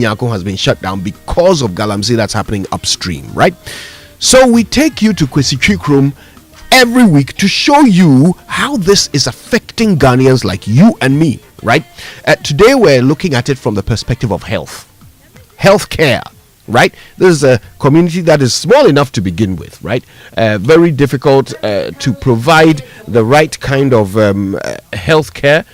Yankson has been shut down because of Galamsey that's happening upstream, right? So we take you to Kwesi Chikrum every week to show you how this is affecting Ghanaians like you and me, right? Today we're looking at it from the perspective of healthcare, right? This is a community that is small enough to begin with, right? Very difficult to provide the right kind of healthcare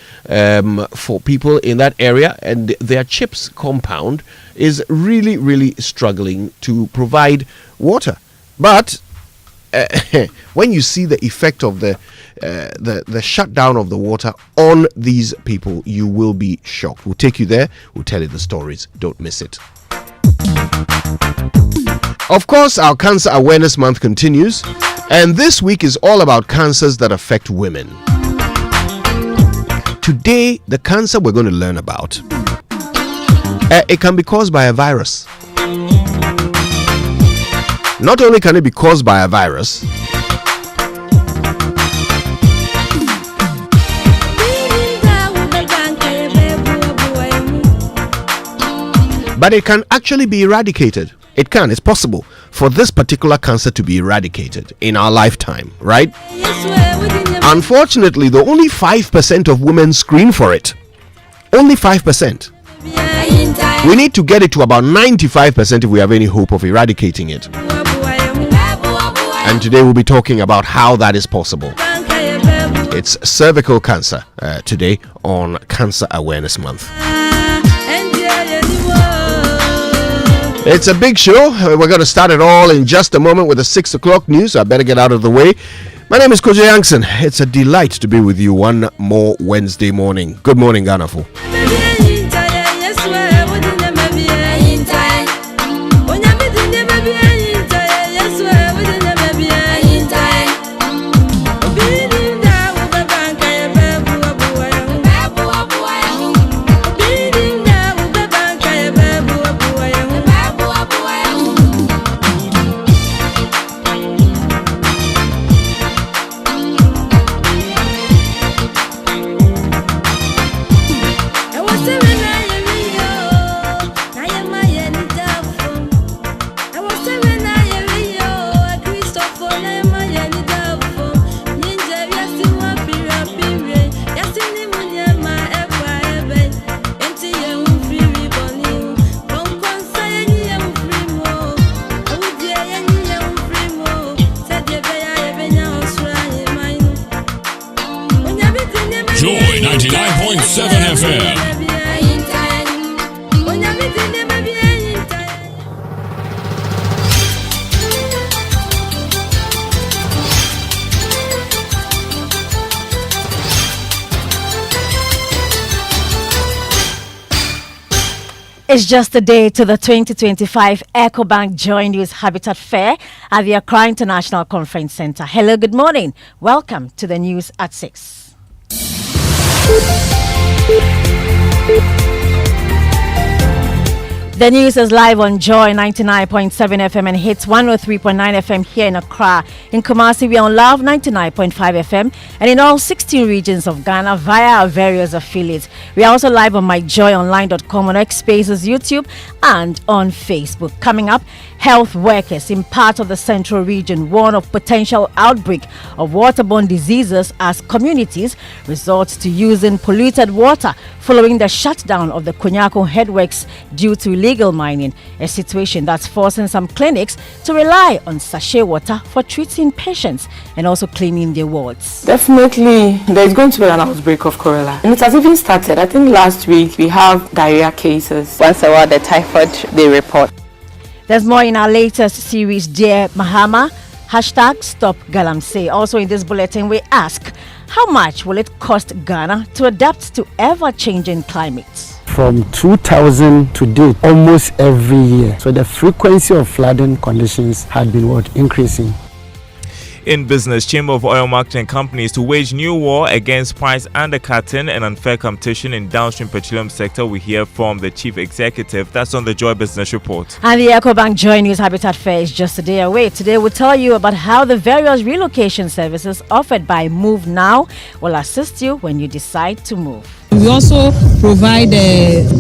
for people in that area, and their CHIPS compound is really struggling to provide water. But when you see the effect of the shutdown of the water on these people, you will be shocked. We'll take you there. We'll tell you the stories. Don't miss it. Of course, our Cancer Awareness Month continues, and this week is all about cancers that affect women. Today, the cancer we're going to learn about, it can be caused by a virus. Not only can it be caused by a virus, but it can actually be eradicated. It's possible for this particular cancer to be eradicated in our lifetime, right? Unfortunately, though, only 5% of women screen for it. Only 5%. We need to get it to about 95% if we have any hope of eradicating it. And today we'll be talking about how that is possible. It's cervical cancer today on Cancer Awareness Month. It's a big show. We're going to start it all in just a moment with the 6 o'clock news. So I better get out of the way. My name is Kojo Yankson. It's a delight to be with you one more Wednesday morning. Good morning, Ghana. Joy 99.7 FM. It's just a day to the 2025 EcoBank Joy News Habitat Fair at the Accra International Conference Center. Hello, good morning. Welcome to the news at 6. The news is live on Joy 99.7 FM and hits 103.9 FM here in Accra. In Kumasi, we are on Love 99.5 FM and in all 16 regions of Ghana via our various affiliates. We are also live on myjoyonline.com, on X Spaces, YouTube, and on Facebook. Coming up, health workers in part of the central region warn of potential outbreak of waterborne diseases as communities resort to using polluted water following the shutdown of the Konyako headworks due to illegal mining, a situation that's forcing some clinics to rely on sachet water for treating patients and also cleaning their wards. Definitely, there's going to be an outbreak of cholera. And it has even started. I think last week we have diarrhea cases. Once a while, the typhoid they report. There's more in our latest series, Dear Mahama, #Stop Galamsey. Also in this bulletin, we ask, how much will it cost Ghana to adapt to ever-changing climates? From 2000 to date, almost every year. So the frequency of flooding conditions had been increasing. In business, Chamber of Oil Marketing Companies to wage new war against price undercutting and unfair competition in downstream petroleum sector. We hear from the chief executive. That's on the Joy Business Report. And the EcoBank Joy News Habitat Fair is just a day away. Today we'll tell you about how the various relocation services offered by Move Now will assist you when you decide to move. We also provide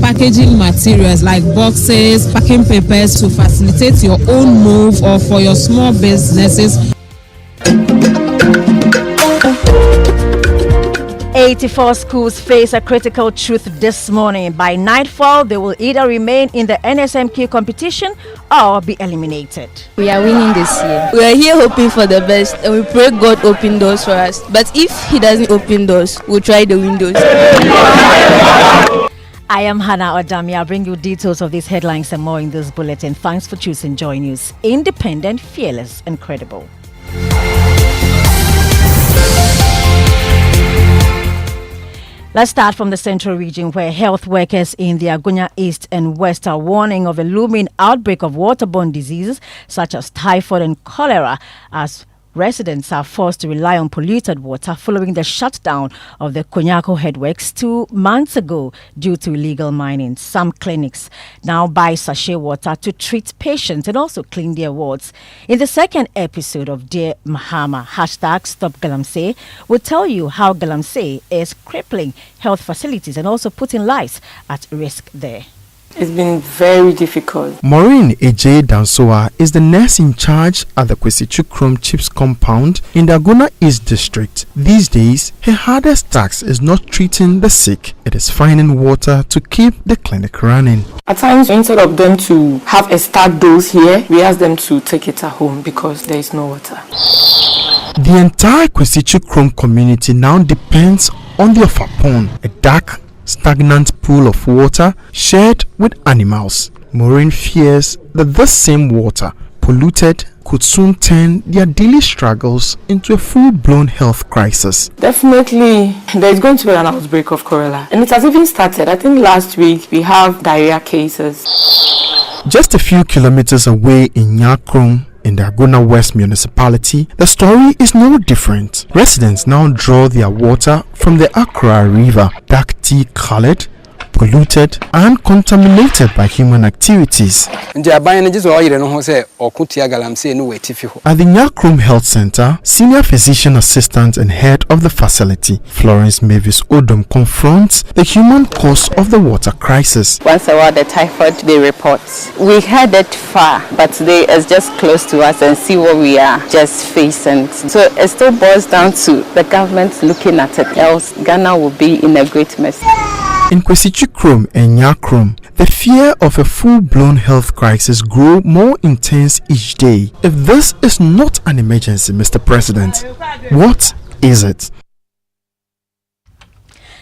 packaging materials like boxes, packing papers to facilitate your own move or for your small businesses. 84 schools face a critical truth this morning. By nightfall, they will either remain in the NSMQ competition or be eliminated. We are winning this year. We are here hoping for the best and we pray God open doors for us. But if He doesn't open doors, we'll try the windows. I am Hannah Odami. I'll bring you details of these headlines and more in this bulletin. Thanks for choosing Joy News. Independent, fearless, and credible. Let's start from the central region, where health workers in the Agunya East and West are warning of a looming outbreak of waterborne diseases such as typhoid and cholera, as residents are forced to rely on polluted water following the shutdown of the Konyako headworks 2 months ago due to illegal mining. Some clinics now buy sachet water to treat patients and also clean their wards. In the second episode of Dear Mahama, #Stop Galamsey, will tell you how Galamsey is crippling health facilities and also putting lives at risk there. It's been very difficult. Maureen Eje Dansoa is the nurse in charge at the Kwesichukrom Chips compound in the Aguna East district. These days, her hardest task is not treating the sick, it is finding water to keep the clinic running. At times, instead of them to have a start dose here, we ask them to take it at home because there is no water. The entire Kwesichukrom community now depends on the Ofapon, a dark, stagnant pool of water shared with animals. Maureen fears that this same water, polluted, could soon turn their daily struggles into a full-blown health crisis. Definitely, there is going to be an outbreak of cholera. And it has even started. I think last week we have diarrhea cases. Just a few kilometers away in Nyakron, in the Aguna West municipality, the story is no different. Residents now draw their water from the Accra River, dark tea colored, polluted and contaminated by human activities. At the Nyakrom Health Center, Senior Physician Assistant and Head of the facility, Florence Mavis Odom, confronts the human cause of the water crisis. Once a while, the typhoid, they report. We heard it far, but today is just close to us and see what we are just facing. So it still boils down to the government looking at it, else Ghana will be in a great mess. In Kwesichukrom and Nyakrom, the fear of a full-blown health crisis grew more intense each day. If this is not an emergency, Mr. President, what is it?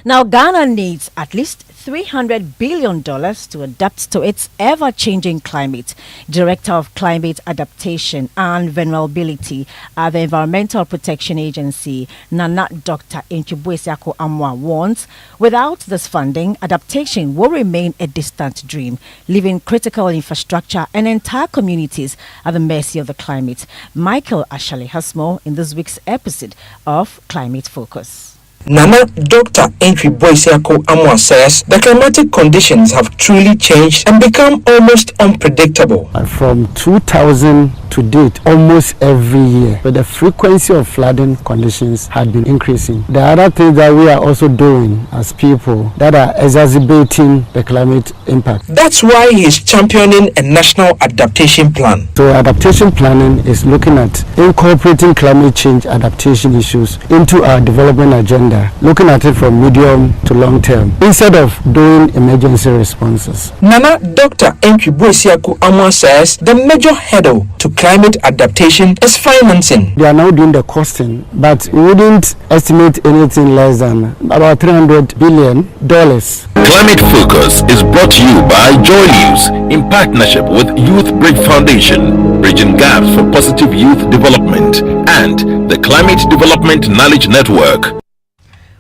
Now, Ghana needs at least $300 billion to adapt to its ever-changing climate. Director of Climate Adaptation and Vulnerability at the Environmental Protection Agency, Nana Dr. Enchibuesiako Amwa, warns without this funding, adaptation will remain a distant dream, leaving critical infrastructure and entire communities at the mercy of the climate. Michael Ashali has more in this week's episode of Climate Focus. Nana Dr. Enchibuesiako Amwa says the climatic conditions have truly changed and become almost unpredictable. From 2000 to date, almost every year, but the frequency of flooding conditions had been increasing. The other thing that we are also doing as people that are exacerbating the climate impact. That's why he is championing a national adaptation plan. So adaptation planning is looking at incorporating climate change adaptation issues into our development agenda, looking at it from medium to long term, instead of doing emergency responses. Nana Dr. Enchibuesiako Amwa says the major hurdle to climate adaptation is financing. They are now doing the costing, but we wouldn't estimate anything less than about $300 billion. Climate Focus is brought to you by Joy News in partnership with Youth Bridge Foundation, bridging gaps for positive youth development, and the Climate Development Knowledge Network.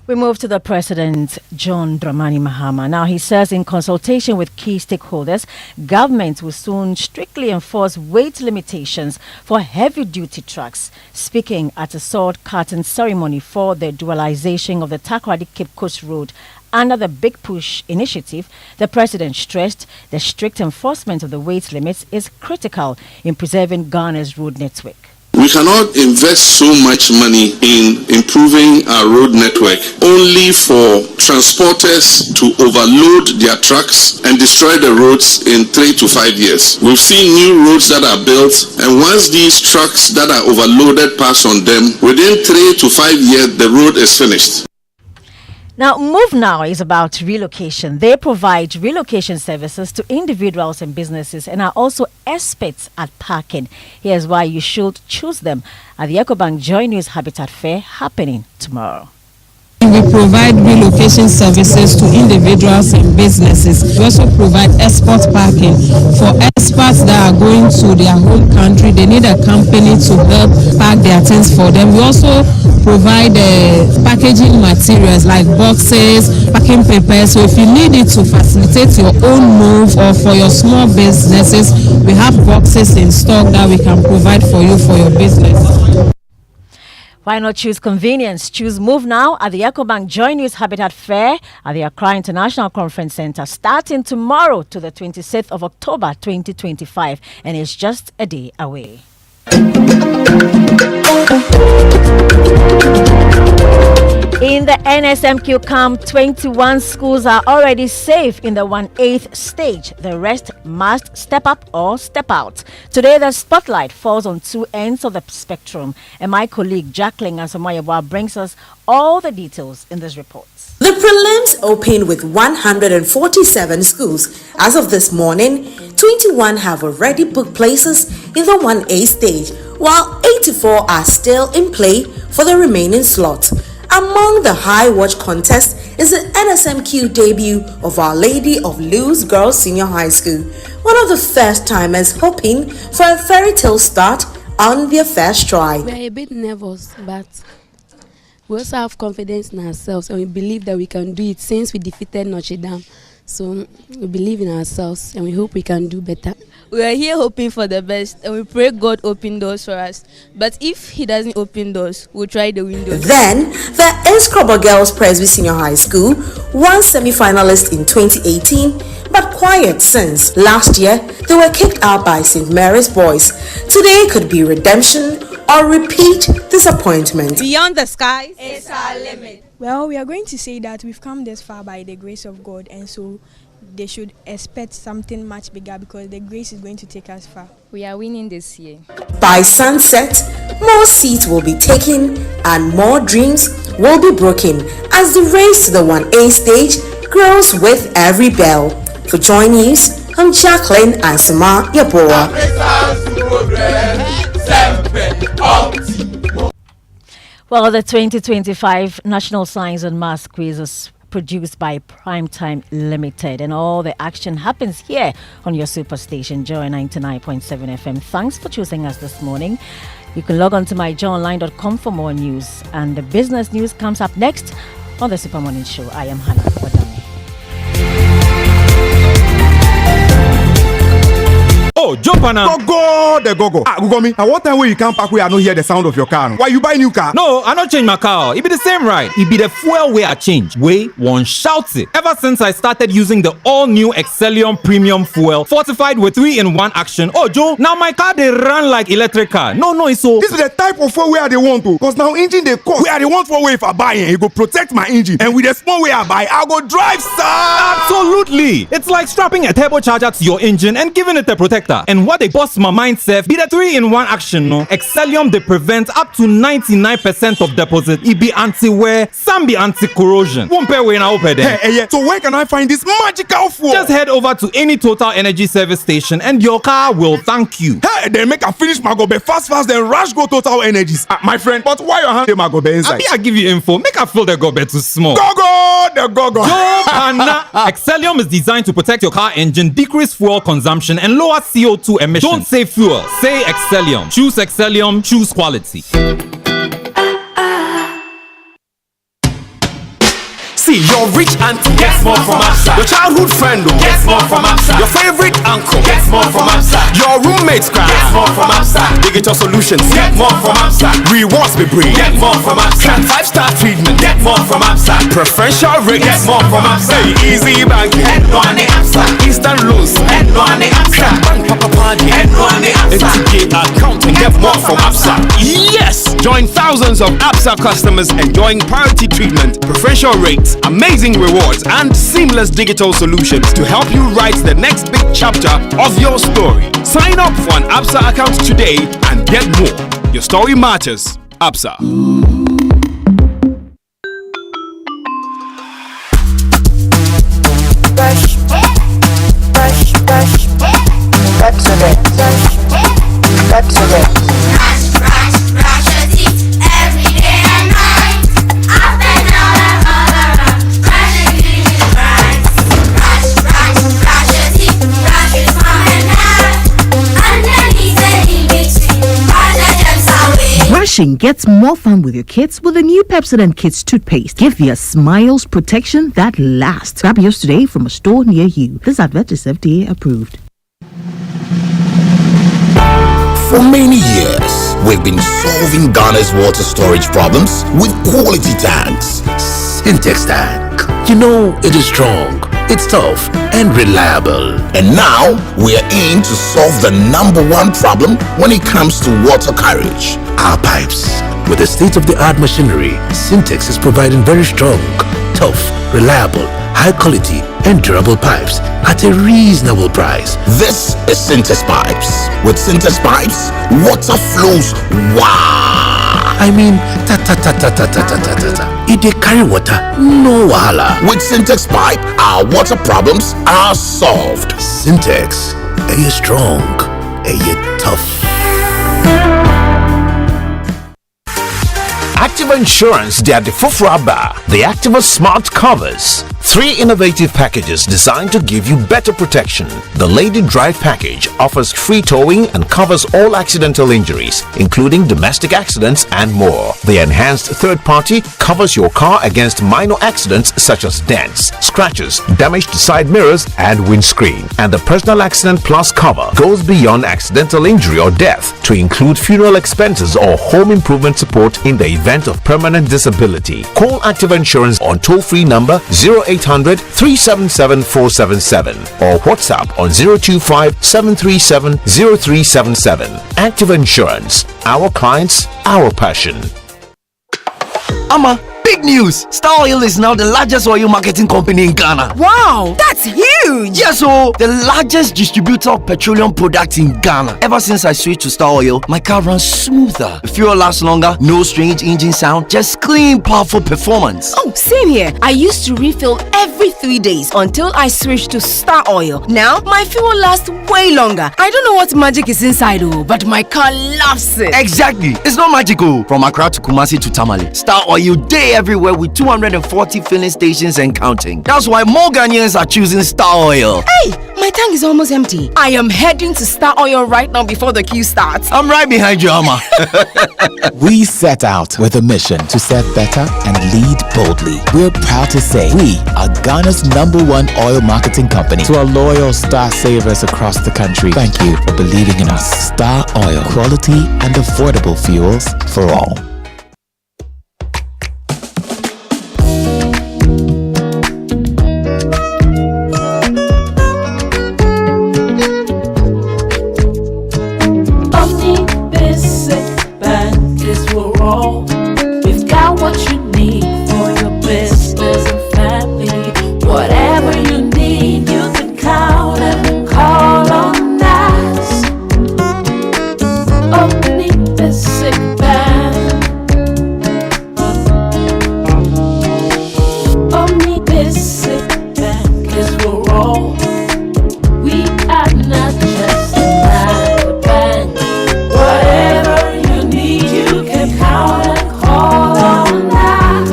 We move to the President, John Dramani Mahama. Now, he says in consultation with key stakeholders, government will soon strictly enforce weight limitations for heavy-duty trucks. Speaking at a sword cutting ceremony for the dualization of the Takoradi Cape Coast Road under the Big Push initiative, the President stressed the strict enforcement of the weight limits is critical in preserving Ghana's road network. We cannot invest so much money in improving our road network only for transporters to overload their trucks and destroy the roads in 3 to 5 years. We've seen new roads that are built, and once these trucks that are overloaded pass on them, within 3 to 5 years the road is finished. Now, Move Now is about relocation. They provide relocation services to individuals and businesses and are also experts at parking. Here's why you should choose them at the EcoBank Joy News Habitat Fair happening tomorrow. We provide relocation services to individuals and businesses. We also provide export parking for expats that are going to their home country. They need a company to help park their things for them. We also provide packaging materials like boxes, packing papers. So if you need it to facilitate your own move or for your small businesses, we have boxes in stock that we can provide for you for your business. Why not choose convenience? Choose Move Now at the EcoBank Joy News Habitat Fair at the Accra International Conference Center starting tomorrow to the 26th of October 2025, and it's just a day away. In the NSMQ camp, 21 schools are already safe in the 1/8 stage. The rest must step up or step out. Today, the spotlight falls on two ends of the spectrum, and my colleague Jacqueline Asamoah brings us all the details in this report. The prelims opened with 147 schools. As of this morning, 21 have already booked places in the 1A stage, while 84 are still in play for the remaining slot. Among the high watch contest is the NSMQ debut of Our Lady of Luz Girls Senior High School, one of the first timers hoping for a fairy tale start on their first try. We're a bit nervous, but we also have confidence in ourselves and we believe that we can do it since we defeated Notre Dame. So we believe in ourselves and we hope we can do better. We are here hoping for the best and we pray God open doors for us. But if He doesn't open doors, we'll try the windows. Then, the Escroba Girls Presby Senior High School, one semi-finalist in 2018, but quiet since last year they were kicked out by St. Mary's Boys. Today could be redemption or repeat disappointment. Beyond the sky is our limit. Well, we are going to say that we've come this far by the grace of God, and so they should expect something much bigger because the grace is going to take us far. We are winning this year. By sunset, more seats will be taken and more dreams will be broken as the race to the 1A stage grows with every bell. For Joy News, I'm Jacqueline Ansama Yaboa. Well, the 2025 National Science and Maths Quiz is produced by Primetime Limited, and all the action happens here on your superstation, Joy 99.7 FM. Thanks for choosing us this morning. You can log on to myjoyonline.com for more news, and the business news comes up next on the Super Morning Show. I am Hannah Wadami. Oh, jump on now. Go. Google me. At what time when you come back, we are not hear the sound of your car? Why you buy new car? No, I not change my car. It be the same ride. It be the fuel way I change. Way one shouts it. Ever since I started using the all-new Excellium Premium Fuel, fortified with 3-in-1 action. Oh, Joe, now my car they run like electric car. No, it's so. This is the type of fuel where they want to. Cause now engine they cost. Where they want for way if I buy it, it go protect my engine. And with the small way I buy, I go drive, sir. Absolutely. It's like strapping a turbocharger to your engine and giving it a protector. And what they bust my mind, Seth, be the 3-in-1 action, no? Excellium, they prevent up to 99% of deposit. It be anti-wear, some be anti-corrosion. Won't pay when I open them. Hey, so where can I find this magical fuel? Just head over to any Total Energy service station and your car will thank you. Hey, then make a finish my gobe fast, then rush go Total Energies. My friend, but why your hand my gobe inside? I give you info. Make a fill the gobe too small. Go. Excellium is designed to protect your car engine, decrease fuel consumption, and lower CO2 emissions. Don't say fuel, say Excellium. Choose Excellium, choose quality. See, your rich auntie gets more from Absa. Your childhood friend gets more from Absa. Your favorite uncle gets more from Absa. Your roommates cry gets more from Absa. Digital solutions get more from Absa. Rewards be bring get more from Absa. 5-star treatment get more from Absa. Preferential rate get more from Absa. Easy banking and no ane Absa. Instant loans and no ane Absa. Bank papa ATK account and get more from ABSA. Yes! Join thousands of ABSA customers enjoying priority treatment, preferential rates, amazing rewards, and seamless digital solutions to help you write the next big chapter of your story. Sign up for an ABSA account today and get more. Your story matters. ABSA. Brush your teeth every day and night. Up and down and all around. Brush your teeth right. Brush your teeth. Brush with mom and dad. Underneath and in between. All the germs away. Brushing gets more fun with your kids with the new Pepsodent Kids toothpaste. Give your smiles protection that lasts. Grab yours today from a store near you. This advert is FDA approved. For many years, we've been solving Ghana's water storage problems with quality tanks. Syntex tank. You know, it is strong, it's tough, and reliable. And now, we are in to solve the #1 problem when it comes to water carriage: our pipes. With the state-of-the-art machinery, Syntex is providing very strong, tough, reliable, high quality, and durable pipes at a reasonable price. This is Syntex Pipes. With Syntex Pipes, water flows wow. I mean, If they carry water, no wahala. With Syntex Pipe, our water problems are solved. Syntex, are you strong? Are you tough? Activa Insurance, they are the Fufraba, the Activa Smart Covers. 3 innovative packages designed to give you better protection. The Lady Drive package offers free towing and covers all accidental injuries, including domestic accidents and more. The Enhanced Third Party covers your car against minor accidents such as dents, scratches, damage to side mirrors and windscreen. And the Personal Accident Plus cover goes beyond accidental injury or death to include funeral expenses or home improvement support in the event of permanent disability. Call Activa Insurance on toll-free number 0800 377 477 or WhatsApp on 025 737 0377. Activa Insurance. Our clients, our passion. Ama, big news! Star Oil is now the largest oil marketing company in Ghana. Wow, that's huge! Yes, so the largest distributor of petroleum products in Ghana. Ever since I switched to Star Oil, my car runs smoother. The fuel lasts longer, no strange engine sound, just clean, powerful performance. Oh, same here. I used to refill every 3 days until I switched to Star Oil. Now, my fuel lasts way longer. I don't know what magic is inside, but my car loves it. Exactly. It's not magical. From Accra to Kumasi to Tamale, Star Oil day everywhere with 240 filling stations and counting. That's why more Ghanaians are choosing Star Oil. Hey, my tank is almost empty. I am heading to Star Oil right now before the queue starts. I'm right behind you, Amma. We set out with a mission to serve better and lead boldly. We're proud to say we are Ghana's #1 oil marketing company. To our loyal Star Savers across the country, thank you for believing in us. Star Oil, quality and affordable fuels for all. We've got what you need for your business and family. Whatever you need, you can count and call on us. Omni Basic Bank. Omni Basic Bank is for all. We are not just another bank. Whatever you need, you can count and call on us.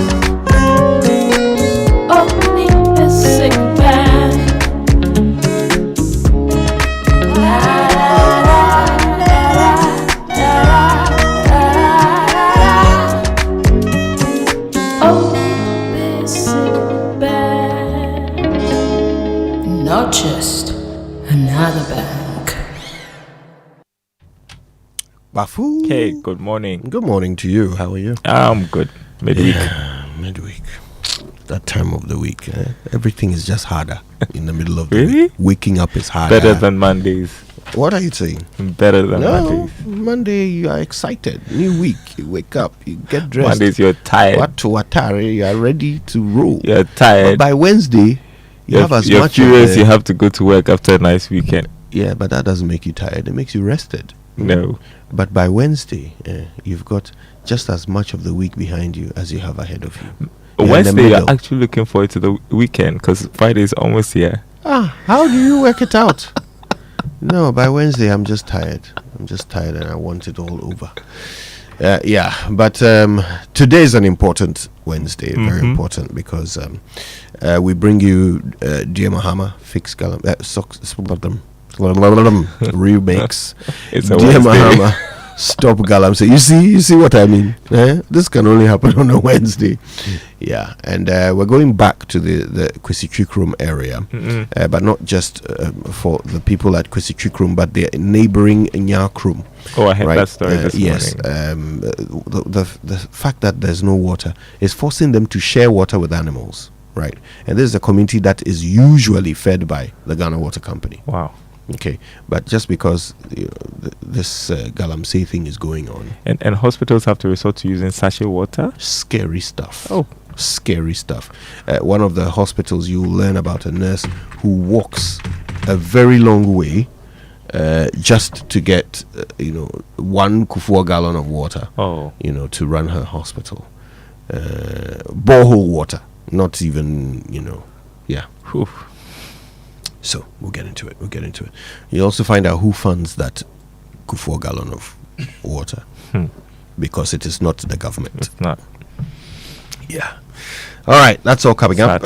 Omni Basic Bank. Not just another bank. Bafu. Hey, good morning. Good morning to you. How are you? I'm good. Midweek. Yeah, midweek. That time of the week. Everything is just harder in the middle of the Really? week. Waking up is harder. Better than Mondays. What are you saying? Better than No, Mondays. Monday you are excited. New week, you wake up, you get dressed. Mondays you're tired. You are ready to roll. You're tired. But by Wednesday, you're much. furious. You have to go to work after a nice weekend. Yeah, but that doesn't make you tired. It makes you rested. No. But by Wednesday, you've got just as much of the week behind you as you have ahead of you. Wednesday, you're actually looking forward to the weekend because Friday is almost here. How do you work it out? No, by Wednesday, I'm just tired. And I want it all over. But today is an important Wednesday, very important, because we bring you Dear Mahama, Fix remix. It's a Dear Wednesday. Mahama, Stop Galamsey. You see what I mean? This can only happen on a Wednesday. Yeah, and we're going back to the Kwesi-Chikrum area, but not just for the people at Kwesi-Chikrum, but the neighboring Nyakrum. Oh, I heard that story this yes, morning. The fact that there's no water is forcing them to share water with animals, right? And this is a community that is usually fed by the Ghana Water Company. Wow. Okay, but just because this Galamsey thing is going on, and hospitals have to resort to using sachet water. Scary stuff. Oh, scary stuff. One of the hospitals, you will learn about a nurse who walks a very long way just to get 1 Kufua gallon of water. Oh, to run her hospital. Borehole water, not even yeah. Whew. So we'll get into it. You also find out who funds that Kufua gallon of water, because it is not the government. It's not. Yeah. All right, that's all coming up.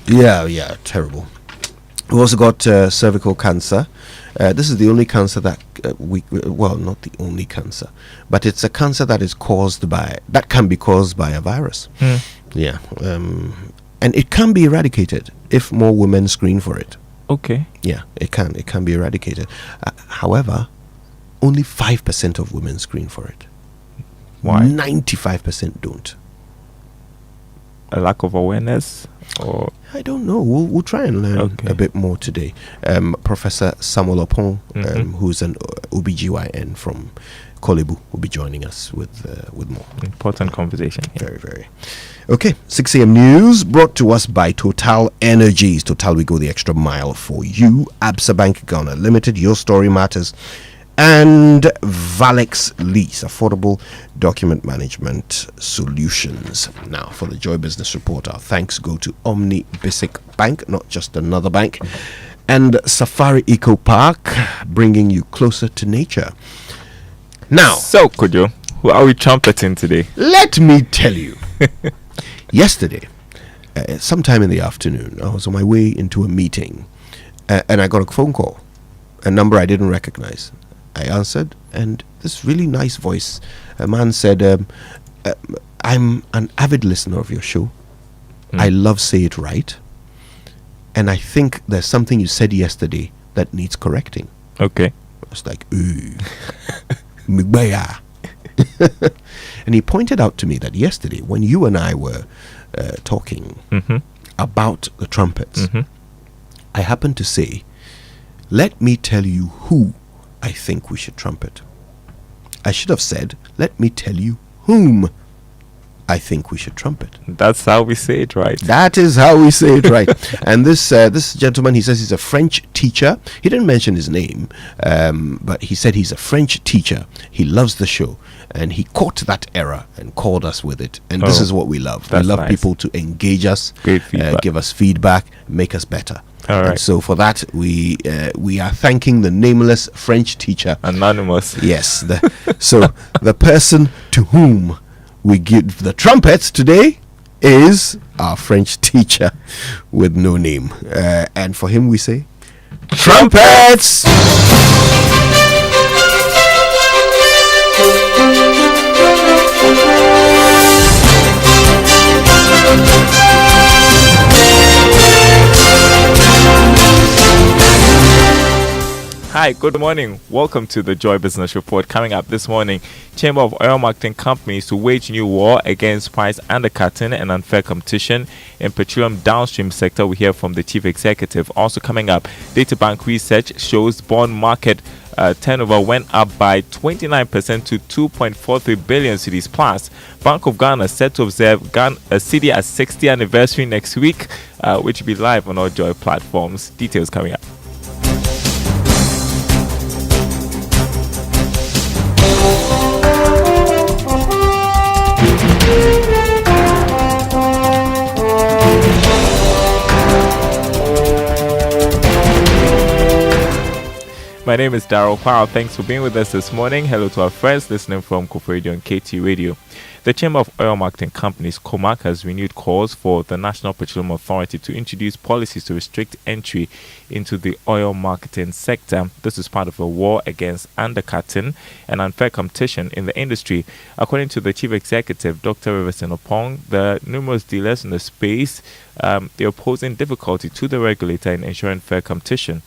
Yeah, terrible. We also got cervical cancer. This is the only cancer that not the only cancer, but it's a cancer that can be caused by a virus. Yeah. And it can be eradicated if more women screen for it. Okay. Yeah, it can be eradicated. However, only 5% of women screen for it. Why? 95% don't. A lack of awareness, or I don't know. We'll try and learn a bit more today. Professor Samuel Opon, who's an OBGYN from Kolebu, will be joining us with more. Important conversation. Very, very. Okay, 6 a.m. news brought to us by Total Energies. Total, we go the extra mile for you. Absa Bank Ghana Limited, your story matters. And Valex Lease, affordable document management solutions. Now, for the Joy Business Report, our thanks go to Omni Basic Bank, not just another bank, and Safari Eco Park, bringing you closer to nature. Now, so Kojo, who are we trumpeting today? Let me tell you. Yesterday, sometime in the afternoon, I was on my way into a meeting, and I got a phone call, a number I didn't recognize. I answered, and this really nice voice, a man said, I'm an avid listener of your show. I love Say It Right, and I think there's something you said yesterday that needs correcting. Okay. I was like, ooh. Migbaya. And he pointed out to me that yesterday, when you and I were talking about the trumpets, I happened to say, let me tell you who I think we should trumpet. I should have said, let me tell you whom I think we should trumpet. That's how we say it right. That is how we say it right. And this gentleman, he says he's a French teacher. He didn't mention his name, but he said he's a French teacher. He loves the show, and he caught that error and called us with it. And this is what we love. We love nice. people to engage us, give us feedback, make us better. All right. And so for that, we are thanking the nameless French teacher. Anonymous. Yes. So the person to whom we give the trumpets today is our French teacher with no name. And for him we say, trumpets! Hi, good morning. Welcome to the Joy Business Report. Coming up this morning, Chamber of Oil Marketing Companies to wage new war against price undercutting and unfair competition in petroleum downstream sector. We hear from the Chief Executive. Also coming up, Data Bank research shows bond market turnover went up by 29% to 2.43 billion cedis plus. Bank of Ghana set to observe a city at 60th anniversary next week, which will be live on all Joy platforms. Details coming up. My name is Daryl Powell. Thanks for being with us this morning. Hello to our friends listening from Kofa Radio and KT Radio. The Chamber of Oil Marketing Companies, COMAC, has renewed calls for the National Petroleum Authority to introduce policies to restrict entry into the oil marketing sector. This is part of a war against undercutting and unfair competition in the industry. According to the Chief Executive, Dr. Riverson Opong, the numerous dealers in the space, they are posing difficulty to the regulator in ensuring fair competition.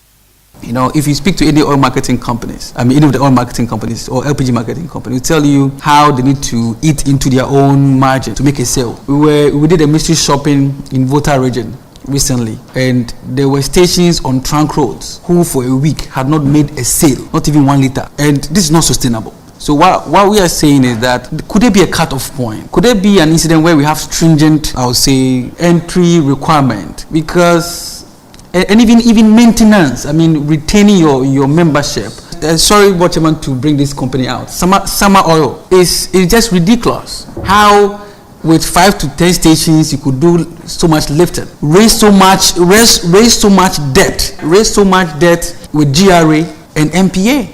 You know, if you speak to any oil marketing companies, any of the oil marketing companies or LPG marketing companies, will tell you how they need to eat into their own margin to make a sale. We did a mystery shopping in Volta region recently, and there were stations on trunk roads who for a week had not made a sale, not even 1 liter, and this is not sustainable. So what we are saying is that could there be a cut-off point? Could there be an incident where we have stringent, I would say, entry requirement? Because and even maintenance, retaining your membership. Sorry, Watchman, to bring this company out. Summer Oil is just ridiculous. How with 5 to 10 stations you could do so much lifting, raise so much debt with GRA and MPA.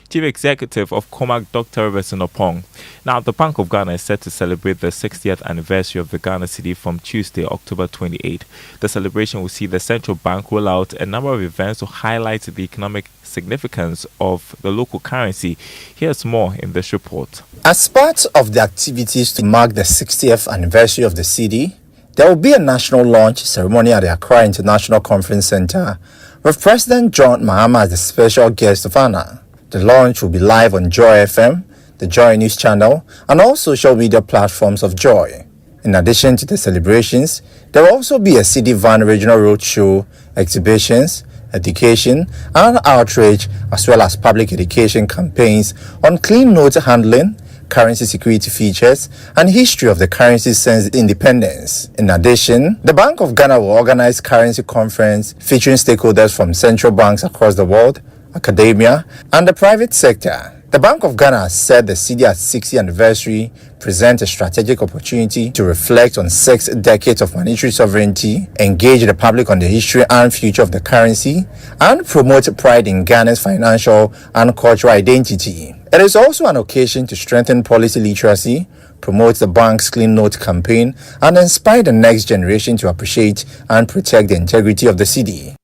Chief Executive of COMAC, Dr. Riverson Opong. Now, the Bank of Ghana is set to celebrate the 60th anniversary of the Ghana cedi from Tuesday, October 28. The celebration will see the central bank roll out a number of events to highlight the economic significance of the local currency. Here's more in this report. As part of the activities to mark the 60th anniversary of the cedi, there will be a national launch ceremony at the Accra International Conference Center with President John Mahama as the special guest of honor. The launch will be live on Joy FM, the Joy News channel, and all social media platforms of Joy. In addition to the celebrations, there will also be a cedi van regional roadshow, exhibitions, education, and outreach, as well as public education campaigns on clean note handling, currency security features, and history of the currency since independence. In addition, the Bank of Ghana will organize currency conference featuring stakeholders from central banks across the world, academia, and the private sector. The Bank of Ghana has said the cedi at 60th anniversary presents a strategic opportunity to reflect on 6 decades of monetary sovereignty, engage the public on the history and future of the currency, and promote pride in Ghana's financial and cultural identity. It is also an occasion to strengthen policy literacy, promote the bank's Clean Note campaign, and inspire the next generation to appreciate and protect the integrity of the cedi.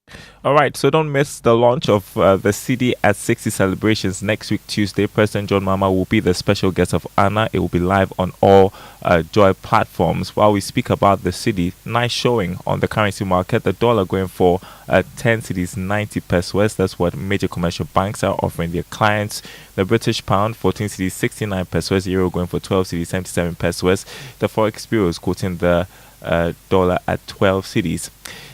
All right, so don't miss the launch of the cedi at 60 celebrations next week, Tuesday. President John Mahama will be the special guest of honor. It will be live on all Joy platforms. While we speak about the cedi, nice showing on the currency market. The dollar going for 10 cedis 90 pesos. That's what major commercial banks are offering their clients. The British pound 14 cedis 69 pesos. Euro going for 12 cedis 77 pesos. The Forex Bureau is quoting the dollar at 12 cedis.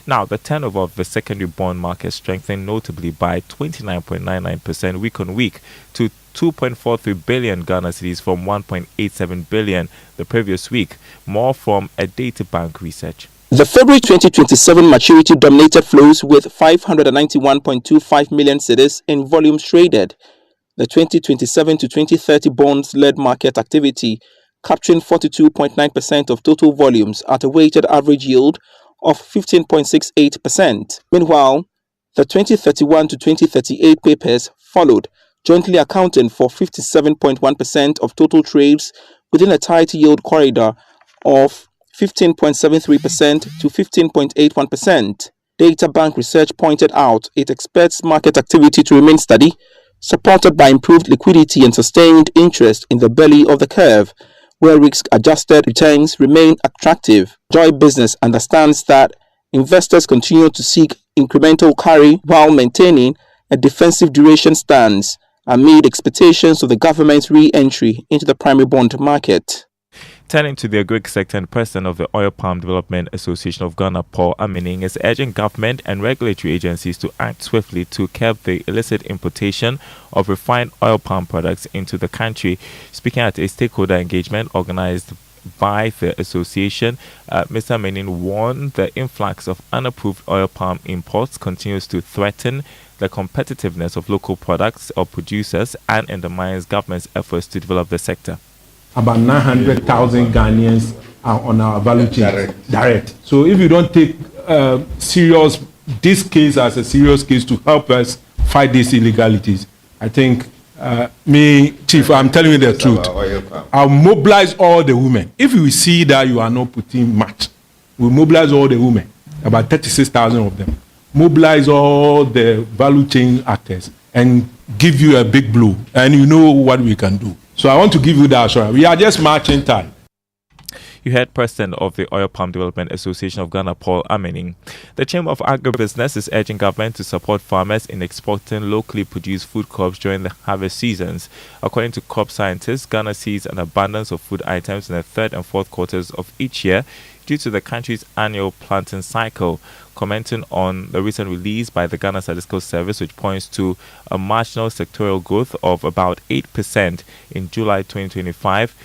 Now, the turnover of the secondary bond market strengthened notably by 29.99% week on week to 2.43 billion Ghana cedis from 1.87 billion the previous week. More from a Data Bank research. The February 2027 maturity dominated flows with 591.25 million cedis in volumes traded. The 2027 to 2030 bonds led market activity, capturing 42.9% of total volumes at a weighted average yield of 15.68%. Meanwhile, the 2031 to 2038 papers followed, jointly accounting for 57.1% of total trades within a tight yield corridor of 15.73% to 15.81%. Data Bank research pointed out it expects market activity to remain steady, supported by improved liquidity and sustained interest in the belly of the curve, where risk-adjusted returns remain attractive. Joy Business understands that investors continue to seek incremental carry while maintaining a defensive duration stance amid expectations of the government's re-entry into the primary bond market. Turning to the agric sector, and President of the Oil Palm Development Association of Ghana, Paul Amining, is urging government and regulatory agencies to act swiftly to curb the illicit importation of refined oil palm products into the country. Speaking at a stakeholder engagement organized by the association, Mr. Amining warned the influx of unapproved oil palm imports continues to threaten the competitiveness of local products or producers and undermines government's efforts to develop the sector. About 900,000 Ghanaians are on our value chain direct. So if you don't take this case as a serious case to help us fight these illegalities, I think Chief, I'm telling you the truth. I'll mobilize all the women. If you see that you are not putting much, we'll mobilize all the women, about 36,000 of them. Mobilize all the value chain actors and give you a big blow, and you know what we can do. So I want to give you that assurance. We are just marching time. You heard President of the Oil Palm Development Association of Ghana, Paul Amining. The Chamber of Agribusiness is urging government to support farmers in exporting locally produced food crops during the harvest seasons. According to crop scientists, Ghana sees an abundance of food items in the third and fourth quarters of each year due to the country's annual planting cycle. Commenting on the recent release by the Ghana Statistical Service, which points to a marginal sectorial growth of about 8% in July 2025,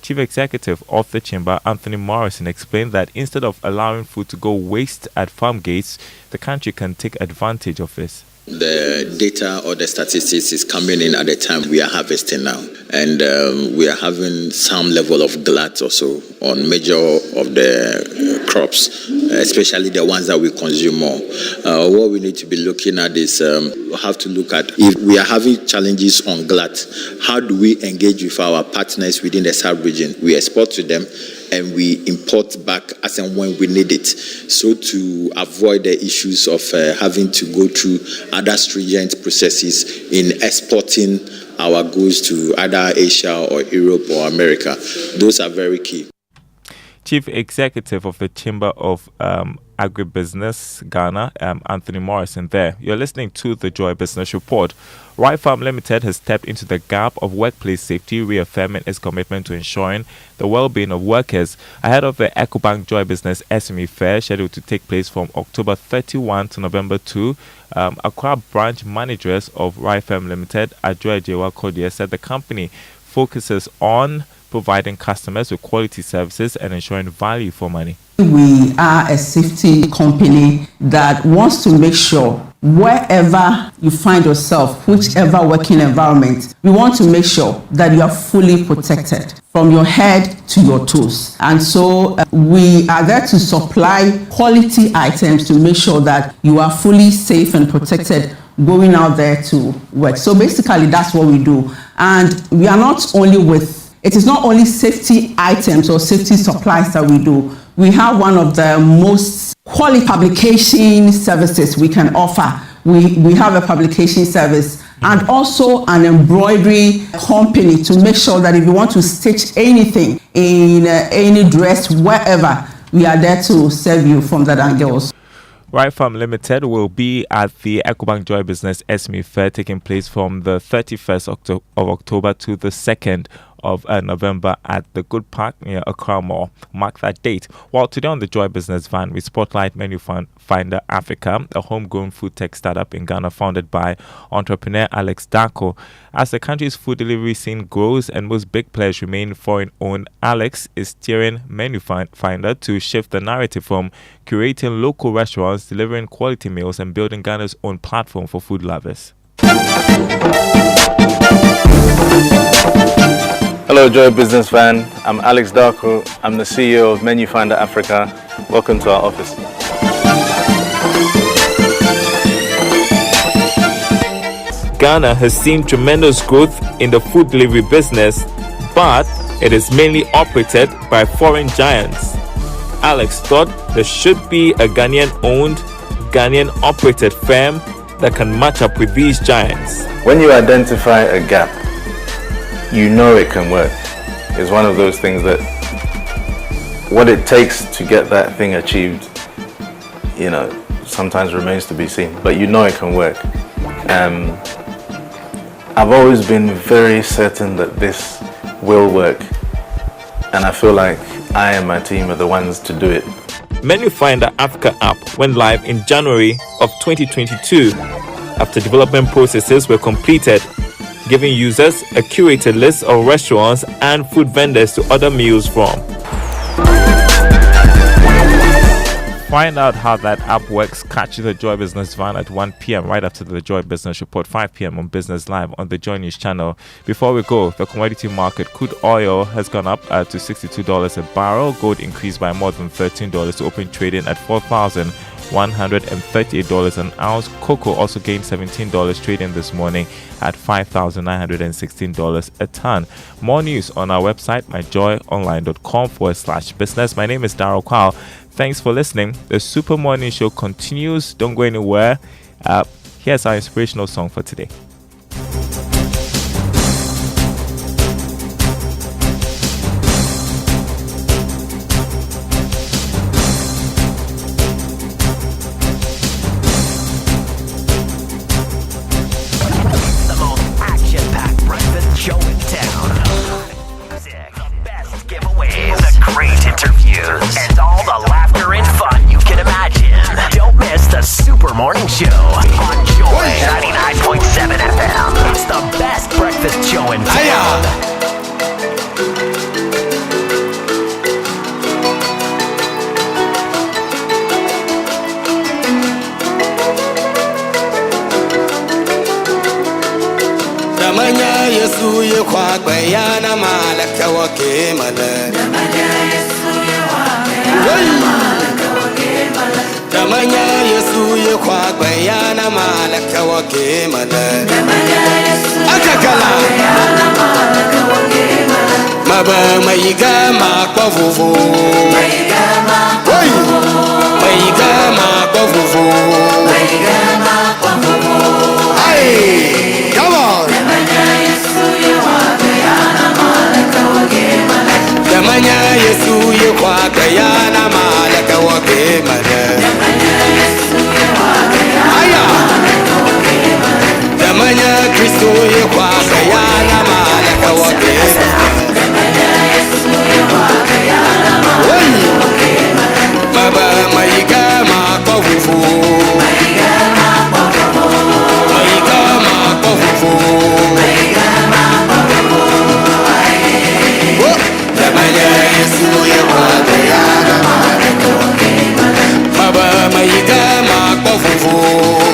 Chief Executive of the Chamber, Anthony Morrison, explained that instead of allowing food to go waste at farm gates, the country can take advantage of this. The data or the statistics is coming in at the time we are harvesting now, and we are having some level of glut also on major of the crops, especially the ones that we consume more. What we need to be looking at is we have to look at if we are having challenges on glut, how do we engage with our partners within the sub-region? We export to them and we import back as and when we need it. So to avoid the issues of having to go through other stringent processes in exporting our goods to either Asia or Europe or America, those are very key. Chief Executive of the Chamber of Agribusiness Ghana, Anthony Morrison there. You're listening to the Joy Business Report. Rye Farm Limited has stepped into the gap of workplace safety, reaffirming its commitment to ensuring the well-being of workers ahead of the EcoBank Joy Business SME Fair scheduled to take place from October 31 to November 2. Accra branch managers of Rye Farm Limited, Adjoa Kojo, said the company focuses on providing customers with quality services and ensuring value for money. We are a safety company that wants to make sure wherever you find yourself, whichever working environment, we want to make sure that you are fully protected from your head to your toes. And so we are there to supply quality items to make sure that you are fully safe and protected going out there to work. So basically that's what we do. And we are not only it is not only safety items or safety supplies that we do. We have one of the most quality publication services we can offer. We have a publication service and also an embroidery company to make sure that if you want to stitch anything in any dress, wherever, we are there to serve you from that angle. Rye Farm Limited will be at the EcoBank Joy Business SME Fair taking place from the 31st of October to the 2nd of November at the Good Park near Accra Mall. Mark that date. While today on the Joy Business Van, we spotlight Menu Finder Africa, a homegrown food tech startup in Ghana founded by entrepreneur Alex Darko. As the country's food delivery scene grows and most big players remain foreign-owned, Alex is steering Menu Finder to shift the narrative from curating local restaurants, delivering quality meals, and building Ghana's own platform for food lovers. Hello Joy Business Van, I'm Alex Darko, I'm the CEO of Menu Finder Africa. Welcome to our office. Ghana has seen tremendous growth in the food delivery business, but it is mainly operated by foreign giants. Alex thought there should be a Ghanaian-owned, Ghanaian-operated firm that can match up with these giants. When you identify a gap, you know it can work. It's one of those things that what it takes to get that thing achieved, sometimes remains to be seen, but you know it can work. I've always been very certain that this will work, and I feel like I and my team are the ones to do it. Menu Finder Africa app went live in January of 2022 after development processes were completed, giving users a curated list of restaurants and food vendors to order meals from. Find out how that app works. Catch the Joy Business Van at 1 p.m. right after the Joy Business Report, 5 p.m. on Business Live on the Joy News channel. Before we go, the commodity market, crude oil has gone up to $62 a barrel. Gold increased by more than $13 to open trading at $4,138 an ounce. Cocoa also gained $17 trading this morning at $5,916 a ton. More news on our website, myjoyonline.com/business. My name is Darryl Kwao. Thanks for listening. The Super Morning Show continues. Don't go anywhere. Here's our inspirational song for today. The most action-packed breakfast show in town. Music, the best giveaways, the great interviews, and all the laughter and fun you can imagine. Don't miss the Super Morning Show on Joy 99.7 FM. It's the best breakfast show in town. Damanya Yesu ye kwa bayana malaka wake mala. Damanya Yesu ye kwa bayana malaka wake mala. Damanya Yesu ye kwa bayana malaka wake mala. Damanya Yesu akakala bayana malaka wake mala. Maba maiga makwa vuvu. Maiga makwa vuvu. Maiga makwa vuvu. Maiga makwa vuvu. Hey, come on. Damanya Yesu ye kwa kayana malaka wake mala. Damanya Yesu ye kwa kayana malaka wake mala. Damanya Kristo ye kwa kayana malaka wake mala. Damanya Yesu ye kwa kayana malaka wake mala. Baba maiga makwa vuvu. Maiga makwa vuvu. Maiga makwa vuvu. Maiga makwa vuvu. Damanya Yesu ye kwa kayana malaka wake mala. Baba maiga makwa vuvu.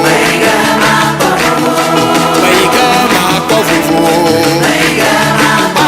Maiga makwa vuvu. Maiga makwa vuvu. Maiga makwa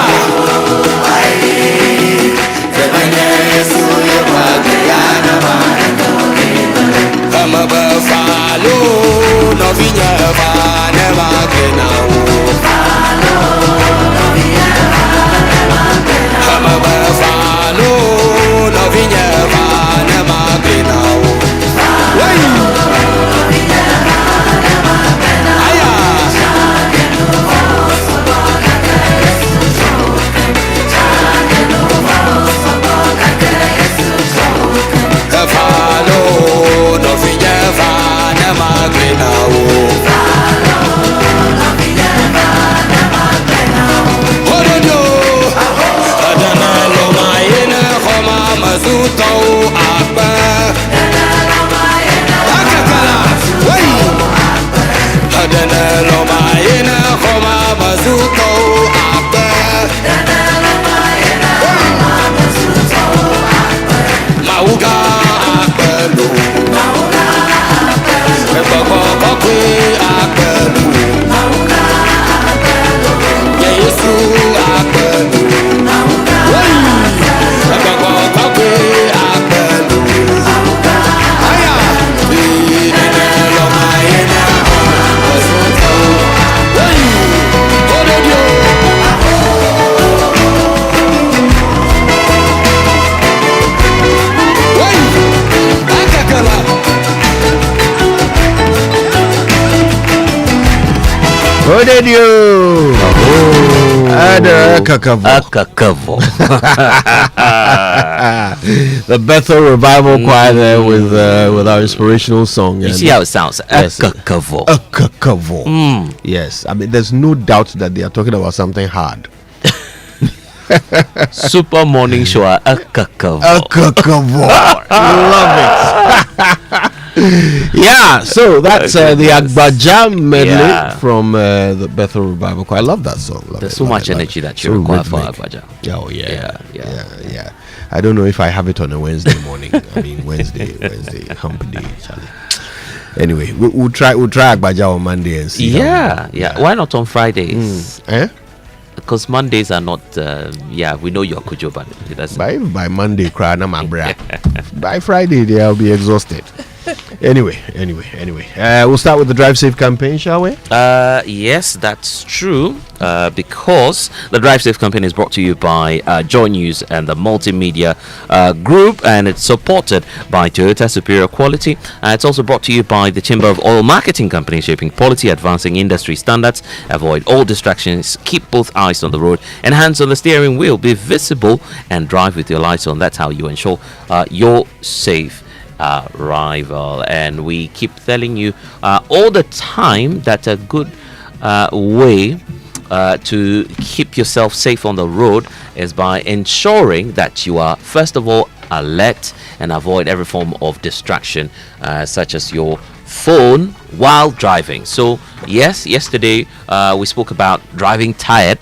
What did you? Kakavo. The Bethel Revival Choir there with our inspirational song. You see how it sounds? Kakavo. Kakavo. Yes, I mean, there's no doubt that they are talking about something hard. Super morning show. Kakavo. Love it. Yeah, so that's the Agbaja medley from the Bethel Revival Choir. I love that song. There's so much energy that you require for Agbaja. Oh yeah. I don't know if I have it on a Wednesday morning. I mean Wednesday hump day, Charlie. Anyway, we'll try Agbaja on Monday and see. Yeah. Why not on Fridays? Because Mondays are not. We know you're Kojo, but that's by Monday, cry na my bra. By Friday, I'll be exhausted. Anyway, we'll start with the Drive Safe campaign, shall we? Yes, that's true. Because the Drive Safe campaign is brought to you by Joy News and the Multimedia Group, and it's supported by Toyota Superior Quality. It's also brought to you by the Chamber of Oil Marketing Companies, shaping quality, advancing industry standards. Avoid all distractions. Keep both eyes on the road and hands on the steering wheel. Be visible and drive with your lights on. That's how you ensure you're safe. Rival, and we keep telling you all the time that a good way to keep yourself safe on the road is by ensuring that you are first of all alert and avoid every form of distraction, such as your phone while driving. So yes, yesterday we spoke about driving tired.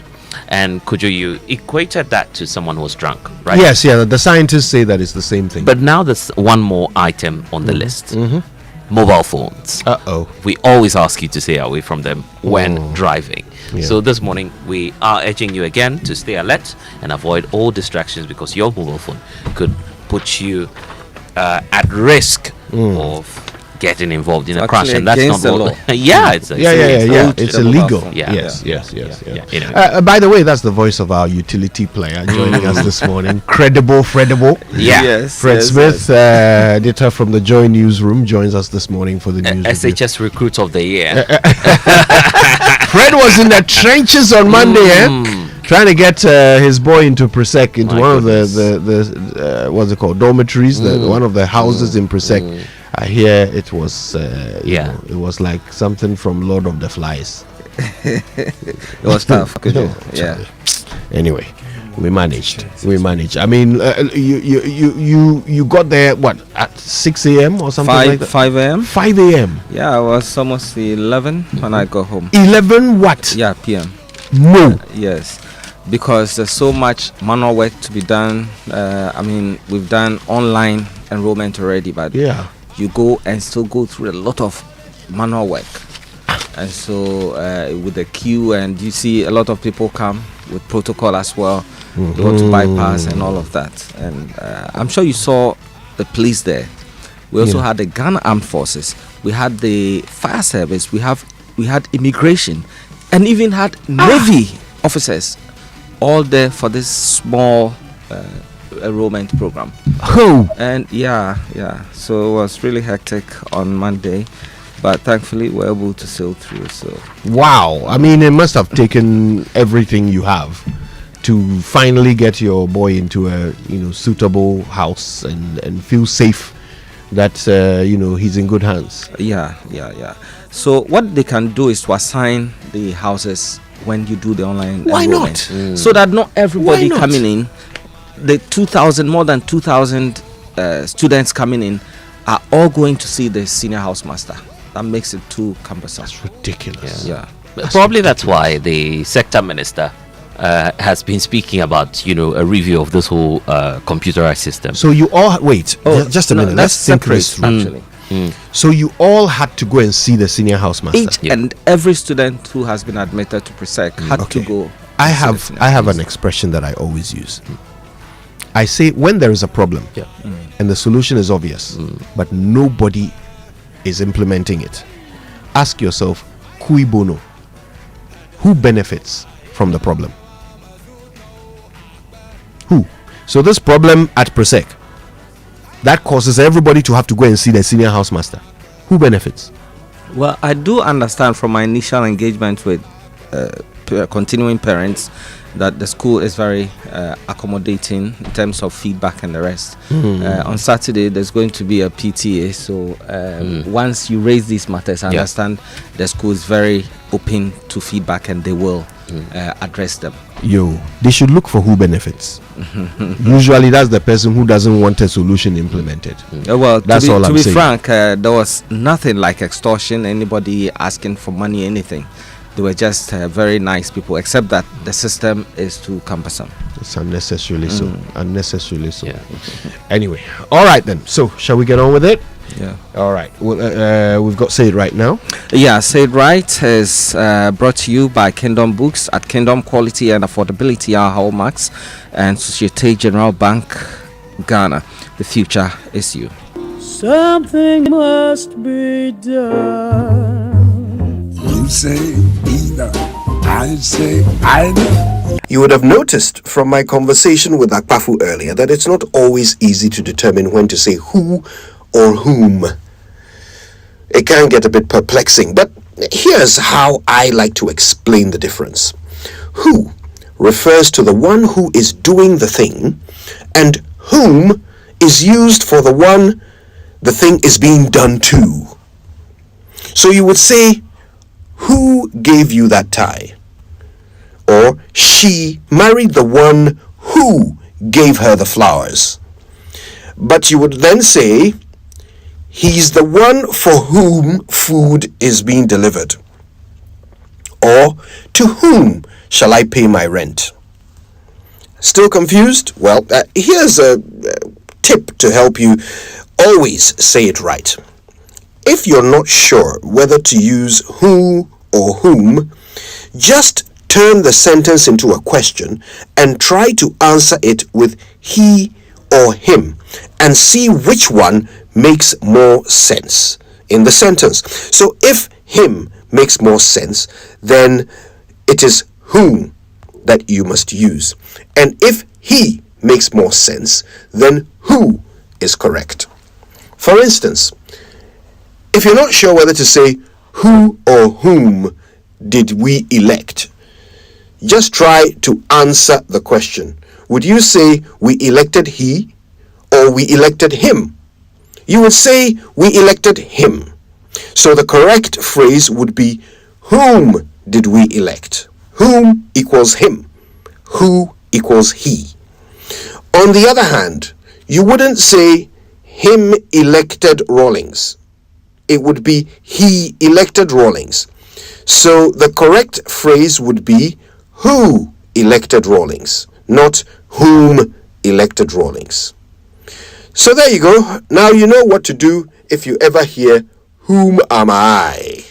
And Kojo, you equated that to someone who was drunk, right? Yes, the scientists say that it's the same thing. But now there's one more item on the list. Mobile phones. We always ask you to stay away from them when driving. So this morning we are urging you again to stay alert and avoid all distractions, because your mobile phone could put you at risk of getting involved in a crash, and that's not the law. It's illegal. Yes. By the way, that's the voice of our utility player joining us this morning. Credible. Fred Smith, editor from the Joy Newsroom, joins us this morning for the news. SHS Recruit of the Year. Fred was in the trenches on Monday, trying to get his boy into Presec, into one of the what's it called, dormitories, one of the houses in Presec. I hear it was it was like something from Lord of the Flies. It was tough. Anyway, we managed. I mean, you got there at 6 a.m. or something like that? 5 a.m. 5 a.m. Yeah, it was almost 11 when I got home. 11 what? Yeah, p.m. No. Yes, because there's so much manual work to be done. I mean, we've done online enrollment already, but you go and still go through a lot of manual work, and so with the queue, and you see a lot of people come with protocol as well. They want to bypass and all of that, and I'm sure you saw the police there. We also had the Ghana Armed Forces, we had the fire service, we had immigration, and even had Navy officers all there for this small enrollment program. And so it was really hectic on Monday, but thankfully we're able to sail through. So wow, I mean, it must have taken everything you have to finally get your boy into a suitable house and feel safe that he's in good hands. So what they can do is to assign the houses when you do the online Why enrollment, not? so that not everybody coming in, the more than 2,000 students coming in are all going to see the senior house master. That makes it too cumbersome. That's ridiculous. Probably that's why the sector minister has been speaking about a review of this whole computerized system. So you all just a minute. Let's think this through. Actually. So you all had to go and see the senior house master. Each and every student who has been admitted to Presec had to go. I have an expression that I always use. I say, when there is a problem and the solution is obvious, but nobody is implementing it, ask yourself, cui bono? Who benefits from the problem? Who? So this problem at Presec, that causes everybody to have to go and see the senior house master. Who benefits? Well, I do understand from my initial engagement with continuing parents that the school is very accommodating in terms of feedback and the rest. On Saturday, there's going to be a PTA. So once you raise these matters, I understand the school is very open to feedback and they will address them. They should look for who benefits. Usually, that's the person who doesn't want a solution implemented. Well, that's all I'm saying. To be frank, there was nothing like extortion, anybody asking for money, anything. They were just very nice people, except that the system is too cumbersome. It's unnecessarily so. Unnecessarily so. Yeah. Anyway, all right then. So, shall we get on with it? Yeah. All right. Well, we've got Say It Right now. Yeah, Say It Right is brought to you by Kingdom Books. At Kingdom, quality and affordability are hallmarks, and Societe General Bank, Ghana. The future is you. Something must be done. You say either, I say either. You would have noticed from my conversation with Akpafu earlier that it's not always easy to determine when to say who or whom. It can get a bit perplexing, but here's how I like to explain the difference. Who refers to the one who is doing the thing, and whom is used for the one the thing is being done to. So you would say, who gave you that tie? Or she married the one who gave her the flowers. But you would then say, he's the one for whom food is being delivered. Or, to whom shall I pay my rent? Still confused? Well, here's a tip to help you always say it right. If you're not sure whether to use who or whom, just turn the sentence into a question and try to answer it with he or him and see which one makes more sense in the sentence. So if him makes more sense, then it is whom that you must use. And if he makes more sense, then who is correct. For instance, if you're not sure whether to say who or whom did we elect, just try to answer the question. Would you say we elected he or we elected him? You would say we elected him. So the correct phrase would be whom did we elect? Whom equals him. Who equals he. On the other hand, you wouldn't say him elected Rawlings. It would be he elected Rawlings. So the correct phrase would be who elected Rawlings, not whom elected Rawlings. So there you go. Now you know what to do if you ever hear whom am I?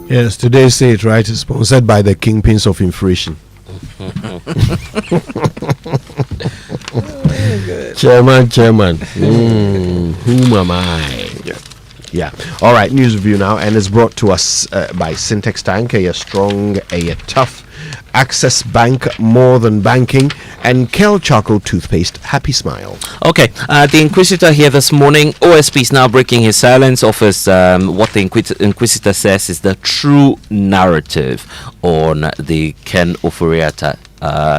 Yes, today's Say It Right is sponsored by the Kingpins of Inflation. Chairman. Whom am I? Yeah. All right, news review now, and it's brought to us by Syntex Tank, a strong, a tough, Access Bank, more than banking, and Kel Charcoal Toothpaste. Happy smile. Okay, the Inquisitor here this morning. OSP is now breaking his silence, offers what the Inquisitor says is the true narrative on the Ken Ofori-Atta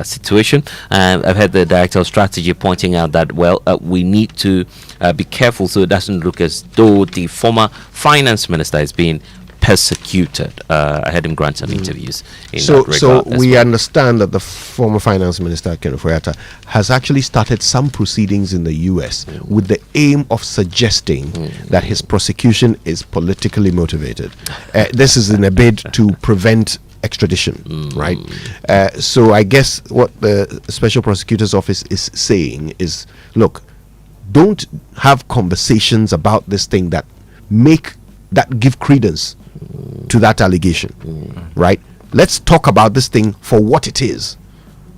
situation. I've heard the Director of Strategy pointing out that, we need to be careful so it doesn't look as though the former Finance Minister is being persecuted. I had him grant some interviews in that regard. So we understand that the former Finance Minister, Ken Ofori-Atta, has actually started some proceedings in the US with the aim of suggesting that his prosecution is politically motivated. This is in a bid to prevent extradition, right? So I guess what the Special Prosecutor's Office is saying is, look, don't have conversations about this thing that give credence to that allegation, right? Let's talk about this thing for what it is,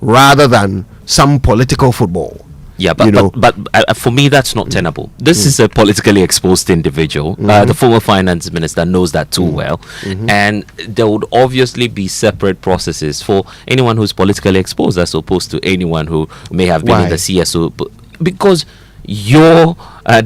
rather than some political football. Yeah, but for me, that's not tenable. This is a politically exposed individual. The former finance minister knows that too well. And there would obviously be separate processes for anyone who's politically exposed as opposed to anyone who may have been in the CSO. Because your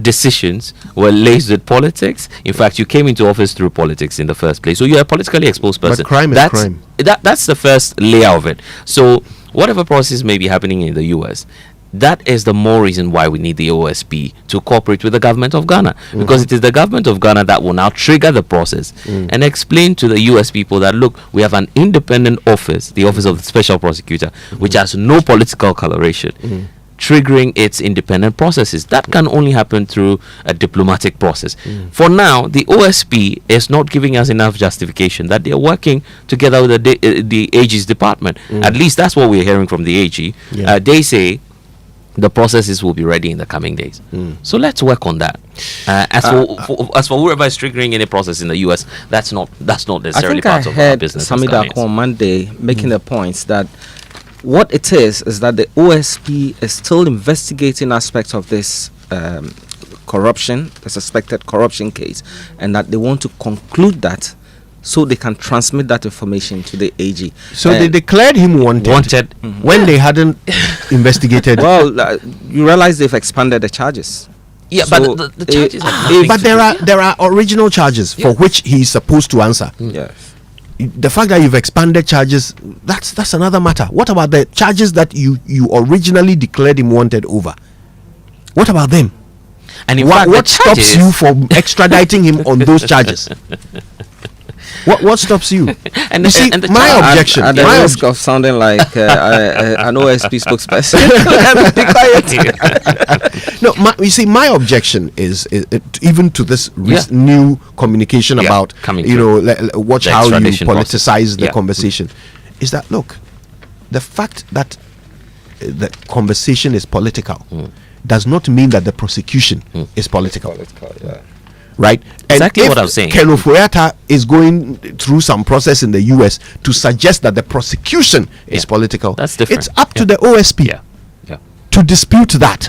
decisions were laced with politics. In fact, you came into office through politics in the first place. So you're a politically exposed person. But crime is crime. That's the first layer of it. So whatever process may be happening in the US, that is the more reason why we need the OSP to cooperate with the government of Ghana. Because it is the government of Ghana that will now trigger the process and explain to the US people that, look, we have an independent office, the Office of the Special Prosecutor, which has no political coloration, triggering its independent processes. That can only happen through a diplomatic process. For now, the OSP is not giving us enough justification that they are working together with the AG's department. At least that's what we're hearing from the AG. They say the processes will be ready in the coming days. So let's work on that. As for whoever is triggering any process in the US, that's not necessarily part of our business. I think I heard Samida on Monday making the points that what it is that the OSP is still investigating aspects of this corruption, the suspected corruption case, and that they want to conclude that so they can transmit that information to the AG. So they declared him wanted. When they hadn't investigated. Well, you realize they've expanded the charges. Yeah, So but the charges but there are original charges for which he is supposed to answer. Yes. The fact that you've expanded charges, that's another matter. What about the charges that you originally declared him wanted over? What about them? And in what fact, stops you from extraditing him on those charges? What stops you? And you see, and the my objection. At the my risk of sounding like an OSP spokesperson. No, you see, my objection is even to this new communication about coming watch how you politicize the conversation. Is that, look, the fact that the conversation is political does not mean that the prosecution is political. Right? Exactly and what I'm saying. Ken Ofori-Atta is going through some process in the US to suggest that the prosecution is political. That's different. It's up to the OSP to dispute that.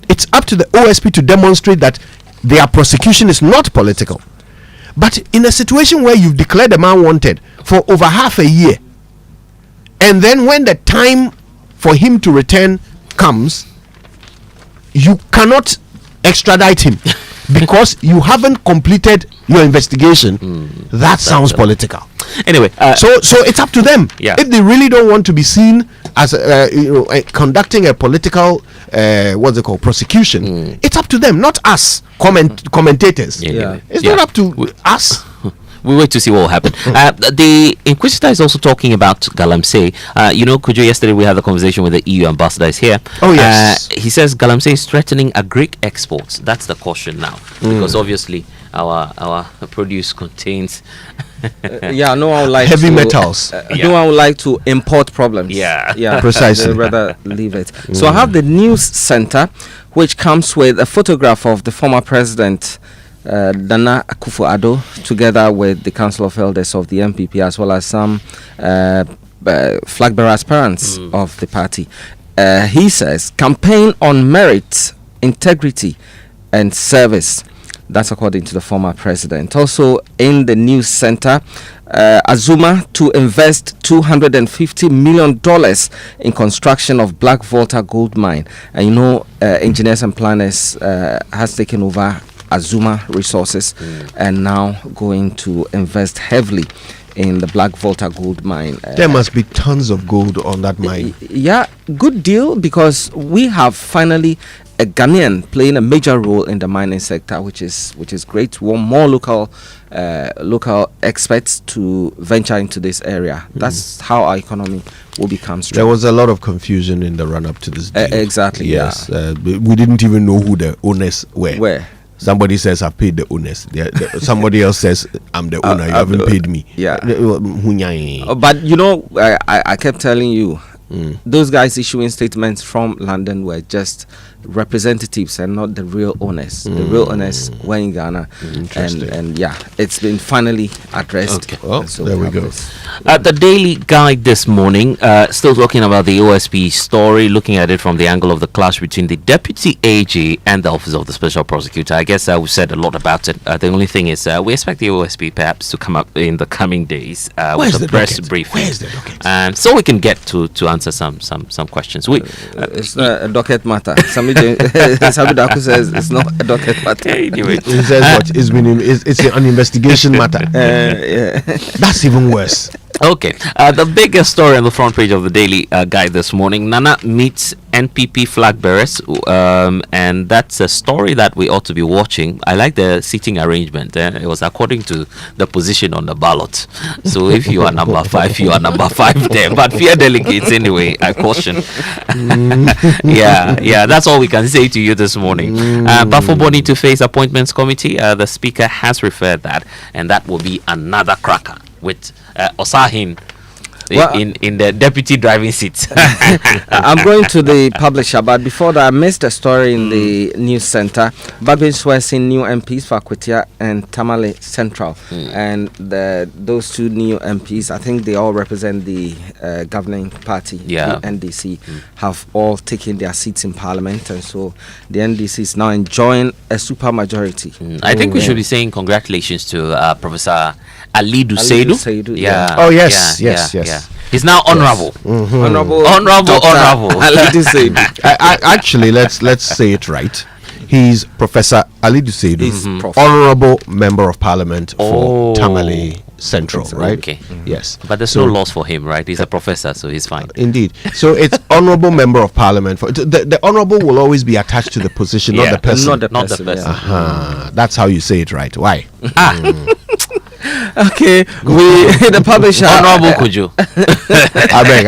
It's up to the OSP to demonstrate that their prosecution is not political. But in a situation where you've declared a man wanted for over half a year, and then when the time for him to return comes, you cannot extradite him because you haven't completed your investigation. That sounds political. Anyway, so it's up to them. If they really don't want to be seen as conducting a political prosecution, it's up to them, not us commentators. It's not up to us. We wait to see what will happen. The Inquisitor is also talking about Galamsey. Kojo, yesterday we had a conversation with the EU ambassador is here. Oh, yes. He says Galamsey is threatening agric exports. That's the caution now. Because obviously our produce contains no one would like heavy metals. No one would like to import problems. Precisely. They'd rather leave it. So I have the news center, which comes with a photograph of the former president Nana Akufo-Addo, together with the Council of Elders of the MPP, as well as some flag bearer aspirants of the party. He says, campaign on merit, integrity, and service. That's according to the former president. Also in the news center, Azuma to invest $250 million in construction of Black Volta gold mine. And Engineers and Planners has taken over Azuma Resources and now going to invest heavily in the Black Volta gold mine. There must be tons of gold on that mine. Good deal, because we have finally a Ghanaian playing a major role in the mining sector, which is great. We want more local experts to venture into this area. That's how our economy will become strong. There was a lot of confusion in the run-up to this deal. Exactly. Yes. We didn't even know who the owners were. Somebody says I paid the owners. Somebody else says I'm the owner. You haven't paid me. But I kept telling you, those guys issuing statements from London were just representatives and not the real owners. The real owners were in Ghana, and yeah, it's been finally addressed. Okay. Well, So there we have go. this. The Daily Guide this morning, still talking about the OSP story, looking at it from the angle of the clash between the Deputy AG and the Office of the Special Prosecutor. I guess we've said a lot about it. The only thing is we expect the OSP perhaps to come up in the coming days with a press briefing. Where's the docket? So we can get to answer some questions. It's not a docket matter. Somebody Daku says it's not a docket matter. Anyway, He says what? It's an investigation matter. Yeah. That's even worse. Okay, the biggest story on the front page of the Daily Guide this morning: Nana meets NPP flag bearers, and that's a story that we ought to be watching. I like the seating arrangement. It was according to the position on the ballot. So if you are number 5, you are number 5 there. But fear delegates anyway. I caution. Yeah. That's all we can say to you this morning. But for Bonnie to face appointments committee, the speaker has referred that, and that will be another cracker with Osahin in the deputy driving seat. I'm going to the publisher, but before that, I missed a story in the news center. Babin swearing new MPs for Akwetia and Tamale Central, and those two new MPs, I think they all represent the governing party, the NDC, have all taken their seats in parliament, and so the NDC is now enjoying a super majority. I think we should be saying congratulations to Professor Ali Duseidu. Yeah. Oh yes. He's now honorable. Honorable. Actually, let's say it right. He's Professor Ali Duseidu, honorable member of parliament for Tamale Central, right? Okay. Yes. But there's no loss for him, right? He's a professor, so he's fine. Indeed. So it's honorable member of parliament. For the honorable will always be attached to the position, not the person. Not the person. That's how you say it, right? Why? Okay, the publisher. Honorable Kojo. I beg.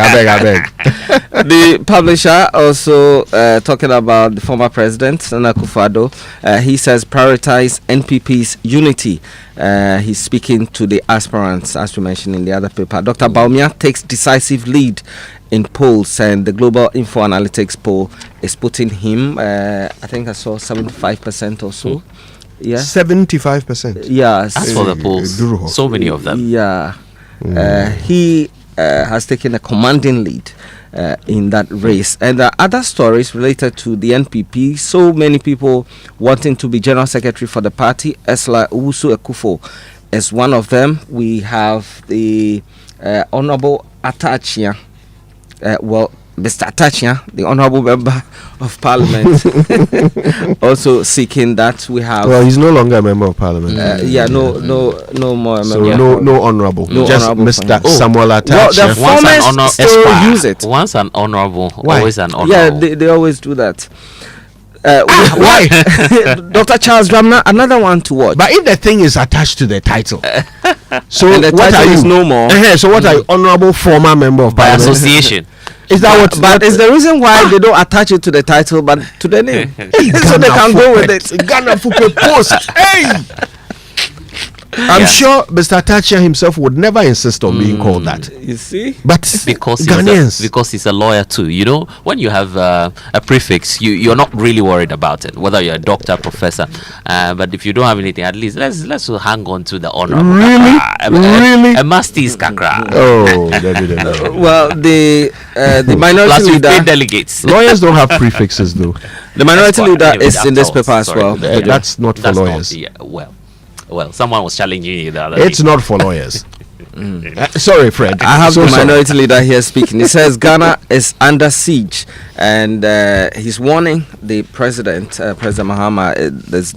The publisher also talking about the former president, Nana Akufo-Addo. He says prioritize NPP's unity. He's speaking to the aspirants, as we mentioned in the other paper. Dr. Baumia takes decisive lead in polls, and the Global Info Analytics poll is putting him, I think I saw 75% or so. Yeah, 75%. Yes, as for the polls, so many of them. Yeah, he has taken a commanding lead in that race. And there are other stories related to the NPP. So many people wanting to be general secretary for the party. Esla Owusu Ekufo is one of them. We have the Honorable Atachia. Mr. Atachia, the honorable member of parliament, also seeking that. We have. Well, he's no longer a member of parliament. No more. So no honorable. Just honorable Mr. Samuel Atachia. Well, the formers still use it. Once an honorable, Why? always an honorable. Yeah, they always do that. Why? Dr. Charles Dramna, another one to watch. But if the thing is attached to the title, so and the what title are you? is no more. So what are you, honorable former member of By parliament? association. Is that what? But it's the reason why they don't attach it to the title, but to the name, so they can go with it. Ghana Fupe Post. Hey. I'm sure Mr. Atachia himself would never insist on being called that. You see? But because Ghanaians. he's a lawyer too. You know, when you have a prefix, you're not really worried about it, whether you're a doctor, professor. But if you don't have anything, at least let's hang on to the honor. Really? A master's kakra. Oh, well, the minority Plus leader. pay delegates. Lawyers don't have prefixes though. The minority leader Anyway, is in this that's paper all. as Sorry. well. That's not for That's lawyers. Well, someone was challenging you the other It's day. not for lawyers. Sorry, Fred. I have So the sorry. minority leader here speaking. He says Ghana is under siege, and he's warning the president, President Mahama.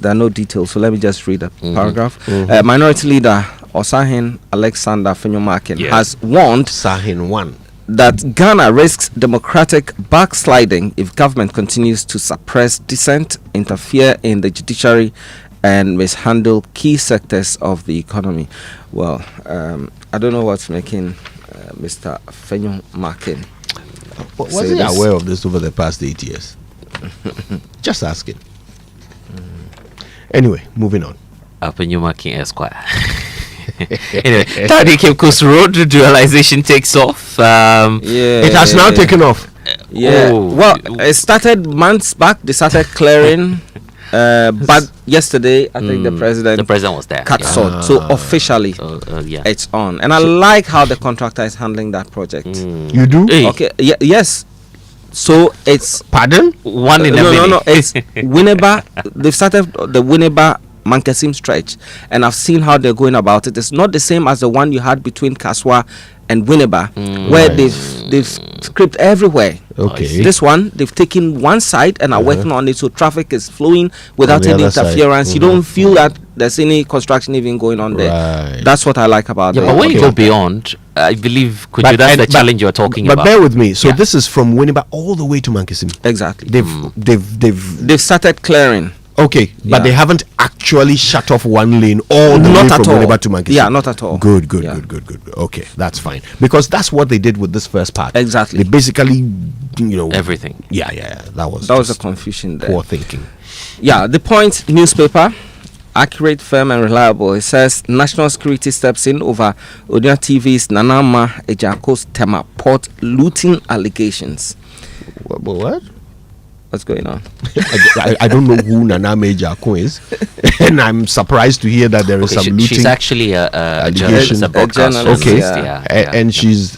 There are no details, so let me just read the paragraph. Minority leader Osahin Alexander Fenyomakin has warned Sahin 1 that Ghana risks democratic backsliding if government continues to suppress dissent, interfere in the judiciary, and mishandle key sectors of the economy. Well, I don't know what's making Mr. Fenyomakin. Was he aware of this over the past 8 years? Just asking. Anyway, moving on. Fenyomakin Esquire. Anyway, Tadi Cape Coast Road dualization takes off. It has now taken off. Yeah. Well, it started months back. They started clearing. But yesterday, I think the president was there. cut short. So officially, it's on. And I like how the contractor is handling that project. You do? Okay. Yes. So it's pardon? One in a minute. No. It's Winneba. They've started the Winneba Mankasim stretch, and I've seen how they're going about it. It's not the same as the one you had between Kaswa and Winneba, where they've scraped everywhere. Okay. This one, they've taken one side and are working on it, so traffic is flowing without any interference. You don't feel that there's any construction even going on there. That's what I like about it. But when you go beyond, I believe, Kojo, that's the challenge you're talking about. But bear with me. So this is from Winneba all the way to Mankasim. Exactly. They've started clearing. Okay, but they haven't actually shut off one lane all the way from Winneba to Mankasim. Yeah, not at all. Good. Okay, that's fine. Because that's what they did with this first part. Exactly. They basically, everything. Yeah. That was a confusion there. Poor thinking. Yeah, the Point newspaper, accurate, firm, and reliable. It says national security steps in over Odia TV's Nanama Ejako's Tema Port looting allegations. What? What's going on? I don't know who Nana Ejako is, and I'm surprised to hear that there is some looting. She's actually a journalist, a broadcaster. Okay, and she's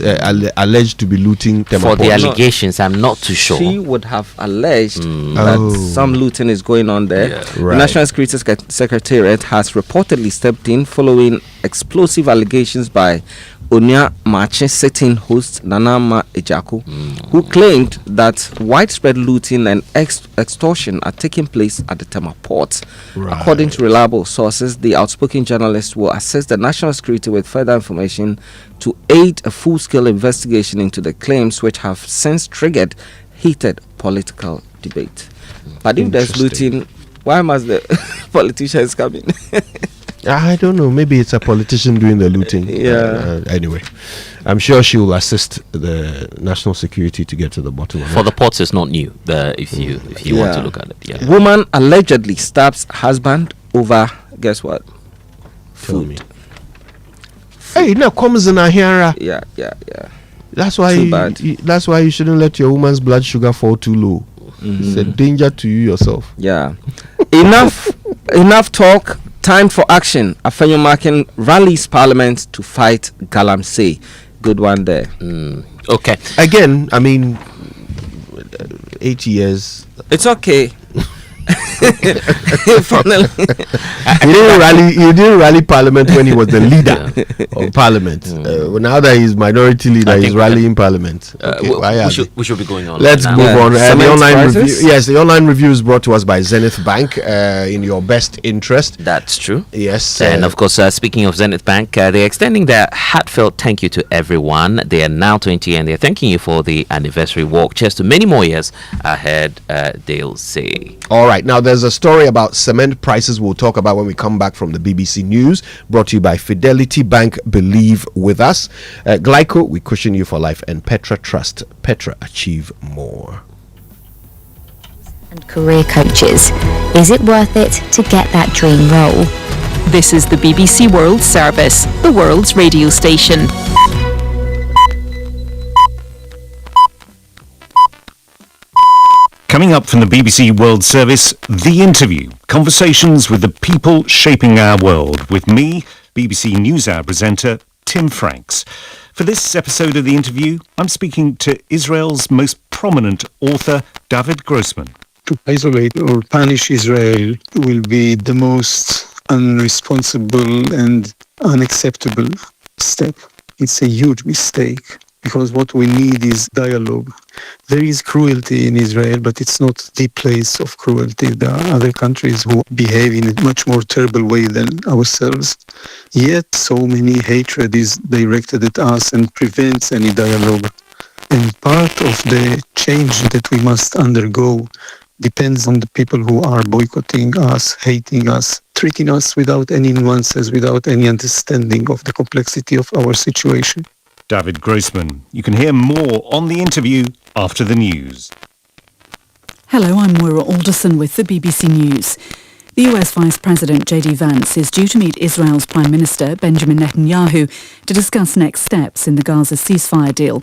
alleged to be looting for the allegations. I'm not too sure. She would have alleged that some looting is going on there. Yeah. The National Security Secretariat has reportedly stepped in following explosive allegations by Onia Mache sitting host Nanama Ejako, who claimed that widespread looting and extortion are taking place at the Tema port. According to reliable sources, the outspoken journalist will assist the national security with further information to aid a full-scale investigation into the claims, which have since triggered heated political debate. But if there's looting, why must the politicians come in? I don't know. Maybe it's a politician doing the looting. Anyway, I'm sure she will assist the national security to get to the bottom of it. For the ports, it's not new. If you want to look at it, yeah. Woman allegedly stabs husband over, guess what? Food. Hey, now comes in here. Yeah. That's why you shouldn't let your woman's blood sugar fall too low. It's a danger to you yourself. Yeah. Enough talk. Time for action. Afenyo Makin rallies Parliament to fight Galamsey. Good one there. Okay. Again, I mean, 8 years. It's okay. He didn't rally Parliament when he was the leader of Parliament. Now that he's minority leader, he's rallying Parliament. We should be going on. Let's move on. The online review. Yes, the online review is brought to us by Zenith Bank. In your best interest. That's true. Yes. And of course, speaking of Zenith Bank, they're extending their heartfelt thank you to everyone. They are now 20 and they're thanking you for the anniversary walk. Cheers to many more years ahead, they'll say. All right. Now, there's a story about cement prices we'll talk about when we come back from the BBC News, brought to you by Fidelity Bank. Believe with us. Glyco, we cushion you for life. And Petra Trust. Petra, achieve more. And career coaches. Is it worth it to get that dream role? This is the BBC World Service, the world's radio station. Coming up from the BBC World Service, The Interview. Conversations with the people shaping our world. With me, BBC NewsHour presenter Tim Franks. For this episode of The Interview, I'm speaking to Israel's most prominent author, David Grossman. To isolate or punish Israel will be the most unresponsible and unacceptable step. It's a huge mistake. Because what we need is dialogue. There is cruelty in Israel, but it's not the place of cruelty. There are other countries who behave in a much more terrible way than ourselves. Yet so many hatred is directed at us and prevents any dialogue. And part of the change that we must undergo depends on the people who are boycotting us, hating us, treating us without any nuances, without any understanding of the complexity of our situation. David Grossman. You can hear more on The Interview after the news. Hello, I'm Moira Alderson with the BBC News. The US Vice President J.D. Vance is due to meet Israel's Prime Minister Benjamin Netanyahu to discuss next steps in the Gaza ceasefire deal.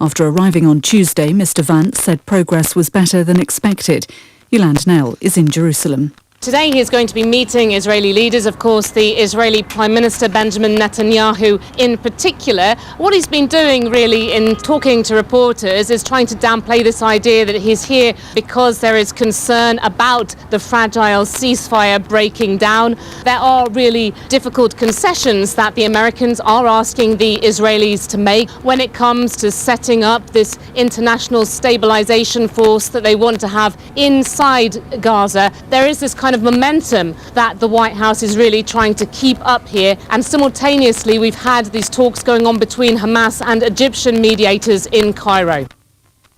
After arriving on Tuesday, Mr Vance said progress was better than expected. Yolande Nell is in Jerusalem. Today he is going to be meeting Israeli leaders, of course the Israeli Prime Minister Benjamin Netanyahu in particular. What he's been doing really in talking to reporters is trying to downplay this idea that he's here because there is concern about the fragile ceasefire breaking down. There are really difficult concessions that the Americans are asking the Israelis to make when it comes to setting up this international stabilization force that they want to have inside Gaza. There is this kind of momentum that the White House is really trying to keep up here, and simultaneously we've had these talks going on between Hamas and Egyptian mediators in Cairo.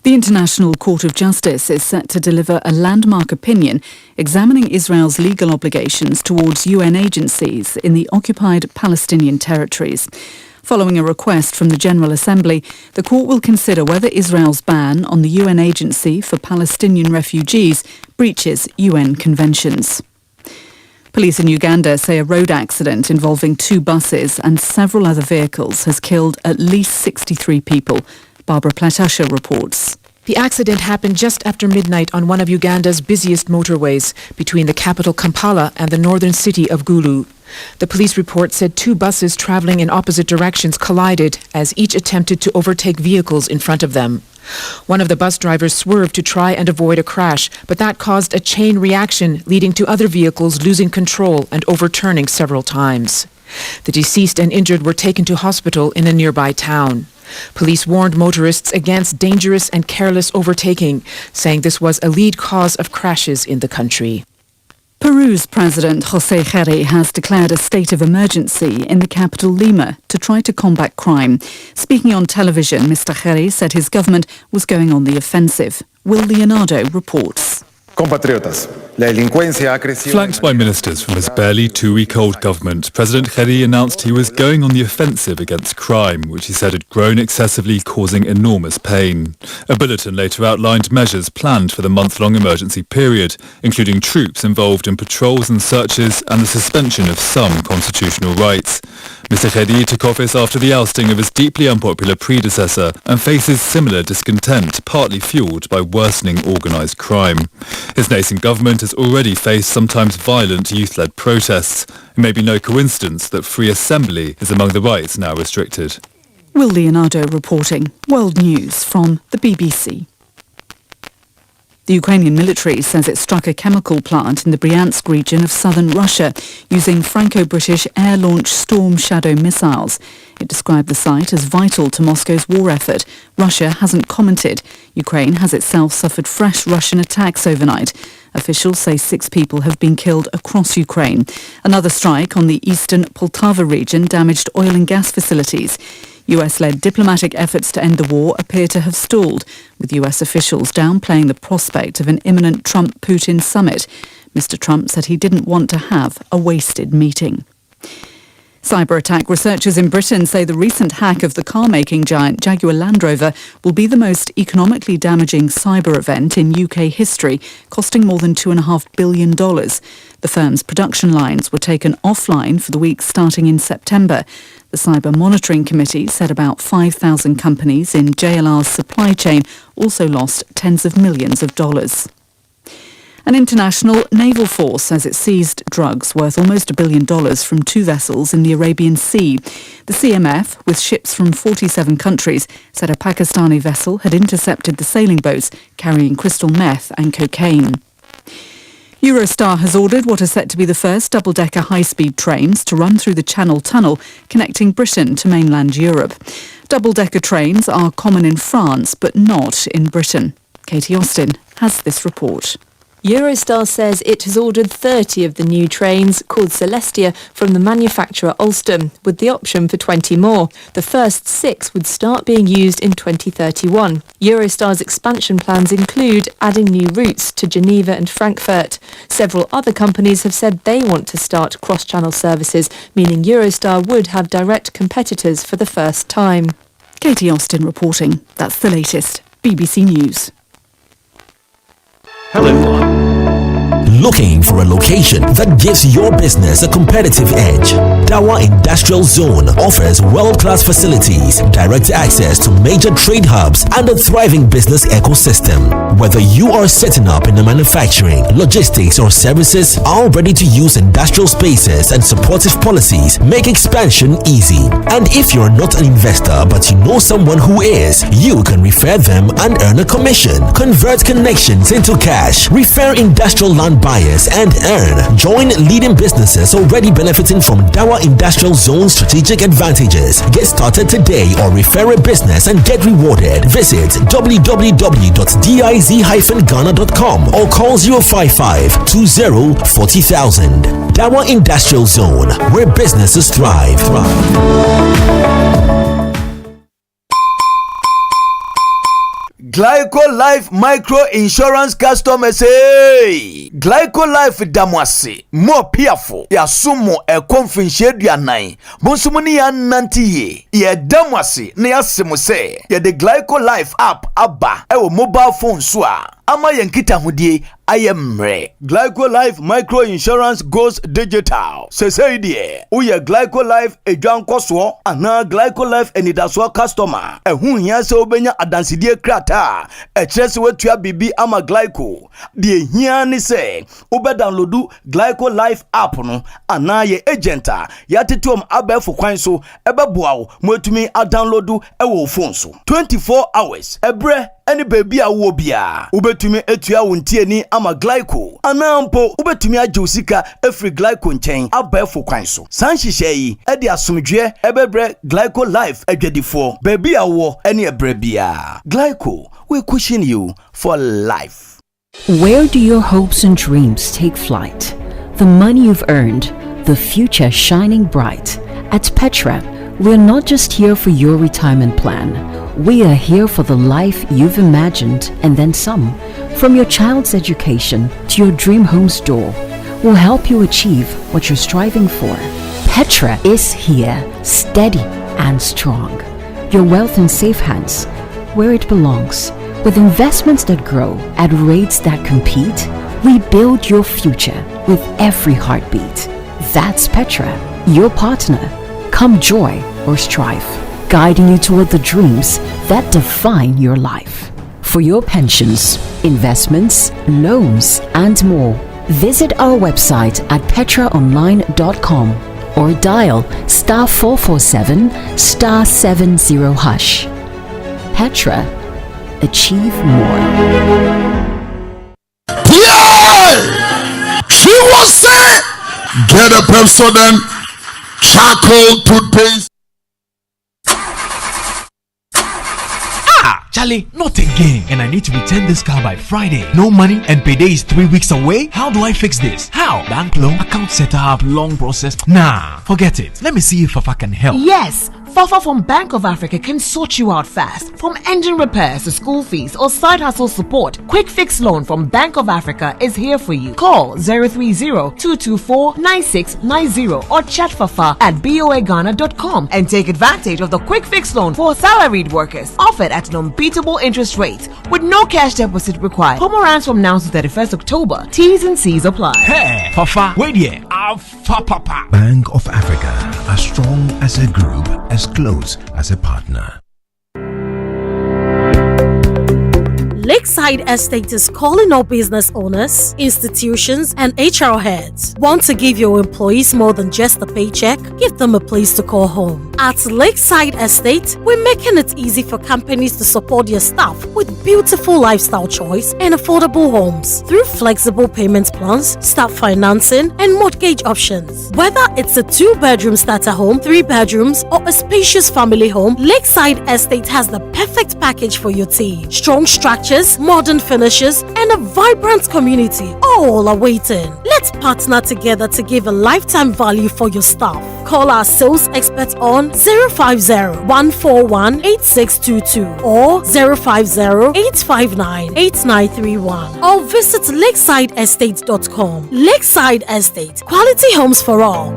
The International Court of Justice is set to deliver a landmark opinion examining Israel's legal obligations towards UN agencies in the occupied Palestinian territories. Following a request from the General Assembly, the court will consider whether Israel's ban on the UN Agency for Palestinian Refugees breaches UN conventions. Police in Uganda say a road accident involving 2 buses and several other vehicles has killed at least 63 people. Barbara Platasha reports. The accident happened just after midnight on one of Uganda's busiest motorways between the capital Kampala and the northern city of Gulu. The police report said 2 buses traveling in opposite directions collided as each attempted to overtake vehicles in front of them. One of the bus drivers swerved to try and avoid a crash, but that caused a chain reaction, leading to other vehicles losing control and overturning several times. The deceased and injured were taken to hospital in a nearby town. Police warned motorists against dangerous and careless overtaking, saying this was a lead cause of crashes in the country. Peru's President José Chéré has declared a state of emergency in the capital Lima to try to combat crime. Speaking on television, Mr. Chéré said his government was going on the offensive. Will Leonardo reports. Flanked by ministers from his barely 2-week-old government, President Chéré announced he was going on the offensive against crime, which he said had grown excessively, causing enormous pain. A bulletin later outlined measures planned for the month-long emergency period, including troops involved in patrols and searches and the suspension of some constitutional rights. Mr. Chéré took office after the ousting of his deeply unpopular predecessor and faces similar discontent, partly fueled by worsening organised crime. His nascent government has already faced sometimes violent youth-led protests. It may be no coincidence that free assembly is among the rights now restricted. Will Leonardo reporting. World News from the BBC. The Ukrainian military says it struck a chemical plant in the Bryansk region of southern Russia using Franco-British air-launched Storm Shadow missiles. It described the site as vital to Moscow's war effort. Russia hasn't commented. Ukraine has itself suffered fresh Russian attacks overnight. Officials say 6 people have been killed across Ukraine. Another strike on the eastern Poltava region damaged oil and gas facilities. US-led diplomatic efforts to end the war appear to have stalled, with US officials downplaying the prospect of an imminent Trump-Putin summit. Mr. Trump said he didn't want to have a wasted meeting. Cyber attack researchers in Britain say the recent hack of the car-making giant Jaguar Land Rover will be the most economically damaging cyber event in UK history, costing more than $2.5 billion. The firm's production lines were taken offline for the week starting in September. The Cyber Monitoring Committee said about 5,000 companies in JLR's supply chain also lost tens of millions of dollars. An international naval force says it seized drugs worth almost $1 billion from 2 vessels in the Arabian Sea. The CMF, with ships from 47 countries, said a Pakistani vessel had intercepted the sailing boats carrying crystal meth and cocaine. Eurostar has ordered what are set to be the first double-decker high-speed trains to run through the Channel Tunnel connecting Britain to mainland Europe. Double-decker trains are common in France but not in Britain. Katie Austin has this report. Eurostar says it has ordered 30 of the new trains, called Celestia, from the manufacturer Alstom, with the option for 20 more. The first 6 would start being used in 2031. Eurostar's expansion plans include adding new routes to Geneva and Frankfurt. Several other companies have said they want to start cross-channel services, meaning Eurostar would have direct competitors for the first time. Katie Austin reporting. That's the latest. BBC News. Hello. Looking for a location that gives your business a competitive edge? Dawa Industrial Zone offers world-class facilities, direct access to major trade hubs, and a thriving business ecosystem. Whether you are setting up in the manufacturing, logistics, or services, our ready-to-use industrial spaces and supportive policies make expansion easy. And if you're not an investor but you know someone who is, you can refer them and earn a commission. Convert connections into cash. Refer industrial land buyers and earn. Join leading businesses already benefiting from Dawa Industrial Zone strategic advantages. Get started today or refer a business and get rewarded. Visit www.diz-ghana.com or call 055-20-40,000. Dawa Industrial Zone, where businesses thrive. Glyco Life Micro Insurance customers, hey! Glyco Life damwase more piafo ya sumo konfinche duanan bonsumuni ya nantiye ye damwase ne yasemo se ye the Glyco Life app aba ewo mobile phone so a ama yenkita hodie ayemre. Glyco Life Micro Insurance goes digital. Say die uye Glyco Life edwankoso ana Glyco Life enidaso customer ehun hia se obenya adansidie krata ekyerese wetua bibi ama Glyco die hia ni se ube downloadu Glyco Life app no ana ye agenta ya tetom abefo kwan so ebeboa wo mwetumi a downloadu ewo phone so 24 hours ebre any baby a wo bia ubetumi etua wontie ni ama Glyco anampo ubetumi ajosika efri Glyco nchen abefo kwan so sanhihye yi ede asomdwe ebebre Glyco Life adwadifo baby a wo any ebre bia Glyco, we cushion you for life. Where do your hopes and dreams take flight? The money you've earned, the future shining bright. At Petra, we're not just here for your retirement plan. We are here for the life you've imagined and then some. From your child's education to your dream home's door, we'll help you achieve what you're striving for. Petra is here, steady and strong. Your wealth in safe hands, where it belongs. With investments that grow at rates that compete, we build your future with every heartbeat. That's Petra, your partner. Come joy or strife, guiding you toward the dreams that define your life. For your pensions, investments, loans, and more, visit our website at petraonline.com or dial *447 *70#. Petra, achieve more. Yeah! She was saying, get a Pepsodent charcoal toothpaste. Charlie, not again. And I need to return this car by Friday. No money and payday is 3 weeks away? How do I fix this? How? Bank loan, account setup, long process. Nah, forget it. Let me see if Fafa can help. Yes. Fafa from Bank of Africa can sort you out fast. From engine repairs to school fees or side hustle support, Quick Fix Loan from Bank of Africa is here for you. Call 030-224-9690 or chat Fafa at boaghana.com and take advantage of the Quick Fix Loan for salaried workers offered at an unbeatable interest rate with no cash deposit required. Promo runs from now to 31st October. T's and C's apply. Hey, Fafa, wait here. Papa. Bank of Africa, as strong as a group, as close as a partner. Lakeside Estate is calling all business owners, institutions, and HR heads. Want to give your employees more than just a paycheck? Give them a place to call home. At Lakeside Estate, we're making it easy for companies to support their staff with beautiful lifestyle choice and affordable homes through flexible payment plans, staff financing, and mortgage options. Whether it's a 2-bedroom starter home, 3 bedrooms, or a spacious family home, Lakeside Estate has the perfect package for your team. Strong structures, modern finishes, and a vibrant community all are waiting. Let's partner together to give a lifetime value for your staff. Call our sales expert on 050-141-8622 or 050-859-8931 or visit lakesideestate.com. Lakeside Estate, quality homes for all.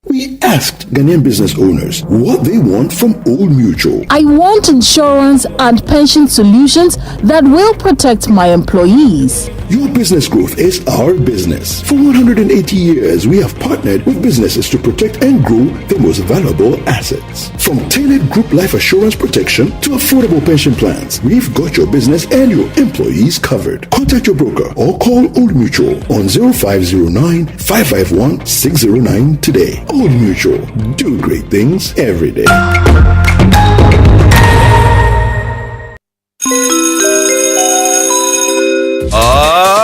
We are asked Ghanaian business owners what they want from Old Mutual. I want insurance and pension solutions that will protect my employees. Your business growth is our business. For 180 years, we have partnered with businesses to protect and grow their most valuable assets. From tailored group life assurance protection to affordable pension plans, we've got your business and your employees covered. Contact your broker or call Old Mutual on 0509 551 609 today. Old Mutual, do great things every day.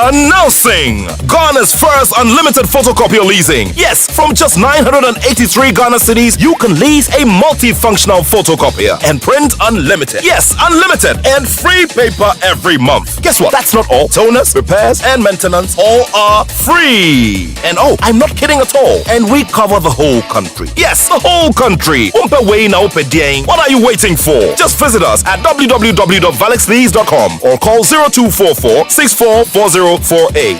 Announcing Ghana's first unlimited photocopier leasing. Yes, from just 983 Ghana cedis, you can lease a multifunctional photocopier and print unlimited. Yes, unlimited and free paper every month. Guess what? That's not all. Toners, repairs, and maintenance all are free. And oh, I'm not kidding at all. And we cover the whole country. Yes, the whole country. What are you waiting for? Just visit us at www.valexlease.com or call 0244 644048.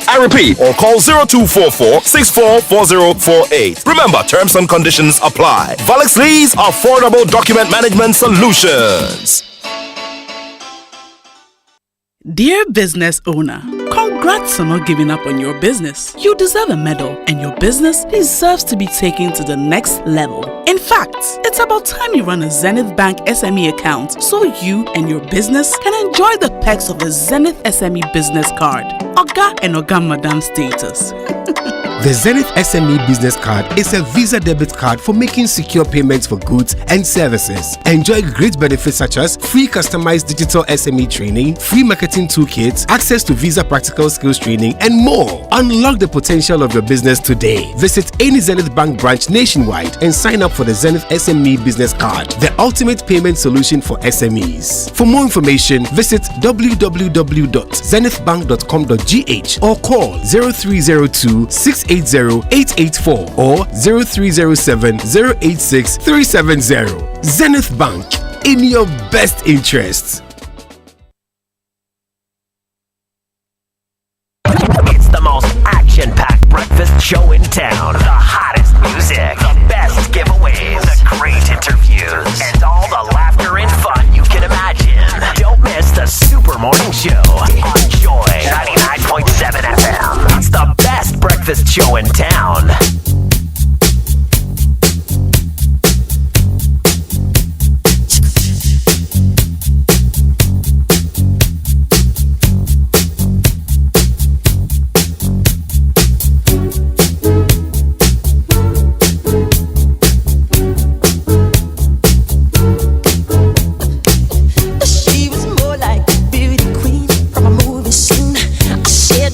I repeat, or call 0244 644048. Remember, terms and conditions apply. Valix Lease, affordable document management solutions. Dear business owner, congrats on not giving up on your business. You deserve a medal, and your business deserves to be taken to the next level. In fact, it's about time you run a Zenith Bank SME account so you and your business can enjoy the perks of the Zenith SME Business Card. Oga and Oga Madam status. The Zenith SME Business Card is a Visa debit card for making secure payments for goods and services. Enjoy great benefits such as free customized digital SME training, free marketing toolkits, access to Visa practical skills training, and more. Unlock the potential of your business today. Visit any Zenith Bank branch nationwide and sign up for the Zenith SME Business Card, the ultimate payment solution for SMEs. For more information, visit www.zenithbank.com.gh or call 0302 680-884 or 0307-086-370. Zenith Bank, in your best interests. It's the most action-packed breakfast show in town. The hottest music, the best giveaways, the great interviews, and all the laughter and fun you can imagine. Don't miss the Super Morning Show on Joy 99.7 FM. It's the best breakfast show in town.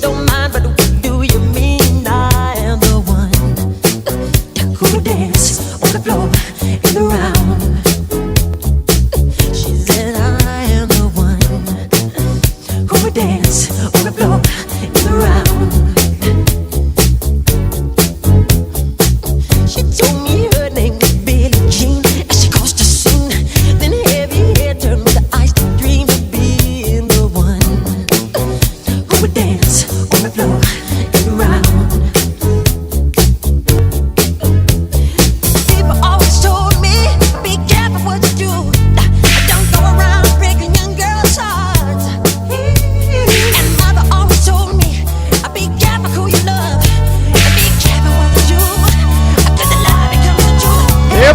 Don't mind, but what do you mean? I am the one.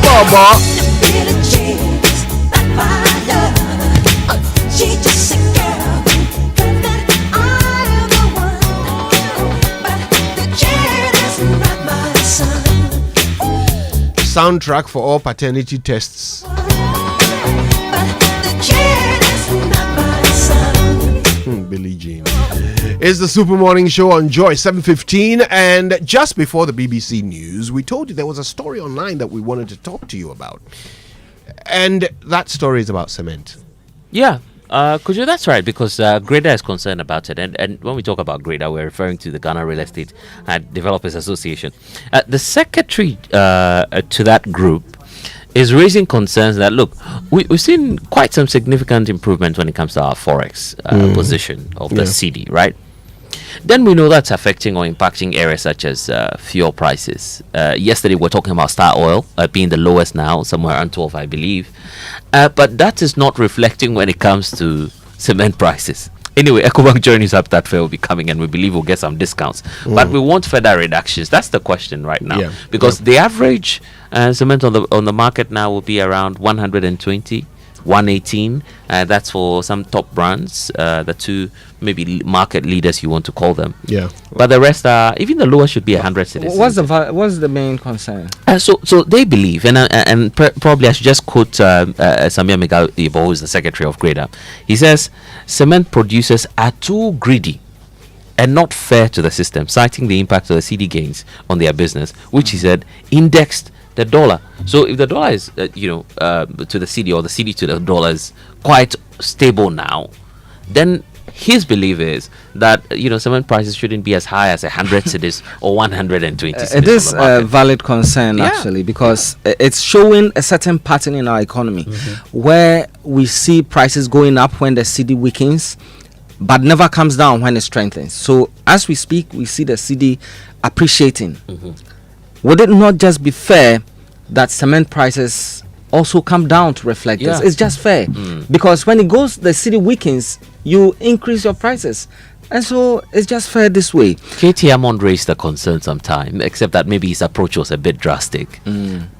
Baba. Soundtrack for all paternity tests. Billie Jean. It's the Super Morning Show on Joy 7:15, and just before the BBC News, we told you there was a story online that we wanted to talk to you about, and that story is about cement. Yeah. Kojo, that's right, because Greda is concerned about it. And when we talk about Greda, we're referring to the Ghana Real Estate Developers Association. The secretary to that group is raising concerns that, look, we've seen quite some significant improvement when it comes to our forex position of the CD, right? Then we know that's affecting or impacting areas such as fuel prices. Yesterday we were talking about Star Oil being the lowest now, somewhere around 12, I believe. But that is not reflecting when it comes to cement prices. Anyway, EcoBank Journey Habitat Fair will be coming, and we believe we'll get some discounts. But we want further reductions. That's the question right now. Because the average cement on the market now will be around 120, 118. That's for some top brands, the two maybe market leaders you want to call them. But the rest are, even the lowest should be 100 citizens. What's the main concern? So they believe, and probably I should just quote Samir Megaibo, who is the secretary of Greda. He says cement producers are too greedy and not fair to the system, citing the impact of the CD gains on their business, which he said indexed the dollar. So if the dollar is to the CD, or the CD to the dollar is quite stable now, then his belief is that cement prices shouldn't be as high as 100 cedis or 120 cedis. It is a valid concern actually, because it's showing a certain pattern in our economy where we see prices going up when the CD weakens, but never comes down when it strengthens. So as we speak, we see the CD appreciating. Would it not just be fair that cement prices also come down to reflect this? It's just fair, because when it goes, the city weakens, you increase your prices, and so it's just fair this way. KT Hammond raised the concern sometime, except that maybe his approach was a bit drastic.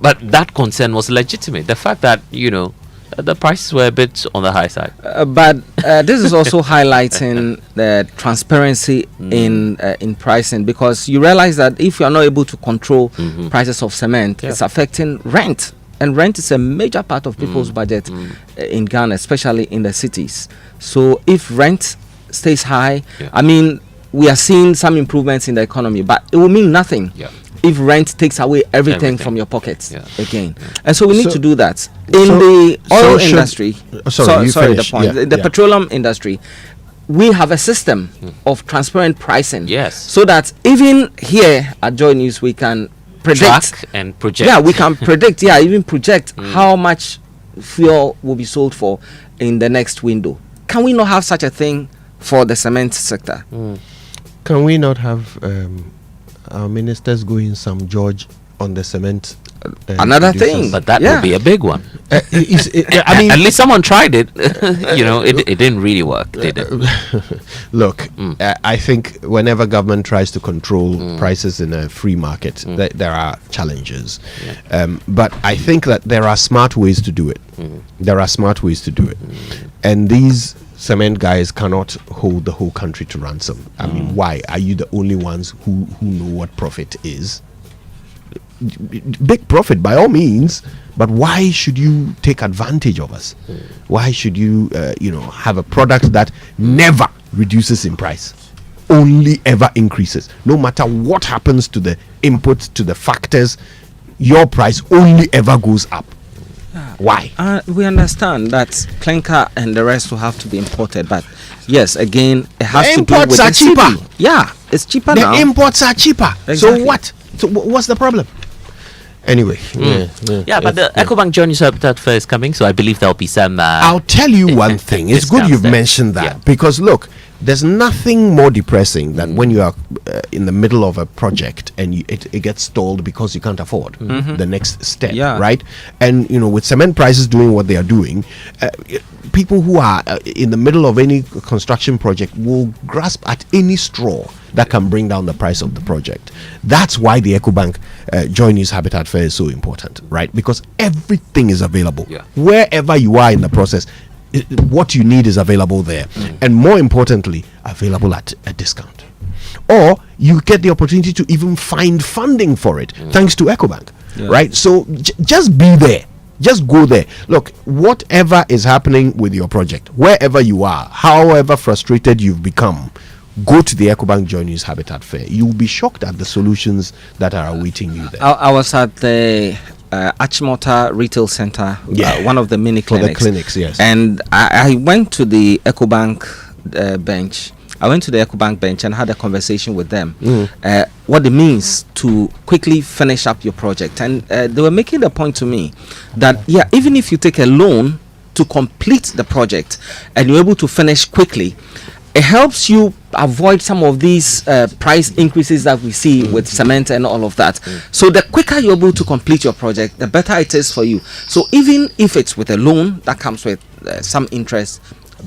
But that concern was legitimate. The fact that the prices were a bit on the high side. But this is also highlighting the transparency in pricing, because you realize that if you are not able to control prices of cement, it's affecting rent. And rent is a major part of people's budget in Ghana, especially in the cities. So if rent stays high, I mean, we are seeing some improvements in the economy, but it will mean nothing if rent takes away everything from your pockets again. And so we need to do that. In the oil industry, the petroleum industry, we have a system of transparent pricing. So that even here at Joy News, we can predict track and project. We can predict, even project how much fuel will be sold for in the next window. Can we not have such a thing for the cement sector? Can we not have our ministers going some George on the cement? Another thing, but that would be a big one. I mean, at least someone tried it. It didn't really work, did it? Look, I think whenever government tries to control prices in a free market, there are challenges. But I think that there are smart ways to do it. There are smart ways to do it, and these cement guys cannot hold the whole country to ransom. I mean, why? Are you the only ones who know what profit is? Big profit by all means, but why should you take advantage of us? Why should you have a product that never reduces in price, only ever increases? No matter what happens to the inputs, to the factors, your price only ever goes up. Why? We understand that clinker and the rest will have to be imported, but yes, again, it has to do with the cheaper. It's cheaper the now. The imports are cheaper. Exactly. So what? So what's the problem? Anyway, but the EcoBank Journey Habitat Fair is coming, so I believe there'll be some. I'll tell you one thing. It's good you've mentioned that, because look, there's nothing more depressing than when you are in the middle of a project and it gets stalled because you can't afford the next step, right? And with cement prices doing what they are doing, people who are in the middle of any construction project will grasp at any straw that can bring down the price of the project. That's why the EcoBank Joy News Habitat Fair is so important, right? Because everything is available. Wherever you are in the process, what you need is available there. And more importantly, available at a discount. Or you get the opportunity to even find funding for it, thanks to EcoBank, right? So just be there. Just go there. Look, whatever is happening with your project, wherever you are, however frustrated you've become, go to the EcoBank Joy News Habitat Fair. You'll be shocked at the solutions that are awaiting you there. I was at the Achimota Retail Center, one of the mini clinics. For the clinics, yes. And I went to the EcoBank bench. I went to the EcoBank bench and had a conversation with them. What it means to quickly finish up your project. And they were making the point to me that, even if you take a loan to complete the project and you're able to finish quickly, it helps you avoid some of these price increases that we see with cement and all of that. So the quicker you're able to complete your project, the better it is for you. So even if it's with a loan that comes with some interest,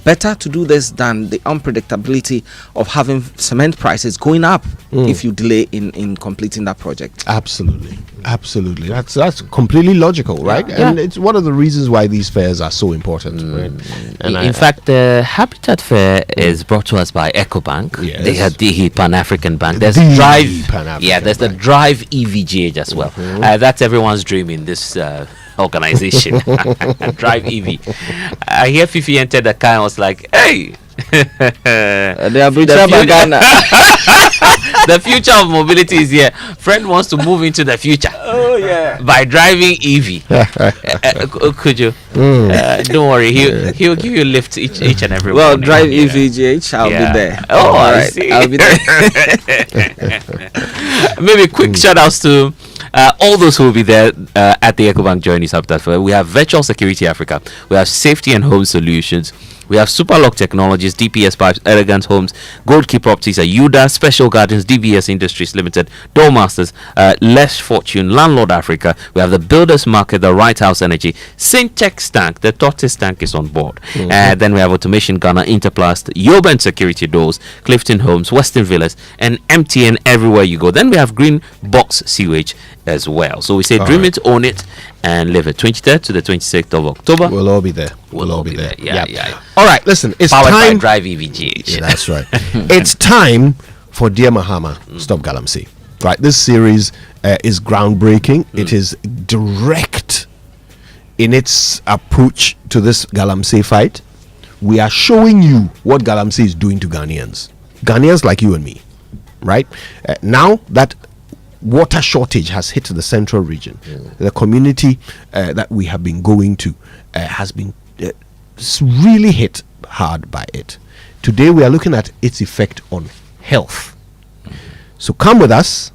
better to do this than the unpredictability of having cement prices going up if you delay in completing that project. Absolutely. That's completely logical, right? And it's one of the reasons why these fairs are so important. Right? And in fact, the Habitat Fair is brought to us by EcoBank. Yes. They have the Pan-African Bank. There's The Drive. Pan-African There's the Drive EVGH as well. That's everyone's dream in this organization. Drive EV. I hear Fifi entered the car and was like, hey. They are Ghana. The future of mobility is here. Friend wants to move into the future. Oh yeah. By driving EV. Kojo, don't worry. He'll give you a lift each and every morning. Drive EVGH. I'll be there. Oh, all I right. see. I'll be there. Maybe quick shout outs to all those who will be there at the EcoBank Journeys Habitat Fair. We have Virtual Security Africa. We have Safety and Home Solutions. We have Superlock Technologies, DPS Pipes, Elegant Homes, Gold Properties, Ayuda, Special Gardens, DBS Industries Limited, Doormasters, Less Fortune, Landlord Africa. We have the Builders Market, the Right House Energy, Syntex Tank, the Tortoise Tank is on board. Then we have Automation Ghana, Interplast, Yoban Security Doors, Clifton Homes, Western Villas, and MTN everywhere you go. Then we have Green Box Sewage as well. So we say dream it, own it, and live it. 23rd to the 26th of October. We'll all be there. We'll all be there. Yeah. All right, listen. It's Powered time. by Drive EVGH. Yeah, that's right. It's time for Dear Mahama, Stop Galamsey. Right, this series is groundbreaking. It is direct in its approach to this Galamsey fight. We are showing you what Galamsey is doing to Ghanaians like you and me. Right now that water shortage has hit the central region, the community that we have been going to has been really hit hard by it. Today we are looking at its effect on health. So come with us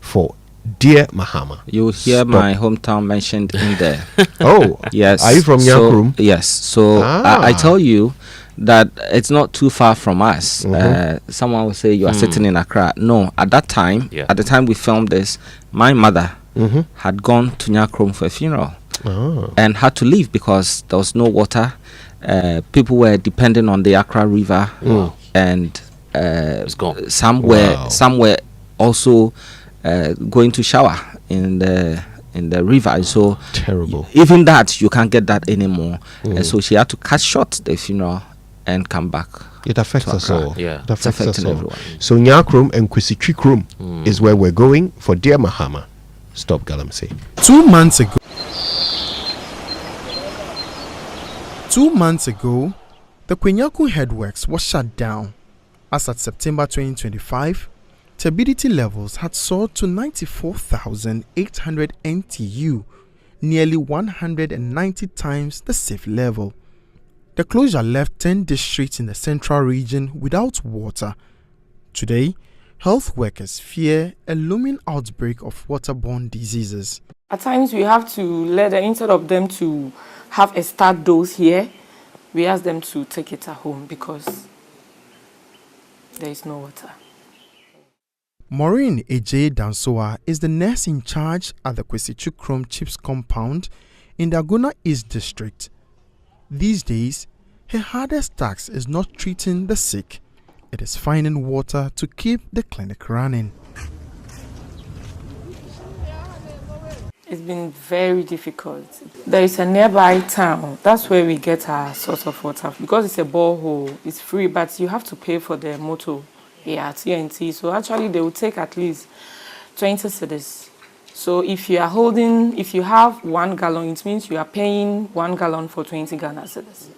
for Dear Mahama. You will hear my hometown mentioned in there. Oh, yes. Are you from Yankson? Yes. So I tell you that it's not too far from us. Someone will say you are sitting in Accra. No, at that time, at the time we filmed this, my mother had gone to Nyakrom for a funeral and had to leave because there was no water. People were depending on the Accra River, and some were also going to shower in the river. And so terrible. Even that you can't get that anymore. And so she had to cut short the funeral and come back. It affects us all. Yeah, it affects us all. Everyone. So Nyakrom and Kwesichikrom is where we're going for Dear Mahama. Stop Galamsey. 2 months ago. 2 months ago, the Kwenyaku Headworks was shut down. As at September 2025, turbidity levels had soared to 94,800 NTU, nearly 190 times the safe level. The closure left 10 districts in the central region without water. Today, health workers fear a looming outbreak of waterborne diseases. At times we have to let them, instead of them to have a start dose here, we ask them to take it at home because there is no water. Maureen Eje Dansoa is the nurse in charge at the Kwesichukrom Chips compound in the Agona East District. These days, her hardest task is not treating the sick. It is finding water to keep the clinic running. It's been very difficult. There is a nearby town. That's where we get our source of water. Because it's a borehole, it's free, but you have to pay for the motor. Yeah, TNT. So actually they will take at least 20 cedis. So if you have 1 gallon, it means you are paying 1 gallon for 20 Ghana cedis.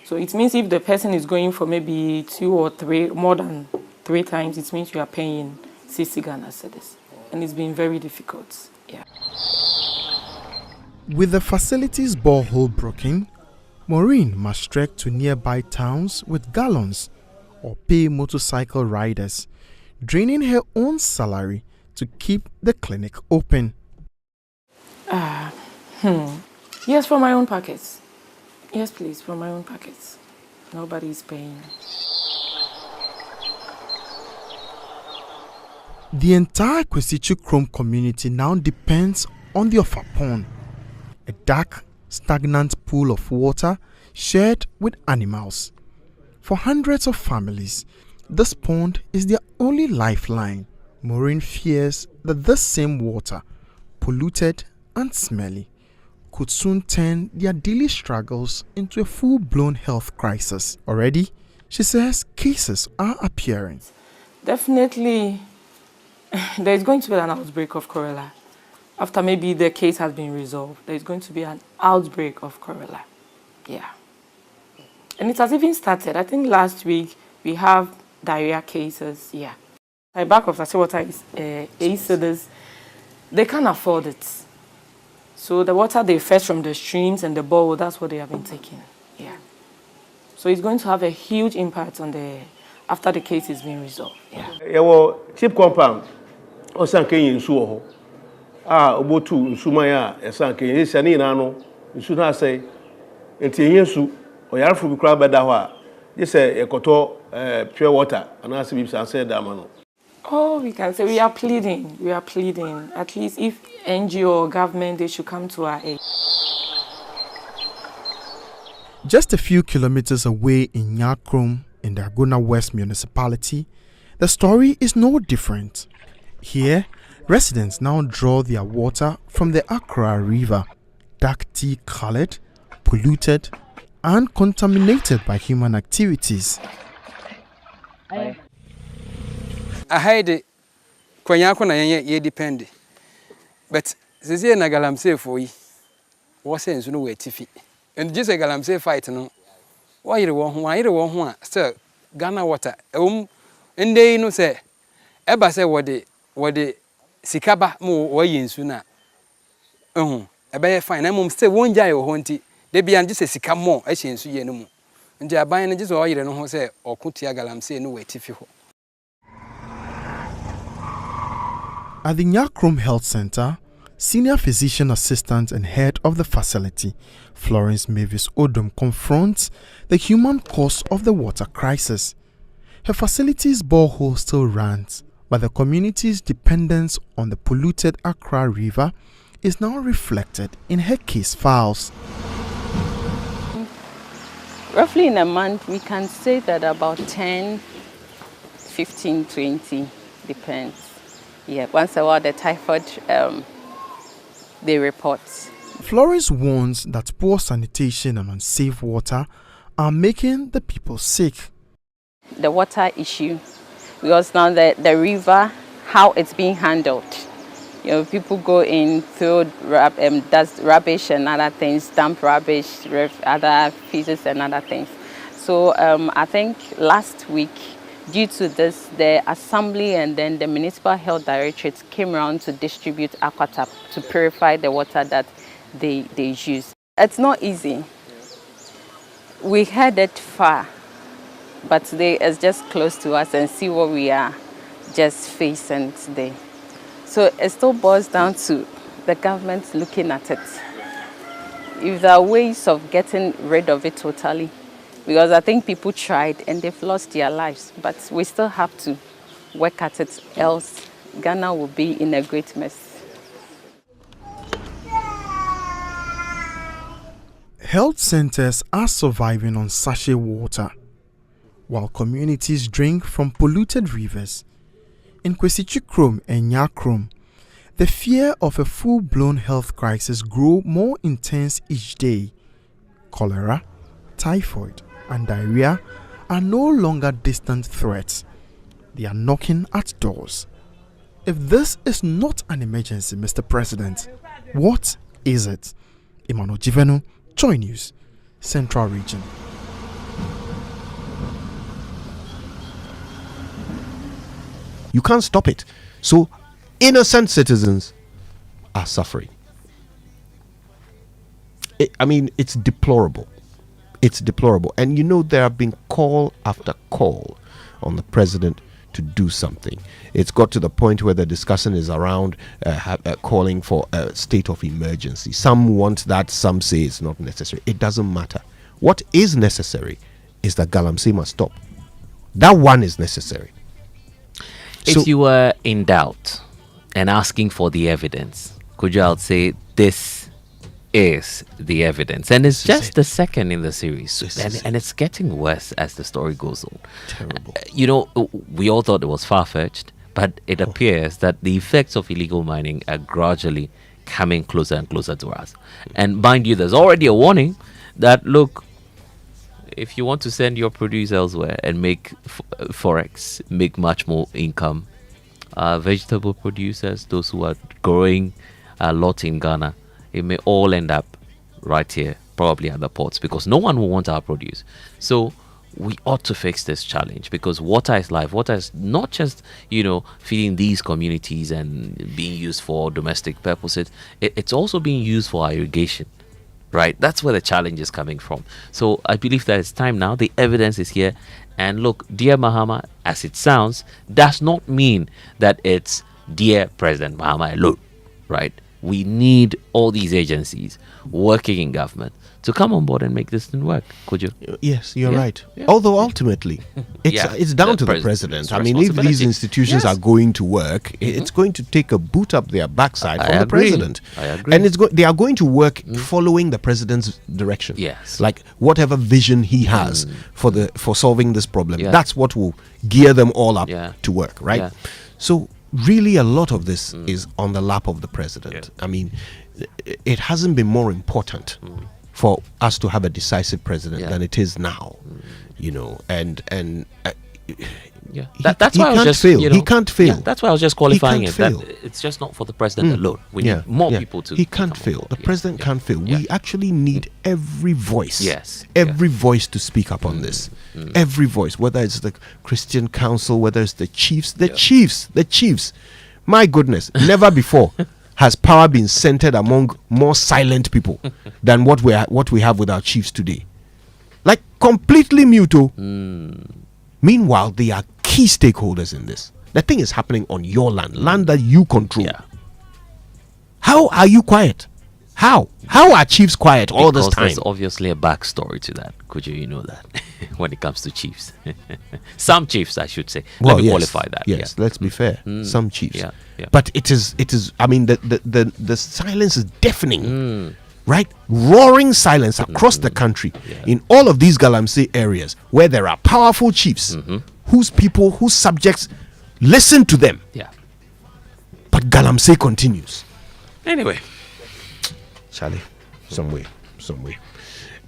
So it means if the person is going for maybe 2 or 3, more than 3 times, it means you are paying 60 Ghana cedis. And it's been very difficult. Yeah. With the facility's borehole broken, Maureen must trek to nearby towns with gallons or pay motorcycle riders, draining her own salary to keep the clinic open. Yes, from my own pockets. Yes, please, from my own pockets. Nobody is paying. The entire Kwesichu Chrome community now depends on the Offa Pond, a dark, stagnant pool of water shared with animals. For hundreds of families, this pond is their only lifeline. Maureen fears that this same water, polluted and smelly, could soon turn their daily struggles into a full-blown health crisis. Already, she says cases are appearing. Definitely, there's going to be an outbreak of cholera. After maybe the case has been resolved, there's going to be an outbreak of cholera. Yeah. And it has even started. I think last week we have diarrhea cases. Yeah. My back of the water is acids. They can't afford it. So the water they fetch from the streams and the bowl, that's what they have been taking. Yeah. So it's going to have a huge impact on after the case is being resolved. Yeah. Well, cheap compound. Osanke yinsu ho. Obotu nsumaya esanke yesani nano nsu na say enti yensu oyarfo bi kra beda ho a je say ekoto pure water and as we say that man. Oh, we can say we are pleading. We are pleading. At least if NGO or government, they should come to our aid. Just a few kilometers away in Yankson, in the Agona West municipality, the story is no different. Here, residents now draw their water from the Accra River, dark tea colored, polluted, and contaminated by human activities. I hide Kwanyako na ye depend. But Zizia na Galamsey for ye. What sense no way tiffy. And just a Galamsey fight no. Why you want still Ghana water. And they no say Eba say what the Sikaba mo way in sooner. A bear fine. I'm still one jay or honty. They be just a Sikam more, I see in Suyenum. And they are buying just all you know say or Kutia Galamsey no way tiffy. At the Nyakrom Health Center, Senior Physician Assistant and Head of the facility, Florence Mavis Odom, confronts the human cause of the water crisis. Her facility's borehole still runs, but the community's dependence on the polluted Accra River is now reflected in her case files. Roughly in a month, we can say that about 10, 15, 20, depends. Yeah, once a while the typhoid, they report. Florence warns that poor sanitation and unsafe water are making the people sick. The water issue, because now the river, how it's being handled. You know, people go in, throw dust, rubbish and other things, dump rubbish, other pieces and other things. So I think last week, due to this, the assembly and then the municipal health directorate came around to distribute aquatap to purify the water that they use. It's not easy. We headed far, but today is just close to us and see what we are just facing today. So it still boils down to the government looking at it. If there are ways of getting rid of it totally, because I think people tried and they've lost their lives, but we still have to work at it, else Ghana will be in a great mess. Health centers are surviving on sachet water, while communities drink from polluted rivers. In Kwesichikrom and Nyakrom, the fear of a full-blown health crisis grows more intense each day. Cholera, typhoid, and diarrhea are no longer distant threats. They are knocking at doors. If this is not an emergency, Mr. President, what is it? Emmanuel Jivenu, Joy News, Central Region. You can't stop it. So innocent citizens are suffering. It's deplorable. It's deplorable. And you know, there have been call after call on the president to do something. It's got to the point where the discussion is around calling for a state of emergency. Some want that, some say it's not necessary. It doesn't matter. What is necessary is that Galamsey must stop. That one is necessary. If you were in doubt and asking for the evidence, could you say this is the evidence? And it's just the second in the series, and it's getting worse as the story goes on. Terrible. We all thought it was far-fetched, but it appears that the effects of illegal mining are gradually coming closer and closer to us. And mind you, there's already a warning that, look, if you want to send your produce elsewhere and make forex, make much more income, vegetable producers, those who are growing a lot in Ghana, it may all end up right here, probably at the ports, because no one will want our produce. So we ought to fix this challenge, because water is life. Water is not just, feeding these communities and being used for domestic purposes. It's also being used for irrigation, right? That's where the challenge is coming from. So I believe that it's time now. The evidence is here. And look, Dear Mahama, as it sounds, does not mean that it's Dear President Mahama alone, right? We need all these agencies working in government to come on board and make this thing work. Could you? Yes, you're right. Yeah. Although ultimately, it's down to the president. I mean, if these institutions are going to work, it's going to take a boot up their backside from the president. I agree. And they are going to work following the president's direction. Yes. Like whatever vision he has for solving this problem. That's what will gear them all up to work, right? Yeah. So really a lot of this is on the lap of the president. I mean, it hasn't been more important for us to have a decisive president than it is now, and that's why I was just fail. He can't fail. That's why I was just qualifying it. That it's just not for the president alone. We need more people to. He can't fail. The president can't fail. We actually need every voice. Yes. Every voice to speak up on this. Every voice, whether it's the Christian Council, whether it's the chiefs, the chiefs. My goodness, never before has power been centered among more silent people than what we have with our chiefs today. Like completely mute. Meanwhile, they are key stakeholders in this. The thing is happening on your land that you control. How are you quiet? How are chiefs quiet all this time? There's obviously a backstory to that. Could you know that when it comes to chiefs? Some chiefs, I should say. Let me qualify that. Yes, let's be fair. Some chiefs. But it is. I mean, the silence is deafening. Right? Roaring silence across the country in all of these Galamsey areas where there are powerful chiefs whose subjects listen to them. But Galamsey continues. Anyway. Charlie, some way.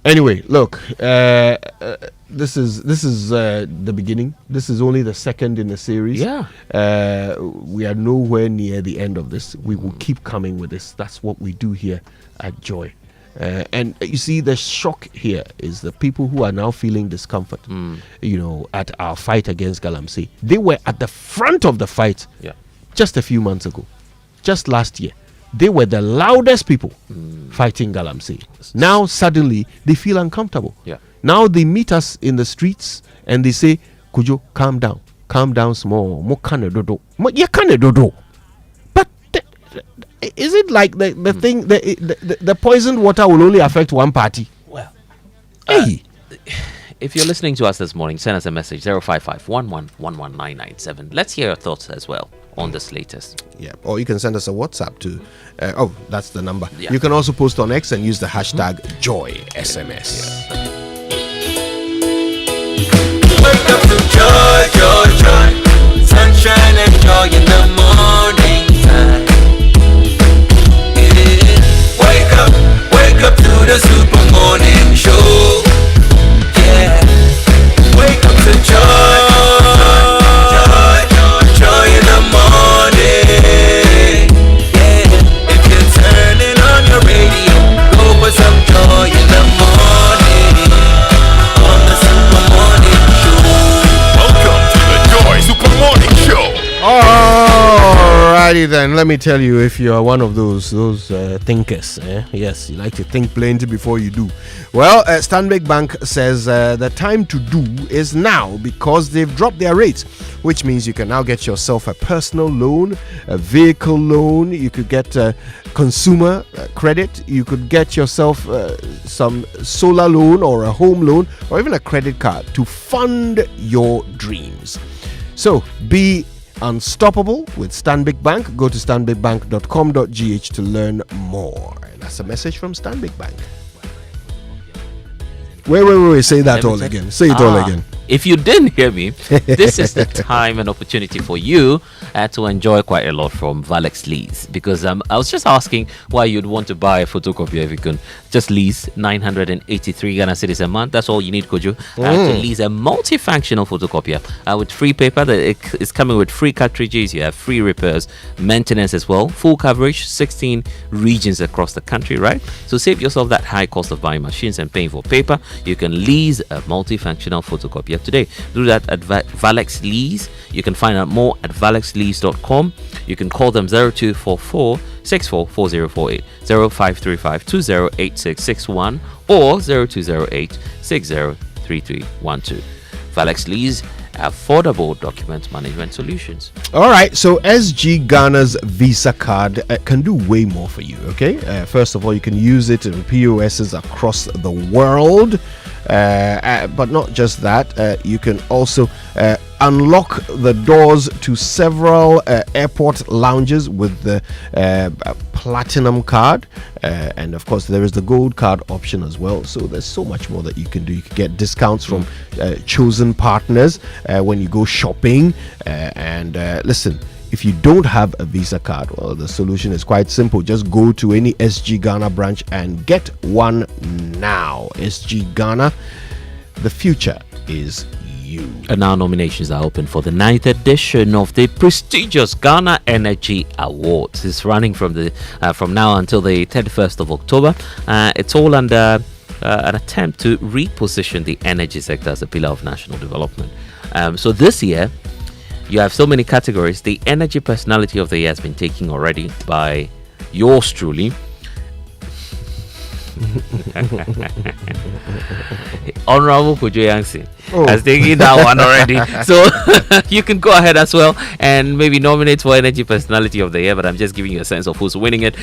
Anyway, look, this is the beginning. This is only the second in the series. We are nowhere near the end of this. We will keep coming with this. That's what we do here at Joy. And you see, the shock here is the people who are now feeling discomfort, at our fight against Galamsey. They were at the front of the fight just a few months ago, just last year. They were the loudest people fighting Galamsey. Now suddenly they feel uncomfortable. Now they meet us in the streets and they say, Kojo, calm down small. Mo kane dodo. But is it like the thing, the poisoned water will only affect one party? Well, hey. If you're listening to us this morning, send us a message 055-11-11997. Let's hear your thoughts as well on this latest. Or you can send us a WhatsApp to that's the number. You can also post on X and use the hashtag JoySMS. Wake up to joy, joy, joy. Sunshine and joy in the morning time. It is. Wake up to the super morning show. Yeah. Wake up to joy, joy in the morning. Yeah. If you're turning on your radio, go for some joy in the morning. On the super morning show. Welcome to the Joy Super Morning Show. Alrighty then, let me tell you, if you are one of those thinkers, yes, you like to think plenty before you do. Well, Stanbic Bank says the time to do is now because they've dropped their rates, which means you can now get yourself a personal loan, a vehicle loan, you could get consumer credit, you could get yourself some solar loan or a home loan or even a credit card to fund your dreams. So be unstoppable with Stanbic Bank. Go to stanbicbank.com.gh to learn more. And that's a message from Stanbic Bank. Wait. Say that all again. Say it all again. If you didn't hear me, this is the time and opportunity for you to enjoy quite a lot from Valex Lease, because I was just asking why you'd want to buy a photocopier if you can just lease 983 Ghana cedis a month. That's all you need, Kojo, to lease a multifunctional photocopier with free paper. That is coming with free cartridges. You have free repairs, maintenance as well, full coverage, 16 regions across the country, right? So save yourself that high cost of buying machines and paying for paper. You can lease a multifunctional photocopier today. Do that at Valex Lease. You can find out more at valexlease.com. You can call them 0244 644048, 0535 208661, or 0208 603312. Valex Lease, affordable document management solutions. All right, so SG Ghana's Visa card can do way more for you. Okay, first of all, you can use it in POSs across the world. But not just that, you can also unlock the doors to several airport lounges with the platinum card, and of course there is the gold card option as well. So there's so much more that you can do. You can get discounts from chosen partners when you go shopping, and listen, if you don't have a Visa card, well, the solution is quite simple. Just go to any SG Ghana branch and get one now. SG Ghana, the future is you. And now nominations are open for the 9th edition of the prestigious Ghana Energy Awards. It's running from now until the 31st of October. It's all under an attempt to reposition the energy sector as a pillar of national development. So this year, you have so many categories. The Energy Personality of the Year has been taken already by yours truly. Honorable Kojo Yankson has taken that one already. So you can go ahead as well and maybe nominate for Energy Personality of the Year, but I'm just giving you a sense of who's winning it.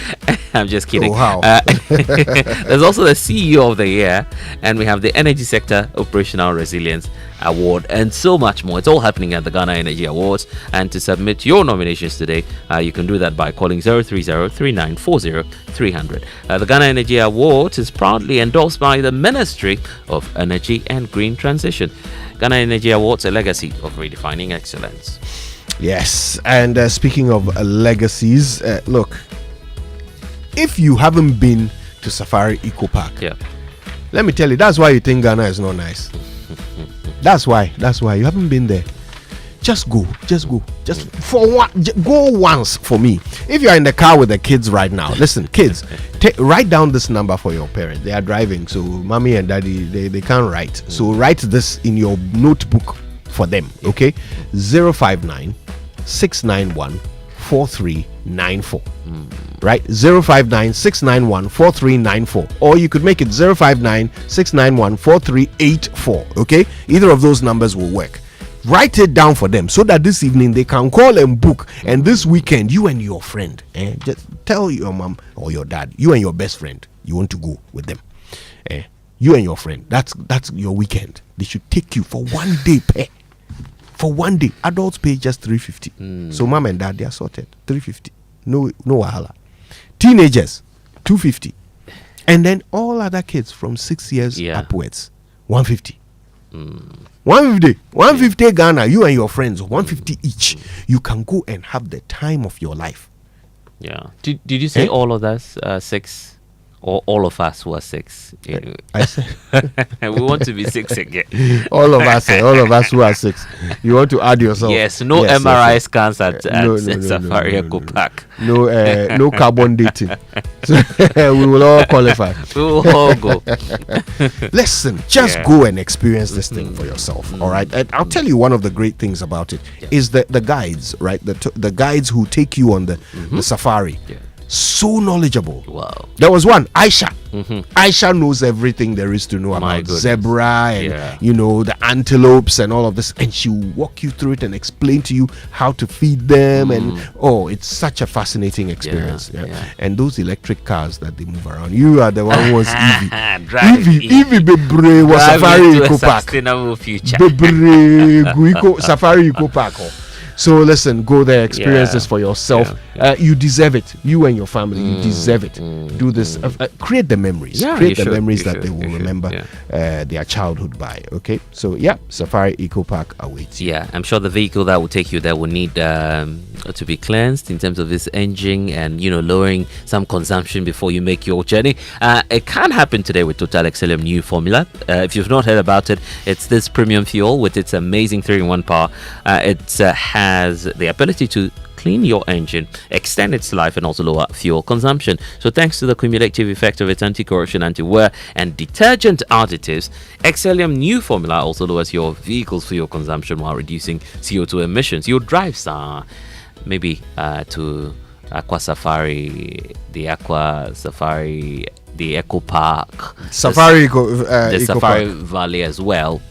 I'm just kidding. Oh, wow. There's also the CEO of the Year, and we have the Energy Sector Operational Resilience Award, and so much more. It's all happening at the Ghana Energy Awards. And to submit your nominations today, you can do that by calling 030-3940-300. The Ghana Energy Awards is proudly endorsed by the Ministry of Energy and Green Transition. Ghana Energy Awards, a legacy of redefining excellence. Yes, and speaking of legacies, look, if you haven't been to Safari Eco Park, let me tell you, that's why you think Ghana is not nice. That's why you haven't been there. Just go for one. Go once for me. If you're in the car with the kids right now, listen, kids, write down this number for your parents. They are driving, so mommy and daddy they can't write. So write this in your notebook for them. Okay, 059 691 4394. Right, 059 691 4394, or you could make it 059 691 4384. Okay, either of those numbers will work. Write it down for them so that this evening they can call and book, and this weekend you and your friend, just tell your mom or your dad, you and your best friend, you want to go with them. You and your friend, that's your weekend. They should take you for 1 day pay. For 1 day, adults pay just 350. So mom and dad, they are sorted. 350. No wahala. Teenagers, 250. And then all other kids from 6 years upwards, 150. 150 Ghana, you and your friends, 150 each. You can go and have the time of your life. Yeah. Did you say all of us 6? Or all of us who are 6? I said we want to be 6 again. all of us who are 6. You want to add yourself? Yes. No MRI scans at Safari Eco Park. No carbon dating. So we will all qualify. We will all go. Listen, just go and experience this thing for yourself. All right. And I'll tell you, one of the great things about it is that the guides, right? The guides who take you on the safari. So knowledgeable. Wow. There was one, Aisha. Aisha knows everything there is to know about zebra and the antelopes and all of this, and she will walk you through it and explain to you how to feed them. And it's such a fascinating experience. And those electric cars that they move around, you are the one who was Evie Bebre was Safari Eco Park. Sustainable future. Bebre Safari Eco Park. So listen, go there, experience Yeah. this for yourself. Yeah. You deserve it. You and your family, you deserve it. Do this. Create the memories. Yeah, Create you the should, memories you that should, they will you should, remember their childhood by. Okay, so yeah, Safari Eco Park awaits you. Yeah, I'm sure the vehicle that will take you there will need to be cleansed in terms of its engine and lowering some consumption before you make your journey. It can happen today with Total Excellium new formula. If you've not heard about it, it's this premium fuel with its amazing 3-in-1 power. It has the ability to clean your engine, extend its life, and also lower fuel consumption. So thanks to the cumulative effect of its anti-corrosion, anti-wear, and detergent additives, Excellium new formula also lowers your vehicle's fuel consumption while reducing CO2 emissions. Your drives are maybe to Aqua Safari, the Aqua Safari, the Eco Park, Safari the Eco Safari Park. Valley as well.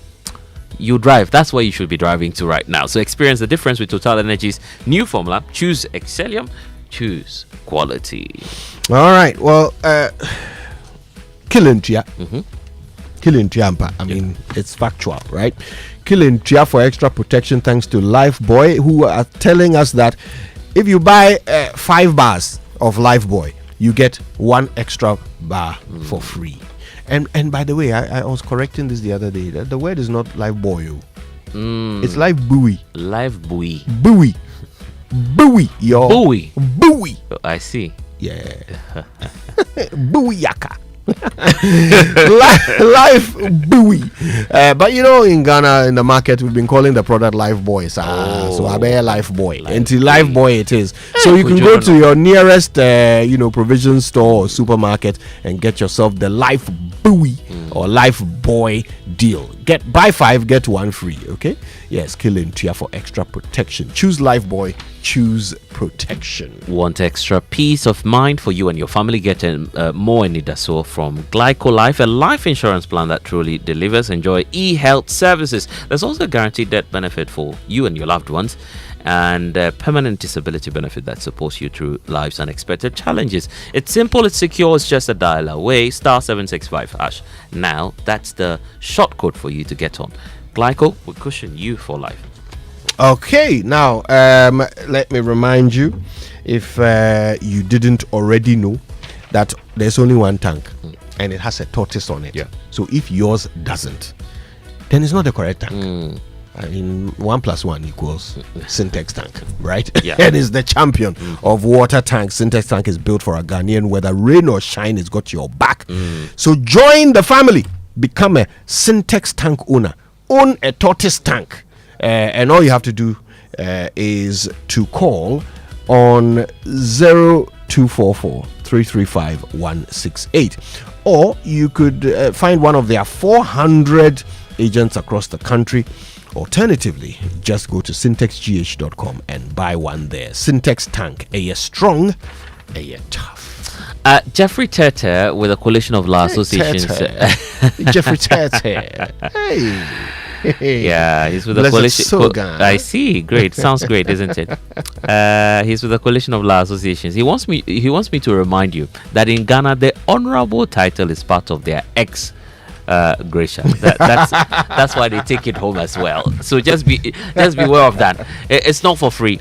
You drive. That's where you should be driving to right now. So experience the difference with Total Energy's new formula. Choose Excellium. Choose quality. All right. Well, killing Tia. Killing Tiampa. I mean, it's factual, right? Killing Tia for extra protection thanks to Lifebuoy, who are telling us that if you buy 5 bars of Lifebuoy, you get 1 extra bar for free. And by the way, I was correcting this the other day. The word is not Lifebuoy. It's Lifebuoy. Lifebuoy. Buoy. Buoy. Your Buoy. Buoy. I see. Yeah. Buoyaka. Life buoy. But in Ghana, in the market, we've been calling the product Lifebuoy. So I bear Lifebuoy. Until Lifebuoy it is. So you can go to your nearest provision store or supermarket and get yourself the Life Buoy or Lifebuoy deal. Buy 5, get 1 free. Okay. Yes, killing Tia for extra protection. Choose Lifebuoy. Choose protection. Want extra peace of mind for you and your family? Get more in Nidaso from Glyco Life, a life insurance plan that truly delivers. Enjoy e-health services. There's also a guaranteed death benefit for you and your loved ones, and permanent disability benefit that supports you through life's unexpected challenges. It's simple, it's secure, it's just a dial away. *765#. Now that's the short code for you to get on. Glyco will cushion you for life. Okay, now let me remind you, if you didn't already know, that there's only one tank and it has a tortoise on it. Yeah. So if yours doesn't, then it's not the correct tank. I mean, 1 + 1 equals Syntex tank, right? Yeah. And it's the champion of water tanks. Syntex tank is built for a Ghanaian, whether rain or shine, it's got your back. So join the family, become a Syntex tank owner, own a tortoise tank. And all you have to do is to call on 0244 335 168, or you could find one of their 400 agents across the country. Alternatively, just go to syntexgh.com and buy one there. Syntex tank, a year strong, a year tough. Jeffrey Tete, with a coalition of law associations. Jeffrey Tete. Hey. Yeah, he's with a coalition. I see. Great. Sounds great, isn't it? He's with a coalition of law associations. He wants me to remind you that in Ghana, the honorable title is part of their gratia. That's why they take it home as well. So just be aware of that. It's not for free.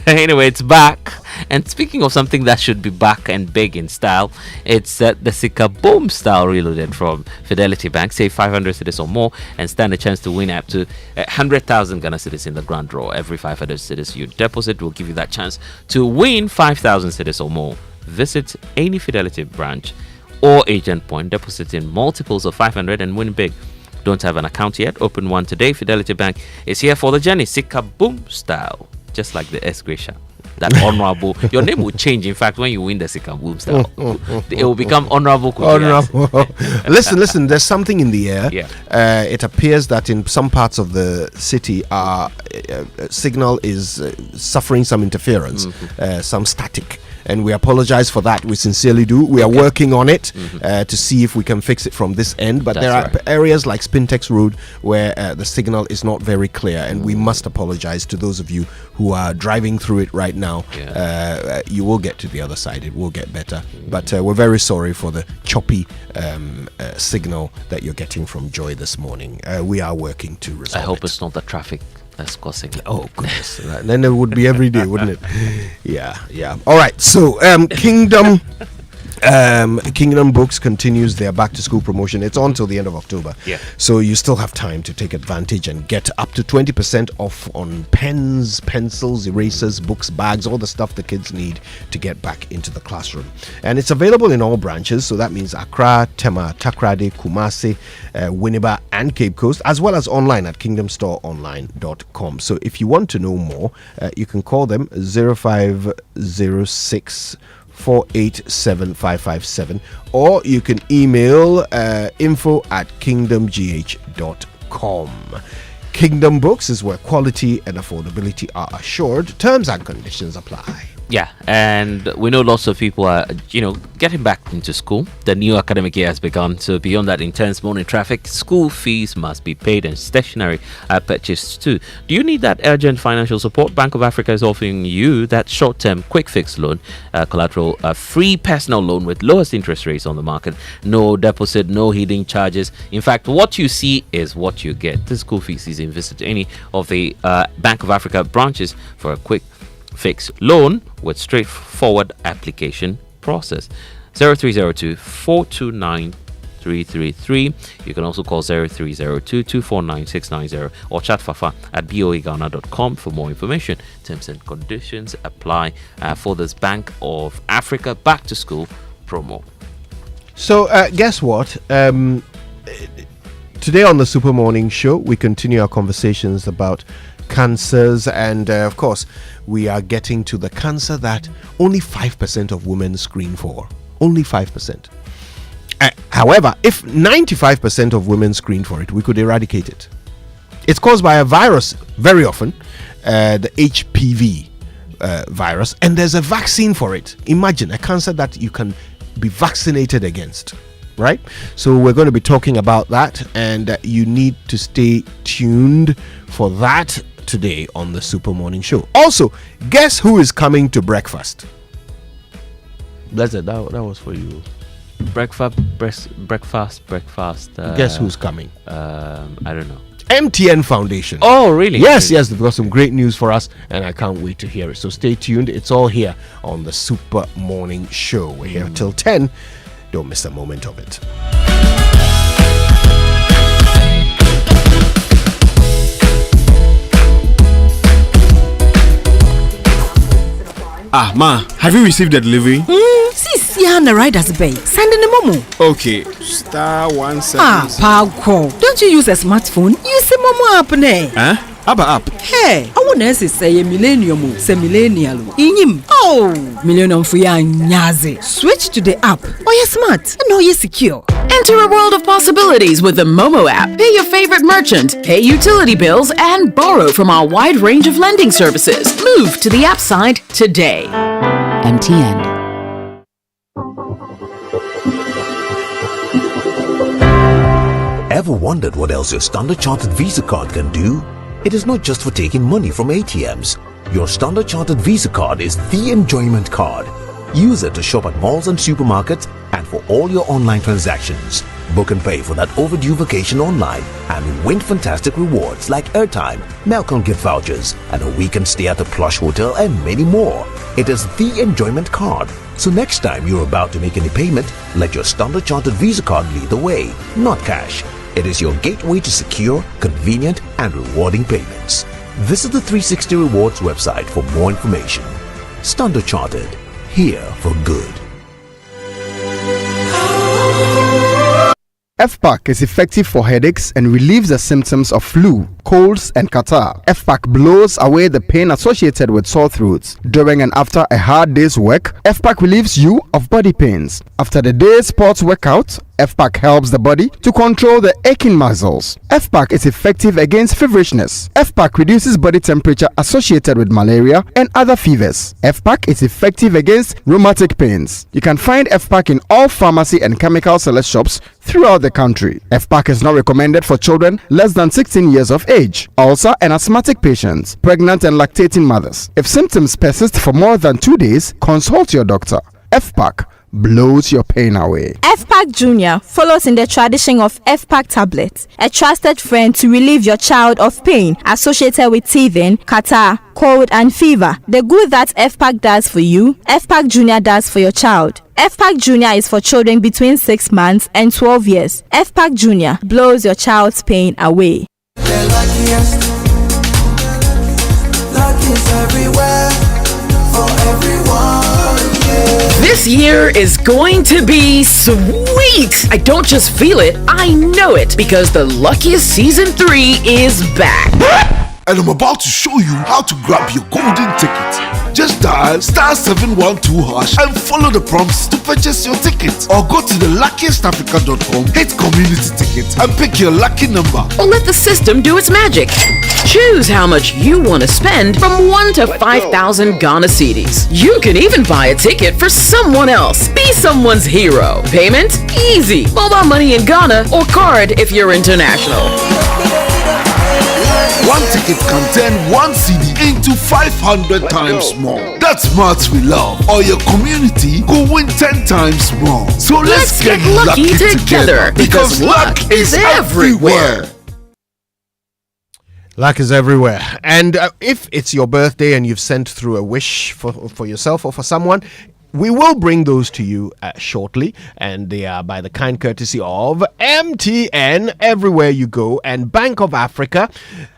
Anyway, it's back. And speaking of something that should be back and big in style, it's the Sika Boom style reloaded from Fidelity Bank. Save 500 cedis or more and stand a chance to win up to 100,000 Ghana cedis in the grand draw. Every 500 cedis you deposit will give you that chance to win 5,000 cedis or more. Visit any Fidelity branch or agent point, deposit in multiples of 500 and win big. Don't have an account yet? Open one today. Fidelity Bank is here for the journey. Sika Boom style. Just like the S Gracia. That honorable. Your name will change. In fact, when you win the Sika Boom style, it will become honorable. Listen. There's something in the air. Yeah. It appears that in some parts of the city, our signal is suffering some interference, some static. And we apologize for that. We sincerely do. We are working on it to see if we can fix it from this end. But there are areas like Spintex Road where the signal is not very clear, and we must apologize to those of you who are driving through it right now. You will get to the other side. It will get better. But we're very sorry for the choppy signal that you're getting from Joy this morning. We are working to resolve it. I hope it's not the traffic. That's causing it. Oh goodness! Right. Then it would be every day, wouldn't it? Yeah. All right. So Kingdom Books continues their back to school promotion. It's on till the end of October. Yeah. So you still have time to take advantage and get up to 20% off on pens, pencils, erasers, books, bags, all the stuff the kids need to get back into the classroom. And it's available in all branches. So that means Accra, Tema, Takrade, Kumasi, Winneba, and Cape Coast, as well as online at kingdomstoreonline.com. So if you want to know more, you can call them 0506 487-557, or you can email info@kingdomgh.com. Kingdom Books is where quality and affordability are assured. Terms and conditions apply. Yeah, and we know lots of people are, getting back into school. The new academic year has begun, so beyond that intense morning traffic, school fees must be paid and stationery are purchased too. Do you need that urgent financial support? Bank of Africa is offering you that short-term quick fix loan, collateral, free personal loan with lowest interest rates on the market. No deposit, no hidden charges. In fact, what you see is what you get. The school fees season. Visit any of the Bank of Africa branches for a quick fix loan with straightforward application process. 0302 429 333. You can also call 0302 249 690 or chat fafa at boeghana.com for more information. Terms and conditions apply for this Bank of Africa back to school promo. So guess what? Today on the Super Morning Show, we continue our conversations about cancers, and of course we are getting to the cancer that only 5% of women screen for. Only 5%. However, if 95% of women screen for it, we could eradicate it. It's caused by a virus very often, the HPV virus, and there's a vaccine for it. Imagine a cancer that you can be vaccinated against, right? So we're going to be talking about that, and you need to stay tuned for that today on the Super Morning Show. Also, guess who is coming to breakfast? That's it. That was for you. Breakfast. Guess who's coming? I don't know. MTN Foundation. Oh, really? Yes, they've got some great news for us, and I can't wait to hear it. So stay tuned. It's all here on the Super Morning Show. We're here till 10. Don't miss a moment of it. Ma, have you received the delivery? Sis, yeah, the rider's bay. Send in the momo. Okay, *176. Paco, don't you use a smartphone? Use a momo app, ne? Abba app. Hey, I want to say a millennium, say millennial. Inim. Oh, millennium for ya nyaze. Switch to the app. Oh, you're smart. And oh, you're secure. Enter a world of possibilities with the Momo app. Pay your favorite merchant, pay utility bills, and borrow from our wide range of lending services. Move to the app side today. MTN. Ever wondered what else your Standard Chartered Visa card can do? It is not just for taking money from ATMs. Your Standard Chartered Visa card is the enjoyment card. Use it to shop at malls and supermarkets and for all your online transactions. Book and pay for that overdue vacation online and win fantastic rewards like airtime, Melcom gift vouchers, and a weekend stay at a plush hotel and many more. It is the enjoyment card. So next time you're about to make any payment, let your Standard Chartered Visa card lead the way, not cash. It is your gateway to secure, convenient, and rewarding payments. Visit the 360 Rewards website for more information. Standard Chartered, here for good. FPAC is effective for headaches and relieves the symptoms of flu, colds, and catarrh. FPAC blows away the pain associated with sore throats. During and after a hard day's work, FPAC relieves you of body pains. After the day's sports workout, FPAC helps the body to control the aching muscles. FPAC is effective against feverishness. FPAC reduces body temperature associated with malaria and other fevers. FPAC is effective against rheumatic pains. You can find FPAC in all pharmacy and chemical select shops throughout the country. FPAC is not recommended for children less than 16 years of age, ulcer and asthmatic patients, pregnant and lactating mothers. If symptoms persist for more than 2 days, consult your doctor. FPAC, blows your pain away. FPAC Junior follows in the tradition of FPAC tablets, a trusted friend to relieve your child of pain associated with teething, catarrh, cold and fever. The good that FPAC does for you, FPAC Junior does for your child. FPAC Junior is for children between 6 months and 12 years. FPAC Junior blows your child's pain away. Everywhere for everyone. This year is going to be sweet. I don't just feel it, I know it, because the Luckiest Season 3 is back. And I'm about to show you how to grab your golden ticket. Just dial *712# and follow the prompts to purchase your ticket. Or go to theluckiestafrica.com, hit community tickets and pick your lucky number. Or let the system do its magic. Choose how much you want to spend from 1 to 5,000 Ghana cedis. You can even buy a ticket for someone else. Be someone's hero. Payment? Easy. Mobile money in Ghana or card if you're international. One ticket can turn 1 CD into 500 times more. That's maths we love. Or your community go win 10 times more. So let's get lucky together because luck is everywhere. Luck is everywhere. And if it's your birthday and you've sent through a wish for yourself or for someone, we will bring those to you shortly, and they are by the kind courtesy of MTN everywhere you go and Bank of Africa.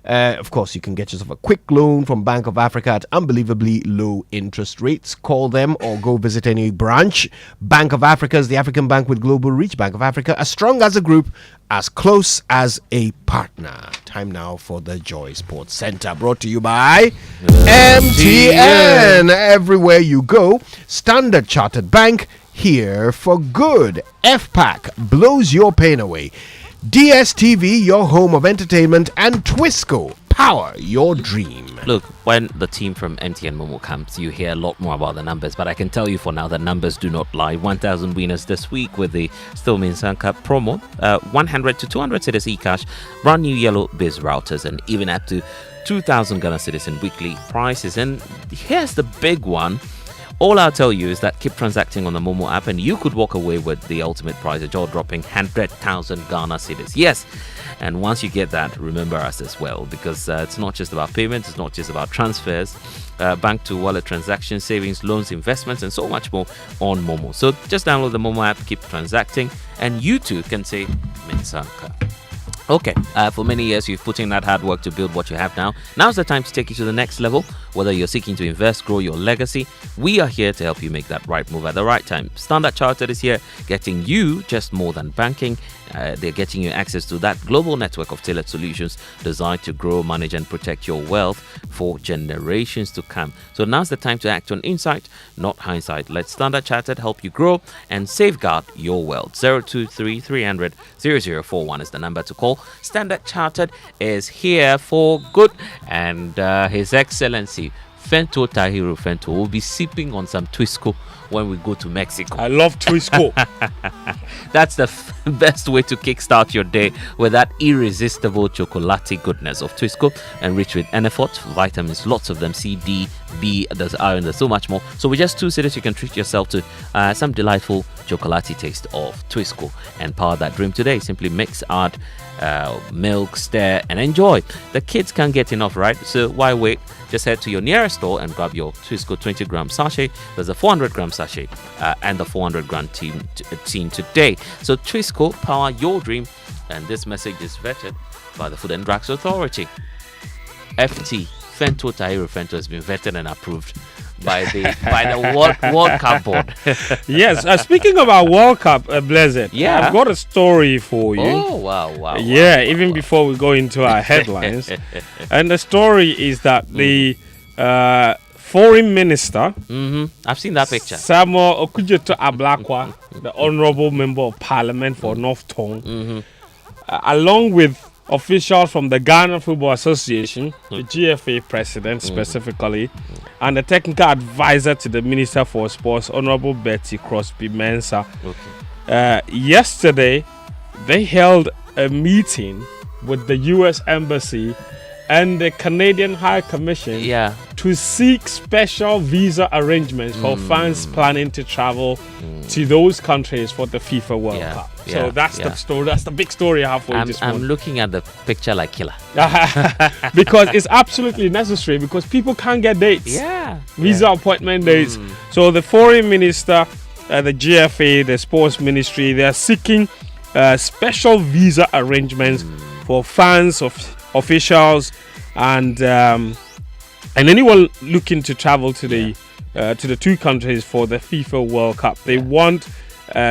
Of course, you can get yourself a quick loan from Bank of Africa at unbelievably low interest rates. Call them or go visit any branch. Bank of Africa is the African bank with global reach. Bank of Africa, as strong as a group, as close as a partner. Time now for the Joy Sports Center, brought to you by MTN. Everywhere you go, Standard Chartered Bank, here for good. FPAC blows your pain away. DSTV, your home of entertainment, and Twisco, power your dream. Look, when the team from MTN Momo comes, you hear a lot more about the numbers, but I can tell you for now, the numbers do not lie. 1,000 winners this week with the Stillman Cup promo, 100 to 200 cedis e-cash, brand new yellow biz routers, and even up to 2,000 Ghana cedis in weekly prizes. And here's the big one. All I'll tell you is that keep transacting on the Momo app and you could walk away with the ultimate prize, a jaw-dropping 100,000 Ghana cedis. Yes, and once you get that, remember us as well, because it's not just about payments, it's not just about transfers, bank to wallet transactions, savings, loans, investments, and so much more on Momo. So just download the Momo app, keep transacting, and you too can say Mensanka. Okay, for many years you've put in that hard work to build what you have now. Now's the time to take you to the next level. Whether you're seeking to invest, grow your legacy, we are here to help you make that right move at the right time. Standard Chartered is here, getting you just more than banking. They're getting you access to that global network of tailored solutions designed to grow, manage, and protect your wealth for generations to come. So now's the time to act on insight, not hindsight. Let Standard Chartered help you grow and safeguard your wealth. 023 300 0041 is the number to call. Standard Chartered is here for good, and His Excellency Fento Tahiru Fento will be sipping on some Twisco when we go to Mexico. I love Twisco. That's the best way to kickstart your day with that irresistible chocolatey goodness of Twisco, enriched with NF, vitamins, lots of them, C, D, B, there's iron, there's so much more. So with just 2 cedis, you can treat yourself to some delightful chocolatey taste of Twisco and power that dream today. Simply mix, add milk, stir, and enjoy. The kids can't get enough, right? So why wait? Just head to your nearest store and grab your Twisco 20-gram sachet. There's a 400-gram sachet and the 400-gram team today. So Twisco, power your dream. And this message is vetted by the Food and Drugs Authority. FT, Fento Tahiru Fento, has been vetted and approved by the World Cup board. Yes, speaking about World Cup, Blessed, yeah, I've got a story for you. Oh, wow. Yeah, even before we go into our headlines. And the story is that the foreign minister, I've seen that picture, Samuel Okujeto Ablakwa, the honorable member of parliament for North Tongue, along with officials from the Ghana Football Association, the GFA president specifically, and the technical advisor to the Minister for Sports, Honorable Betty Crosby Mensah. Yesterday, they held a meeting with the U.S. Embassy and the Canadian High Commission to seek special visa arrangements for fans planning to travel to those countries for the FIFA World Cup. So that's the story. That's the big story I have for you this morning. I'm looking at the picture like killer. Because it's absolutely necessary because people can't get dates. Visa appointment dates. So the foreign minister, the GFA, the sports ministry, they are seeking special visa arrangements for fans, officials, and anyone looking to travel to the two countries for the FIFA World Cup. They want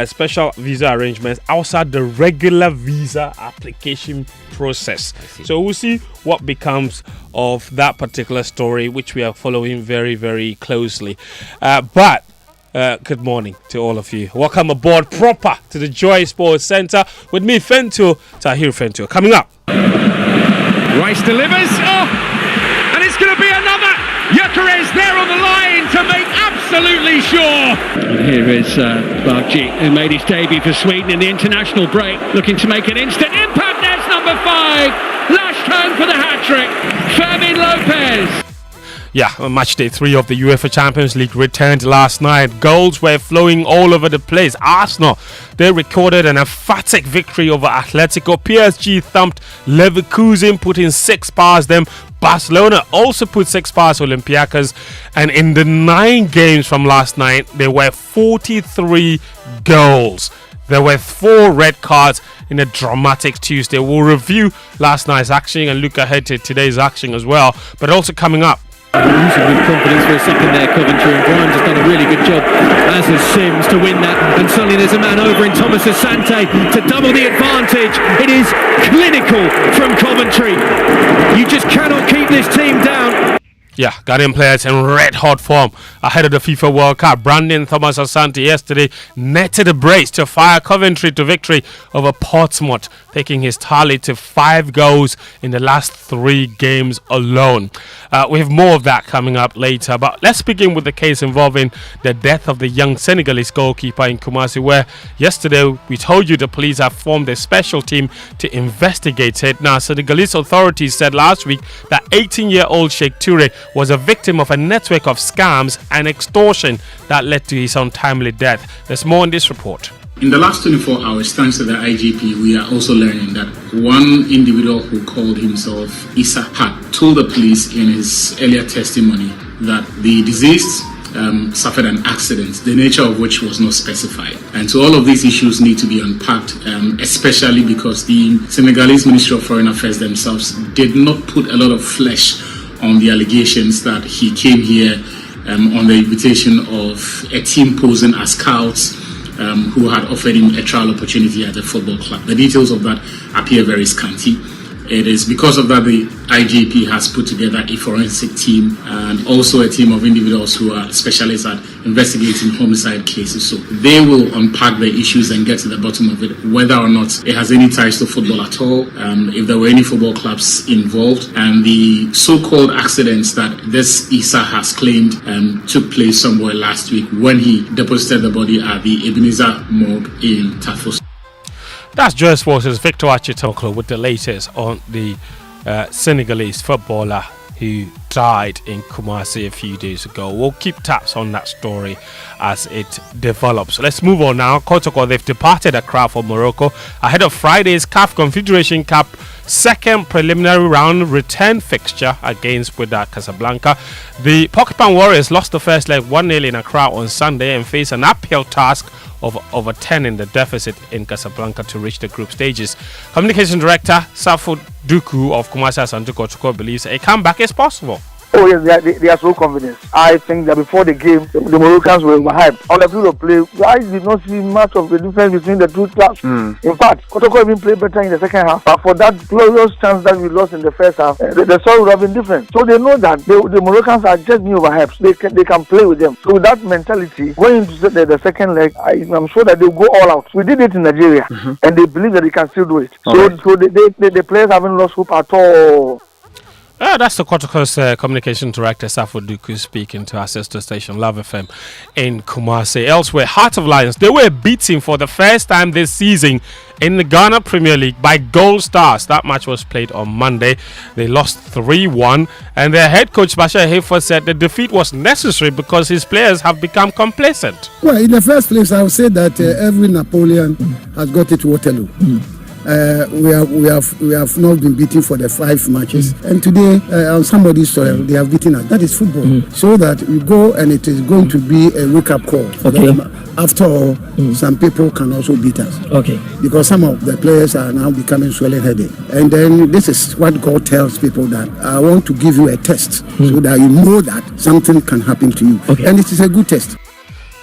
special visa arrangements outside the regular visa application process. So we'll see what becomes of that particular story, which we are following very, very closely. But good morning to all of you. Welcome aboard proper to the Joy Sports Centre with me, Tahir Fento. Coming up. Rice delivers. And it's going to be another. Gyökeres there on the line to make absolutely sure. And here is Bargi, who made his debut for Sweden in the international break, looking to make an instant impact. There's number 5, lashed home for the hat-trick, Fermin Lopez. Yeah, match day 3 of the UEFA Champions League returned last night. Goals were flowing all over the place. Arsenal, they recorded an emphatic victory over Atletico. PSG thumped Leverkusen, putting 6 past them. Barcelona also put 6 past Olympiacos. And in the 9 games from last night, there were 43 goals. There were 4 red cards in a dramatic Tuesday. We'll review last night's action and look ahead to today's action as well. But also coming up, With confidence for a second there, Coventry, and Grimes has done a really good job, as has Sims, to win that. And suddenly there's a man over in Thomas Asante to double the advantage. It is clinical from Coventry. You just cannot keep this team down. Yeah, Ghanaian players in red-hot form ahead of the FIFA World Cup. Brandon Thomas Asante yesterday netted a brace to fire Coventry to victory over Portsmouth, taking his tally to 5 goals in the last 3 games alone. We have more of that coming up later, but let's begin with the case involving the death of the young Senegalese goalkeeper in Kumasi, where yesterday we told you the police have formed a special team to investigate it. Now, Senegalese authorities said last week that 18-year-old Sheikh Toure was a victim of a network of scams and extortion that led to his untimely death. There's more in this report. In the last 24 hours, thanks to the IGP, we are also learning that one individual who called himself Issa had told the police in his earlier testimony that the deceased suffered an accident, the nature of which was not specified. And so all of these issues need to be unpacked, especially because the Senegalese Ministry of Foreign Affairs themselves did not put a lot of flesh on the allegations that he came here on the invitation of a team posing as scouts who had offered him a trial opportunity at a football club. The details of that appear very scanty. It is because of that the IGP has put together a forensic team and also a team of individuals who are specialists at investigating homicide cases. So they will unpack the issues and get to the bottom of it, whether or not it has any ties to football at all, if there were any football clubs involved, and the so-called accidents that this Issa has claimed took place somewhere last week when he deposited the body at the Ebenezer morgue in Tafos. That's Joy Sports' Victor Achitoklo with the latest on the Senegalese footballer who died in Kumasi a few days ago. We'll keep tabs on that story as it develops. Let's move on now. Kotoko, they've departed Accra for Morocco ahead of Friday's CAF Confederation Cup second preliminary round return fixture against Wydad Casablanca. The Porcupine Warriors lost the first leg 1-0 in Accra on Sunday and face an uphill task of overturning the deficit in Casablanca to reach the group stages. Communication Director Safo Duku of Kumasi Asante Kotoko believes a comeback is possible. Oh yes, they are so confident. I think that before the game, the Moroccans were overhyped. On the field of play, I did not see much of the difference between the two clubs. In fact, Kotoko even played better in the second half. But for that glorious chance that we lost in the first half, the score would have been different. So they know that the Moroccans are just new overhyped. They can play with them. So with that mentality, going into the second leg, I'm sure that they'll go all out. We did it in Nigeria, and they believe that they can still do it. So the players haven't lost hope at all. That's the Kojo's communication director, Safo Duku, speaking to our sister station, Love FM, in Kumasi. Elsewhere, Heart of Lions, they were beaten for the first time this season in the Ghana Premier League by Gold Stars. That match was played on Monday. They lost 3-1, and their head coach, Bashir Hayford, said the defeat was necessary because his players have become complacent. Well, in the first place, I would say that every Napoleon has got it Waterloo. We have not been beaten for the 5 matches, and today on somebody's soil they have beaten us. That is football. So that we go, and it is going to be a wake-up call for them. After all, some people can also beat us. Okay. Because some of the players are now becoming swollen-headed, and then this is what God tells people, that I want to give you a test so that you know that something can happen to you, and it is a good test.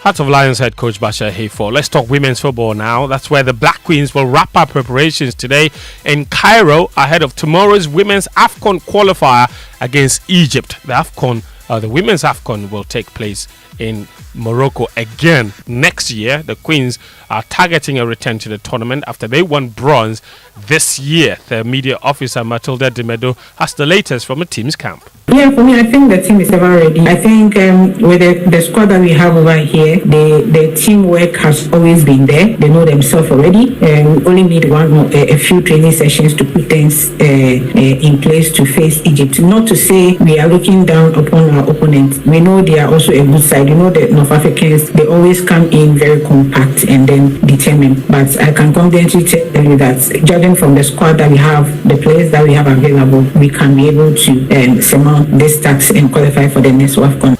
Heart of Lions head coach Bashir Hayford. Let's talk women's football now. That's where the Black Queens will wrap up preparations today in Cairo ahead of tomorrow's women's AFCON qualifier against Egypt. The women's AFCON will take place in Morocco again next year. The Queens are targeting a return to the tournament after they won bronze this year. Their media officer Matilda Dimedo has the latest from the team's camp. Yeah, for me, I think the team is ever ready. I think with the squad that we have over here, the teamwork has always been there. They know themselves already. We only need a few training sessions to put things in place to face Egypt. Not to say we are looking down upon our opponents. We know they are also a good side. You know, the North Africans, they always come in very compact and then determined. But I can confidently tell you that judging from the squad that we have, the players that we have available, we can be able to surmount this tax and qualify for the next AFCON.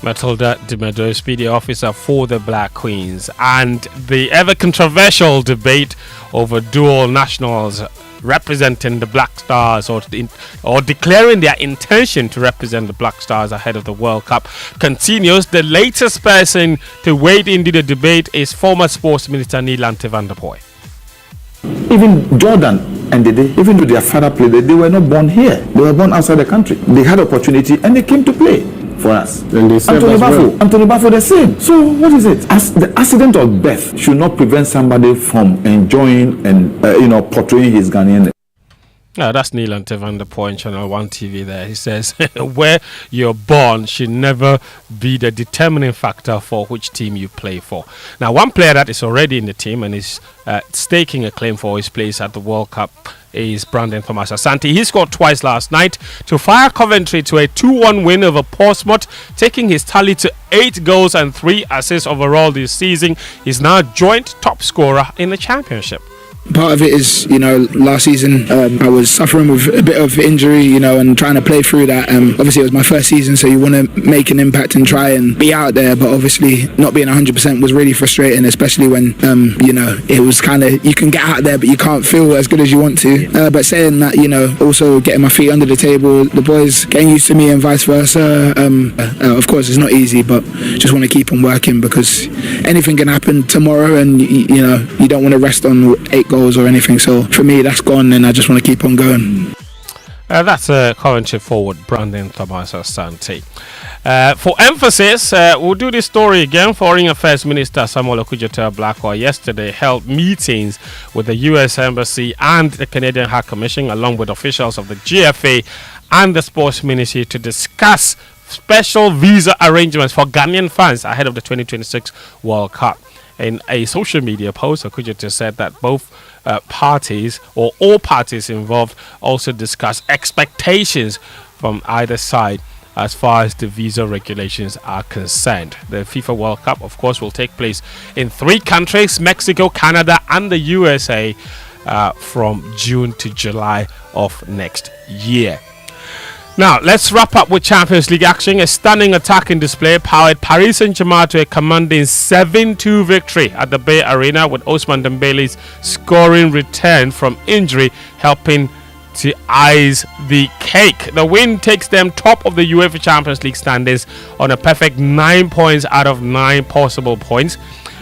Matilda Dimedo, media officer for the Black Queens. And the ever controversial debate over dual nationals representing the Black Stars or declaring their intention to represent the Black Stars ahead of the World Cup continues. The latest person to wade into the debate is former Sports Minister Nilante van der Poel. Even Jordan and even though their father played, they were not born here. They were born outside the country. They had opportunity and they came to play for us. Anthony Baffo the same. So what is it? As the accident of birth should not prevent somebody from enjoying and portraying his Ghanaian. That's Nilante van der Poel, Channel 1 TV there. He says, where you're born should never be the determining factor for which team you play for. Now, one player that is already in the team and is staking a claim for his place at the World Cup is Brandon Thomas Asante. He scored twice last night to fire Coventry to a 2-1 win over Portsmouth, taking his tally to 8 goals and 3 assists overall this season. He's now joint top scorer in the championship. Part of it is, last season I was suffering with a bit of injury, and trying to play through that. Obviously, it was my first season, so you want to make an impact and try and be out there. But obviously, not being 100% was really frustrating, especially when, it was kind of, you can get out there, but you can't feel as good as you want to. But saying that, also getting my feet under the table, the boys getting used to me and vice versa. Of course, it's not easy, but just want to keep on working because anything can happen tomorrow, and you don't want to rest on 8 goals or anything. So for me, that's gone, and I just want to keep on going. That's Coventry forward Brandon Thomas Asante. For emphasis, we'll do this story again. Foreign Affairs Minister Samuel Okudzeto Blackwell yesterday held meetings with the U.S. Embassy and the Canadian High Commission, along with officials of the GFA and the Sports Ministry, to discuss special visa arrangements for Ghanaian fans ahead of the 2026 World Cup. In a social media post, Okudzeto said that both parties or all parties involved also discussed expectations from either side as far as the visa regulations are concerned. The FIFA World Cup, of course, will take place in 3 countries, Mexico, Canada and the USA, from June to July of next year. Now, let's wrap up with Champions League action. A stunning attacking display powered Paris Saint-Germain to a commanding 7-2 victory at the Bay Arena, with Ousmane Dembele's scoring return from injury helping to ice the cake. The win takes them top of the UEFA Champions League standings on a perfect 9 points out of 9 possible points.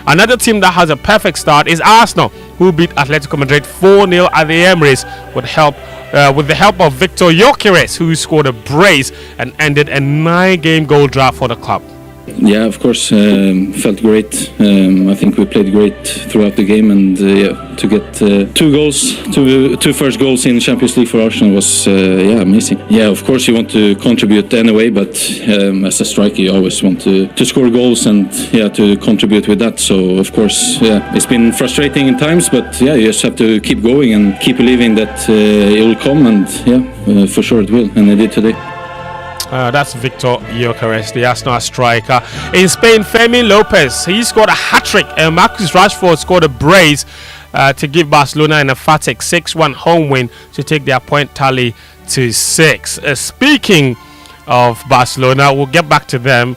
Another team that has a perfect start is Arsenal, who beat Atletico Madrid 4-0 at the Emirates with the help of Victor Gyökeres, who scored a brace and ended a 9-game goal drought for the club. Yeah, of course, felt great. I think we played great throughout the game, and to get two first goals in Champions League for Arsenal was amazing. Yeah, of course you want to contribute anyway, but as a striker you always want to score goals and to contribute with that. So of course, it's been frustrating in times, but you just have to keep going and keep believing that it will come, and for sure it will, and it did today. That's Victor Gyökeres, the Arsenal striker. In Spain, Fermin Lopez, he scored a hat-trick, and Marcus Rashford scored a brace to give Barcelona an emphatic 6-1 home win to take their point tally to 6. Speaking of Barcelona, we'll get back to them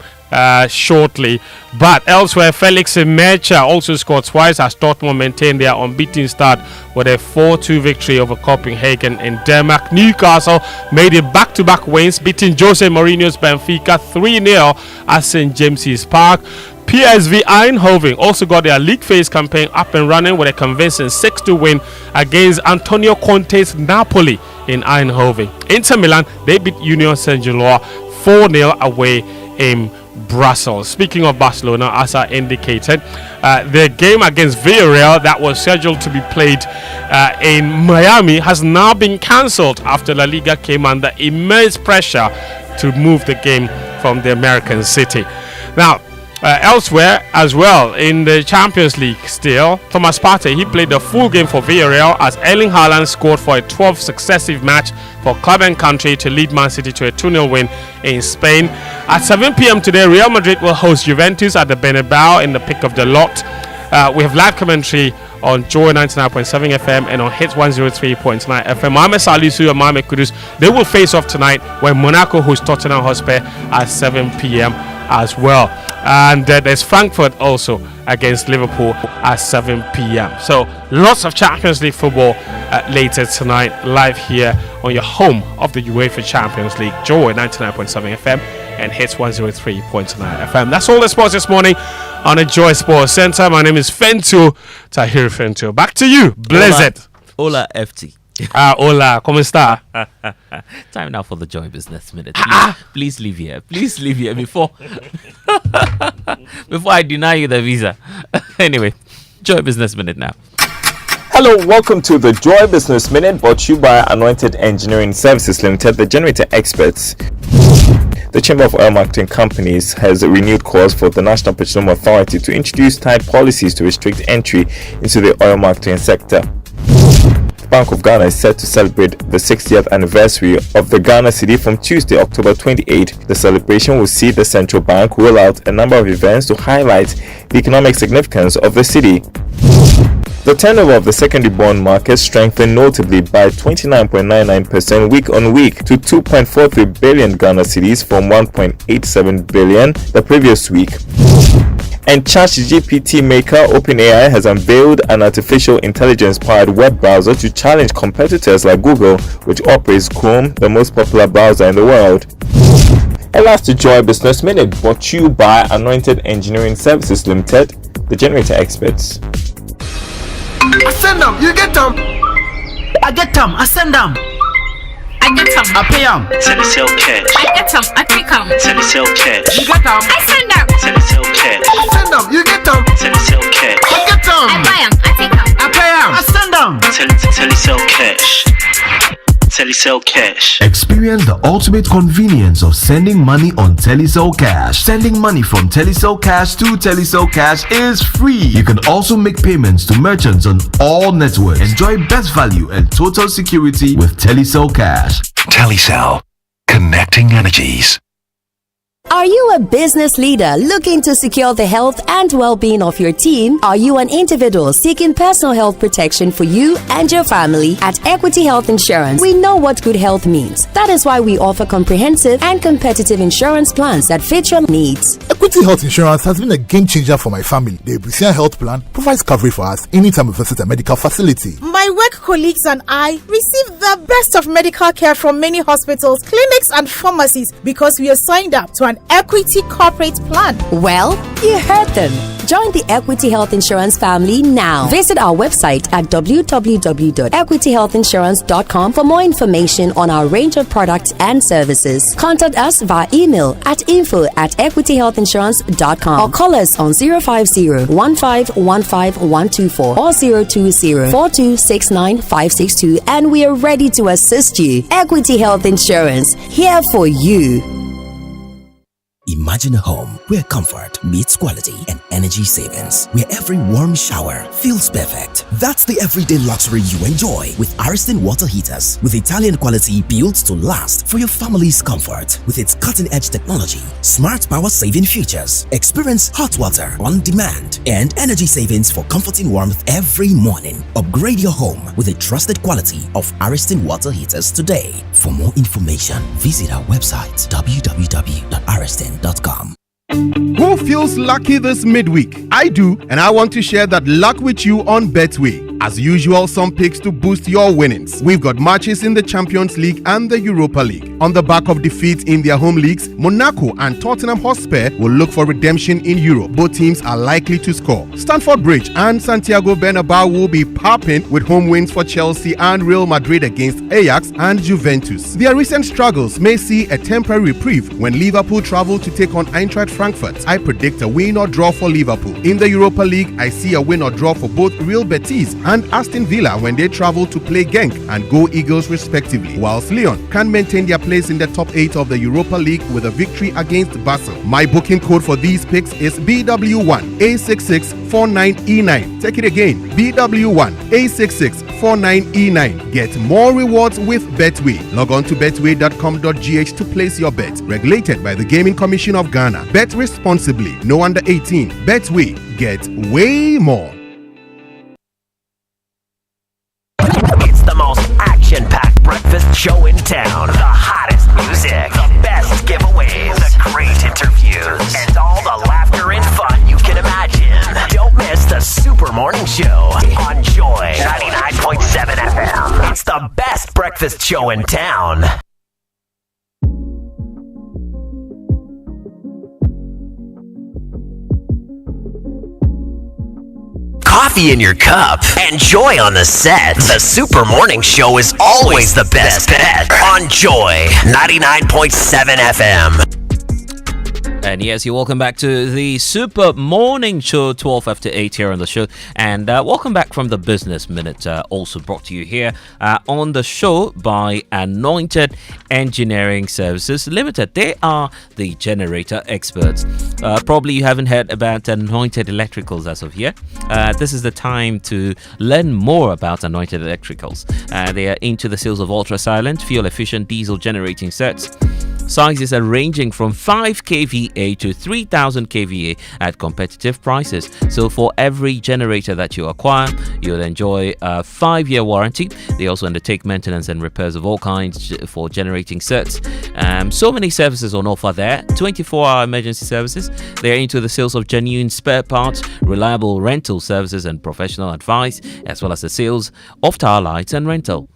shortly. But elsewhere, Felix Mecha also scored twice as Dortmund maintained their unbeaten start with a 4-2 victory over Copenhagen in Denmark. Newcastle made it back-to-back wins, beating Jose Mourinho's Benfica 3-0 at St. James's Park. PSV Eindhoven also got their league phase campaign up and running with a convincing 6-2 win against Antonio Conte's Napoli in Eindhoven. Inter Milan, they beat Union Saint-Gilloise 4-0 away in Brussels. Speaking of Barcelona, as I indicated, the game against Villarreal that was scheduled to be played in Miami has now been cancelled after La Liga came under immense pressure to move the game from the American city. Now, elsewhere as well in the Champions League still, Thomas Partey, he played the full game for Villarreal as Erling Haaland scored for a 12th successive match for club and country to lead Man City to a 2-0 win in Spain. At 7 p.m. today, Real Madrid will host Juventus at the Bernabeu in the pick of the lot. We have live commentary on Joy 99.7 FM and on Hits 103.9 FM. Mohamed Salisu and Mohamed Kudus, they will face off tonight when Monaco hosts Tottenham Hotspur at 7 p.m. as well. And there's Frankfurt also against Liverpool at 7 p.m. So lots of Champions League football later tonight, live here on your home of the UEFA Champions League, Joy 99.7 FM and Hits 103.9 FM. That's all the sports this morning on the Joy Sports Center. My name is Fentu Tahir Fentu. Back to you, Blizzard. Hola FT. Hola, ¿cómo está? Time now for the Joy Business Minute. Please leave here. Please leave here before I deny you the visa. Anyway, Joy Business Minute now. Hello, welcome to the Joy Business Minute, brought to you by Anointed Engineering Services Limited, the generator experts. The Chamber of Oil Marketing Companies has renewed calls for the National Petroleum Authority to introduce tight policies to restrict entry into the oil marketing sector. The Bank of Ghana is set to celebrate the 60th anniversary of the Ghana Cedi from Tuesday, October 28. The celebration will see the central bank roll out a number of events to highlight the economic significance of the cedi. The turnover of the secondary bond market strengthened notably by 29.99% week on week to 2.43 billion Ghana cedis from 1.87 billion the previous week. And ChatGPT maker OpenAI has unveiled an artificial intelligence-powered web browser to challenge competitors like Google, which operates Chrome, the most popular browser in the world. And last, the Joy Business Minute, brought to you by Anointed Engineering Services Limited, the generator experts. I send them, you get them. I get them, I send them. I get them. I pay them. Telesale cash. I get them. I pick them. Telesale cash. You get them. I send them. Telesale cash. I send them. You get them. Telesale cash. I get them. I buy them. I take them. I pay them. I send them. Telesale cash. Telesale cash. Experience the ultimate convenience of sending money on Telesale Cash. Sending money from Telesale Cash to Telesale Cash is free. You can also make payments to merchants on all networks. Enjoy best value and total security with Telesale Cash. Telesale. Connecting energies. Are you a business leader looking to secure the health and well-being of your team? Are you an individual seeking personal health protection for you and your family? At Equity Health Insurance, we know what good health means. That is why we offer comprehensive and competitive insurance plans that fit your needs. Equity Health Insurance has been a game changer for my family. The Ebusian Health Plan provides coverage for us anytime we visit a medical facility. My work colleagues and I receive the best of medical care from many hospitals, clinics and pharmacies because we are signed up to an Equity Corporate Plan. Well, you heard them. Join the Equity Health Insurance family now. Visit our website at www.equityhealthinsurance.com for more information on our range of products and services. Contact us via email at info@equityhealthinsurance.com or call us on 050-1515-124 or 020-4269-562, and we are ready to assist you. Equity Health Insurance, here for you. Imagine a home where comfort meets quality and energy savings, where every warm shower feels perfect. That's the everyday luxury you enjoy with Ariston water heaters, with Italian quality built to last for your family's comfort. With its cutting-edge technology, smart power-saving features, experience hot water on demand, and energy savings for comforting warmth every morning. Upgrade your home with the trusted quality of Ariston water heaters today. For more information, visit our website www.ariston.com. Who feels lucky this midweek? I do, and I want to share that luck with you on Betway. As usual, some picks to boost your winnings. We've got matches in the Champions League and the Europa League. On the back of defeats in their home leagues, Monaco and Tottenham Hotspur will look for redemption in Europe. Both teams are likely to score. Stamford Bridge and Santiago Bernabeu will be popping with home wins for Chelsea and Real Madrid against Ajax and Juventus. Their recent struggles may see a temporary reprieve when Liverpool travel to take on Eintracht Frankfurt. I predict a win or draw for Liverpool. In the Europa League, I see a win or draw for both Real Betis and Aston Villa when they travel to play Genk and Go Eagles respectively, whilst Lyon can maintain their place in the top 8 of the Europa League with a victory against Basel. My booking code for these picks is BW1A6649E9. Take it again, BW1A6649E9. Get more rewards with Betway. Log on to betway.com.gh to place your bet. Regulated by the Gaming Commission of Ghana. Bet responsibly. No under 18. Betway. Get way more. It's the most action-packed breakfast show in town. The hottest music, the best giveaways, the great interviews, and all the laughter and fun you can imagine. Don't miss the Super Morning Show on Joy 99.7 FM. It's the best breakfast show in town. Coffee in your cup and joy on the set. The Super Morning Show is always the best bet on Joy 99.7 FM. And yes, you're welcome back to the Super Morning Show, 12 after 8 here on the show. And welcome back from the Business Minute, also brought to you here on the show by Anointed Engineering Services Limited. They are the generator experts. Probably you haven't heard about Anointed Electricals as of yet. This is the time to learn more about Anointed Electricals. They are into the sales of ultra-silent, fuel-efficient diesel generating sets. Sizes are ranging from 5 kVA to 3000 kVA at competitive prices. So for every generator that you acquire, you'll enjoy a 5-year warranty. They also undertake maintenance and repairs of all kinds for generating sets. So many services on offer there. 24-hour emergency services. They're into the sales of genuine spare parts, reliable rental services and professional advice, as well as the sales of tower lights and rental.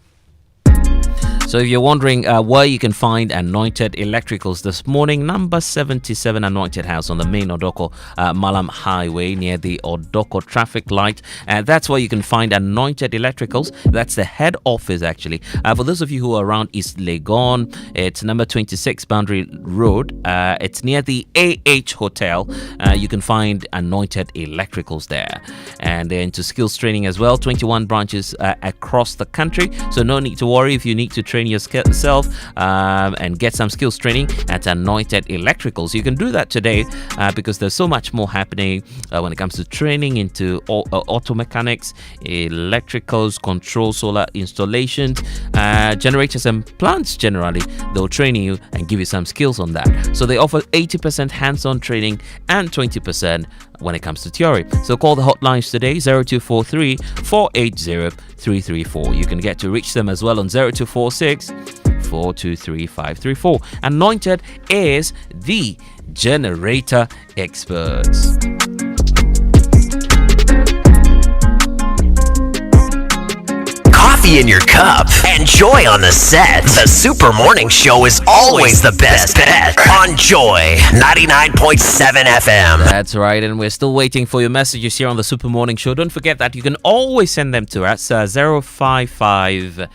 So if you're wondering where you can find Anointed Electricals this morning, number 77 Anointed House on the main Odoko Malam Highway near the Odoko traffic light. That's where you can find Anointed Electricals. That's the head office, actually. For those of you who are around East Legon, it's number 26 Boundary Road. It's near the AH Hotel. You can find Anointed Electricals there. And they're into skills training as well. 21 branches across the country. So no need to worry if you need to train yourself and get some skills training at Anointed Electricals. You can do that today because there's so much more happening when it comes to training into auto mechanics, electricals, control, solar installations, generators and plants generally. They'll train you and give you some skills on that. So they offer 80% hands-on training and 20% when it comes to theory. So call the hotlines today, 0243 480 334. You can get to reach them as well on 0246 423 534. Anointed is the generator experts. Coffee Coffee in your cup. Enjoy on the set. The Super Morning Show is always the best bet on Joy 99.7 FM. That's right, and we're still waiting for your messages here on the Super Morning Show. Don't forget that you can always send them to us 055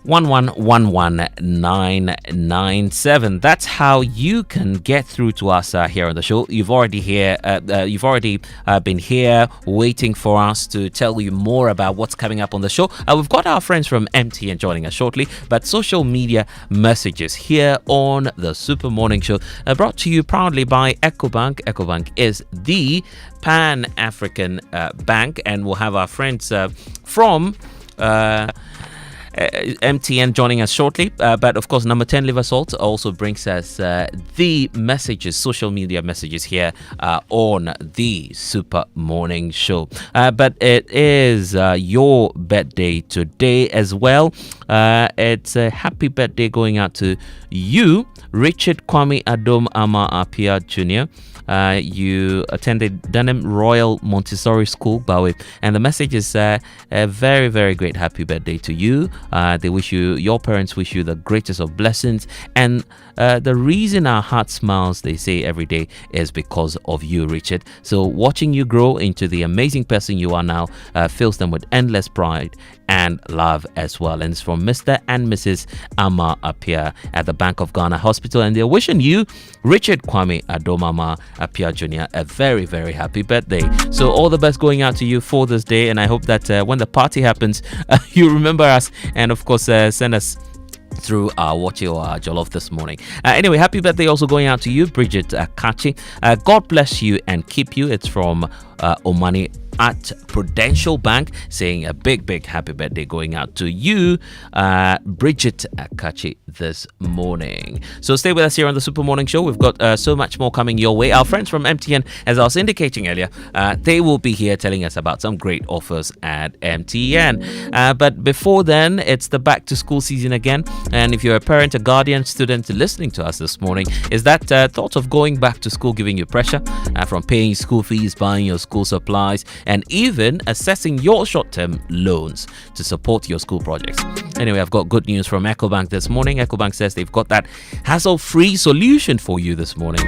1111997. That's how you can get through to us here on the show. You've already been here waiting for us to tell you more about what's coming up on the show. We've got our friends from MTN joining us shortly, but social media messages here on the Super Morning Show brought to you proudly by EcoBank. EcoBank is the Pan-African bank, and we'll have our friends from MTN joining us shortly, but of course number 10 liver salt also brings us the messages, social media messages here on the Super Morning Show. But it is your birthday today as well. It's a happy birthday going out to you, Richard Kwame Adom Ama Apia Jr. You attended Dunham Royal Montessori School, Bawe, and the message is a very, very great happy birthday to you. They wish you, your parents wish you the greatest of blessings, and the reason our heart smiles, they say every day, is because of you, Richard. So watching you grow into the amazing person you are now fills them with endless pride and love as well. And it's from Mr. and Mrs. Ama Apia at the Bank of Ghana Hospital, and they're wishing you, Richard Kwame Adomama Apia Jr., a very, very happy birthday. So all the best going out to you for this day, and I hope that when the party happens, you remember us, and of course send us through our Watch or our Jollof this morning. Anyway, happy birthday also going out to you, Bridget Kachi. God bless you and keep you. It's from Omani at Prudential Bank, saying a big happy birthday going out to you, Bridget Akachi, this morning. So stay with us here on the Super Morning Show. We've got so much more coming your way. Our friends from MTN, as I was indicating earlier, they will be here telling us about some great offers at MTN. But before then, it's the back to school season again, and if you're a parent, a guardian, student listening to us this morning, is that thought of going back to school giving you pressure from paying school fees, buying your school supplies, and even assessing your short-term loans to support your school projects? Anyway, I've got good news from EcoBank this morning. EcoBank says they've got that hassle-free solution for you this morning.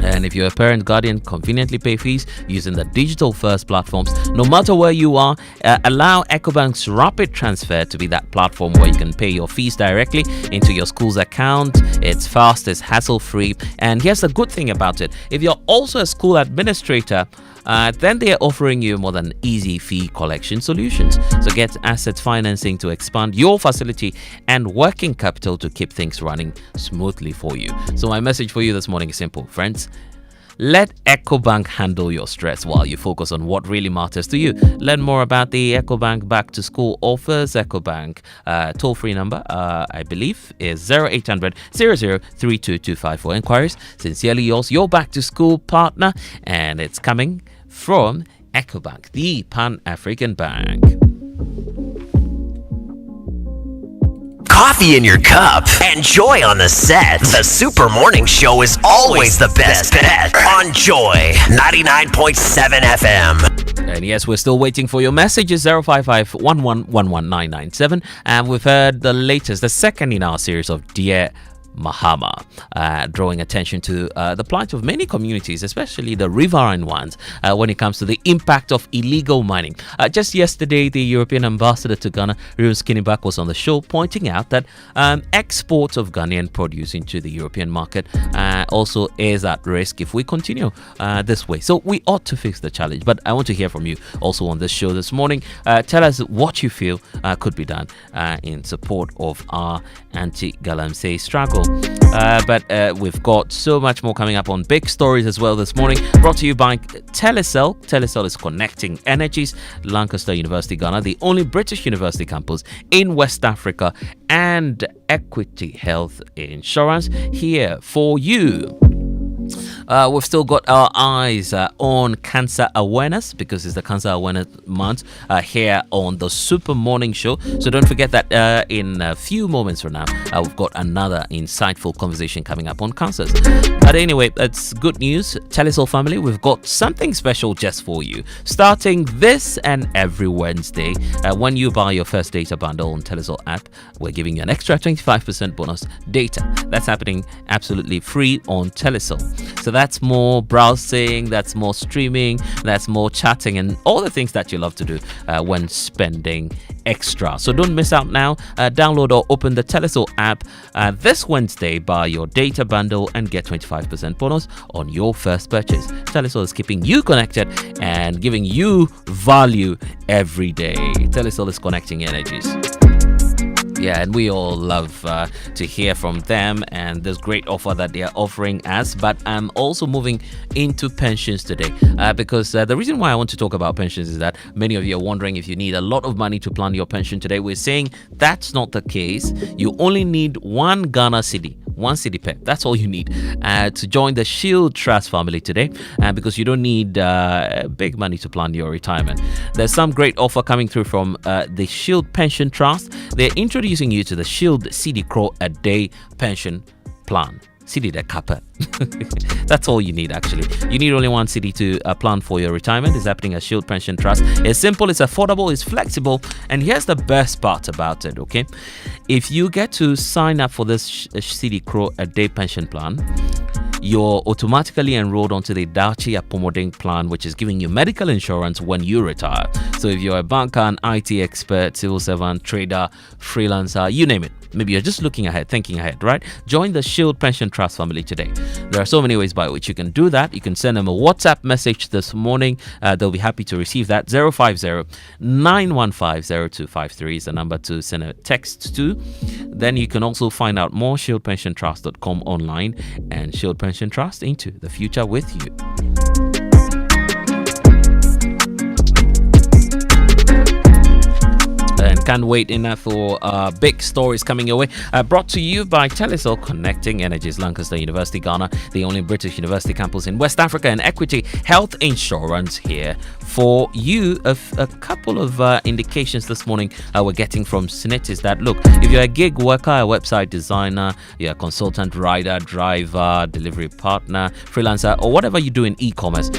And if you're a parent, guardian, conveniently pay fees using the digital first platforms. No matter where you are, allow EcoBank's Rapid Transfer to be that platform where you can pay your fees directly into your school's account. It's fast, it's hassle-free. And here's the good thing about it. If you're also a school administrator, then they are offering you more than easy fee collection solutions. So get asset financing to expand your facility and working capital to keep things running smoothly for you. So my message for you this morning is simple, friends. Let EcoBank handle your stress while you focus on what really matters to you. Learn more about the EcoBank Back to School offers. EcoBank toll-free number, I believe, is 0800 003225 for inquiries. Sincerely yours, your Back to School partner, and it's coming from EcoBank, the Pan-African Bank. Coffee in your cup. Enjoy on the set. The Super Morning Show is always the best bet on Joy 99.7 FM. And yes, we're still waiting for your messages, 055 1111997. And we've heard the latest, the second in our series of Dear Mahama, drawing attention to the plight of many communities, especially the riverine ones, when it comes to the impact of illegal mining. Just yesterday, the European ambassador to Ghana, Rios Kinibak, was on the show pointing out that exports of Ghanaian produce into the European market also is at risk if we continue this way. So we ought to fix the challenge. But I want to hear from you also on this show this morning. Tell us what you feel could be done in support of our anti-Galamsey struggle. But we've got so much more coming up on big stories as well this morning. Brought to you by Telecel. Telecel is connecting energies. Lancaster University, Ghana, the only British university campus in West Africa, and Equity Health Insurance here for you. We've still got our eyes on cancer awareness because it's the Cancer Awareness Month here on the Super Morning Show. So don't forget that in a few moments from now, we've got another insightful conversation coming up on cancers. But anyway, it's good news. Telecel family, we've got something special just for you. Starting this and every Wednesday, when you buy your first data bundle on Telecel app, we're giving you an extra 25% bonus data. That's happening absolutely free on Telecel. So that's more browsing, that's more streaming, that's more chatting, and all the things that you love to do when spending extra. So don't miss out now. Download or open the Telecel app this Wednesday, buy your data bundle and get 25% bonus on your first purchase. Telecel is keeping you connected and giving you value every day. Telecel is connecting energies. Yeah, and we all love to hear from them and this great offer that they are offering us. But I'm also moving into pensions today because the reason why I want to talk about pensions is that many of you are wondering if you need a lot of money to plan your pension today. We're saying that's not the case. You only need one Ghana cedi. One cedi pep. That's all you need to join the Shield Trust family today because you don't need big money to plan your retirement. There's some great offer coming through from the Shield Pension Trust. They're introducing you to the Shield CD Crow a day pension plan. CD the kappa. That's all you need actually. You need only one CD to plan for your retirement. It's happening at Shield Pension Trust. It's simple, it's affordable, it's flexible, and here's the best part about it, okay? If you get to sign up for this CD Crow a day pension plan, you're automatically enrolled onto the Dachi Apomoding plan, which is giving you medical insurance when you retire. So if you're a banker, an IT expert, civil servant, trader, freelancer, you name it. Maybe you're just looking ahead, thinking ahead, right? Join the Shield Pension Trust family today. There are so many ways by which you can do that. You can send them a WhatsApp message this morning. They'll be happy to receive that. 050-915-0253 is the number to send a text to. Then you can also find out more, shieldpensiontrust.com online, and Shield Pension Trust into the future with you. And can't wait enough for big stories coming your way. Brought to you by Telecel, connecting energies. Lancaster University, Ghana, the only British university campus in West Africa, and Equity Health Insurance here for you. A couple of indications this morning we're getting from SNIT is that, look, if you're a gig worker, a website designer, you're a consultant, rider, driver, delivery partner, freelancer, or whatever you do in e-commerce,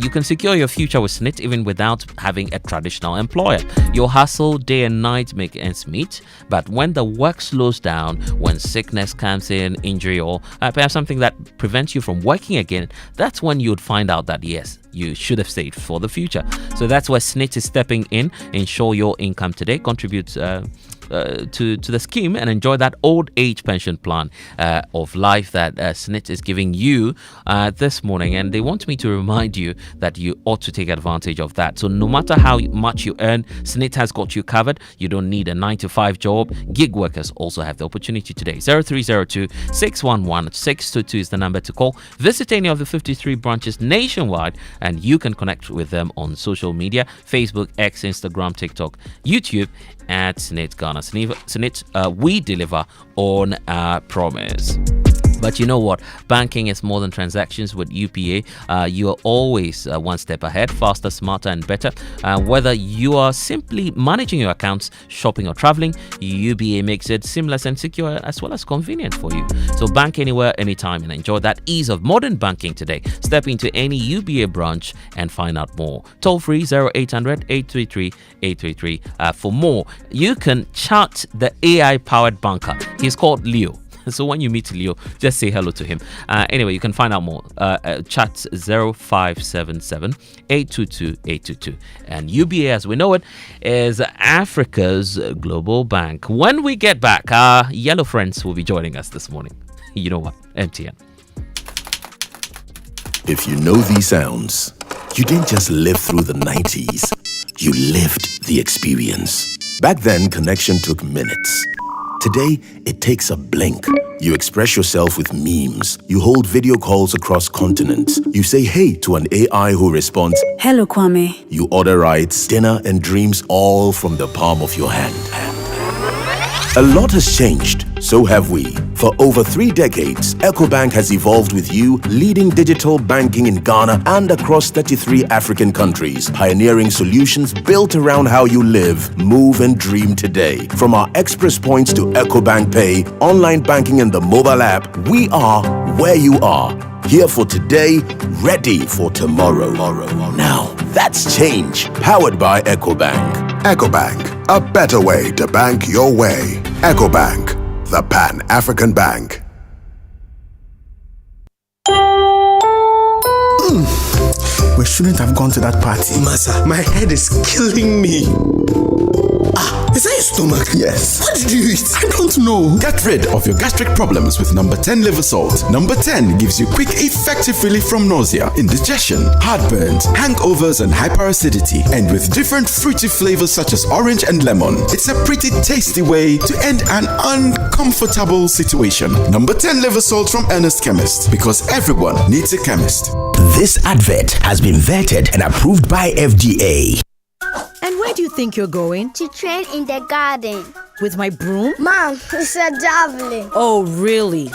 you can secure your future with SNIT even without having a traditional employer. Your hustle day and night make ends meet, but when the work slows down, when sickness comes in, injury, or perhaps something that prevents you from working again, that's when you'd find out that yes, you should have saved for the future. So that's where SNIT is stepping in. Ensure your income today, contribute to the scheme, and enjoy that old age pension plan of life that SNIT is giving you this morning. And they want me to remind you that you ought to take advantage of that. So no matter how much you earn, SNIT has got you covered. You don't need a 9-to-5 job. Gig workers also have the opportunity today. 0302-611-622 is the number to call. Visit any of the 53 branches nationwide, and you can connect with them on social media: Facebook, X, Instagram, TikTok, YouTube, at SNIT Ghana. SNIT, we deliver on our promise. But you know what? Banking is more than transactions with UPA. You are always one step ahead, faster, smarter, and better. Whether you are simply managing your accounts, shopping, or traveling, UPA makes it seamless and secure as well as convenient for you. So bank anywhere, anytime, and enjoy that ease of modern banking today. Step into any UPA branch and find out more. Toll free 0800-833-833. For more, you can chat the AI-powered banker. He's called Leo. So when you meet Leo, just say hello to him. Anyway, you can find out more. Chat 0577-822-822. And UBA, as we know it, is Africa's global bank. When we get back, our yellow friends will be joining us this morning. You know what? MTN. If you know these sounds, you didn't just live through the 90s. You lived the experience. Back then, connection took minutes. Today, it takes a blink. You express yourself with memes. You hold video calls across continents. You say hey to an AI who responds, "Hello, Kwame." You order rides, dinner, and dreams all from the palm of your hand. A lot has changed, So have we. For over 3 decades, EcoBank has evolved with you, leading digital banking in Ghana and across 33 African countries, pioneering solutions built around how you live, move, and dream today. From our express points to EcoBank Pay, online banking, and the mobile app, we are where you are. Here for today, ready for tomorrow. Now, that's change. Powered by EcoBank. EcoBank, a better way to bank your way. EcoBank, the Pan-African Bank. We shouldn't have gone to that party. Masa, my head is killing me. Is that your stomach? Yes. What did you eat? I don't know. Get rid of your gastric problems with number 10 liver salt. Number 10 gives you quick, effective relief from nausea, indigestion, heartburns, hangovers, and hyperacidity. And with different fruity flavors such as orange and lemon, it's a pretty tasty way to end an uncomfortable situation. Number 10 liver salt from Ernest Chemist, because everyone needs a chemist. This advert has been vetted and approved by FDA. And where do you think you're going? To train in the garden. With my broom? Mom, it's a javelin. Oh, really?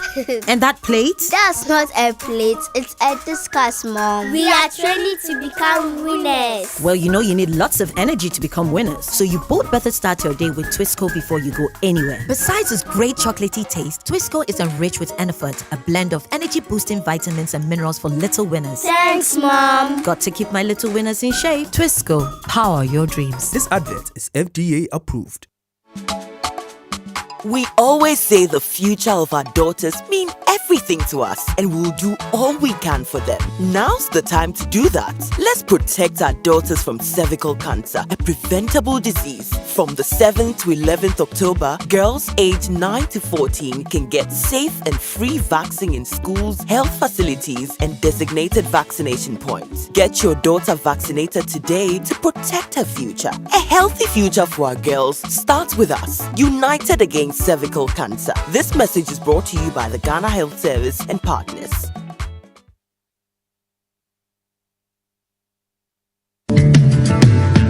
And that plate? That's not a plate, it's a discus, Mom. We are training to become winners. Well, you know you need lots of energy to become winners. So you both better start your day with Twisco before you go anywhere. Besides its great chocolatey taste, Twisco is enriched with Enerfort, a blend of energy-boosting vitamins and minerals for little winners. Thanks, Mom. Got to keep my little winners in shape. Twisco, power your dreams. This advert is FDA approved. We always say the future of our daughters mean everything to us, and we'll do all we can for them. Now's the time to do that. Let's protect our daughters from cervical cancer, a preventable disease. From the 7th to 11th October, girls aged 9 to 14 can get safe and free vaccine in schools, health facilities, and designated vaccination points. Get your daughter vaccinated today to protect her future. A healthy future for our girls starts with us, united against cervical cancer. This message is brought to you by the Ghana Health Service and partners.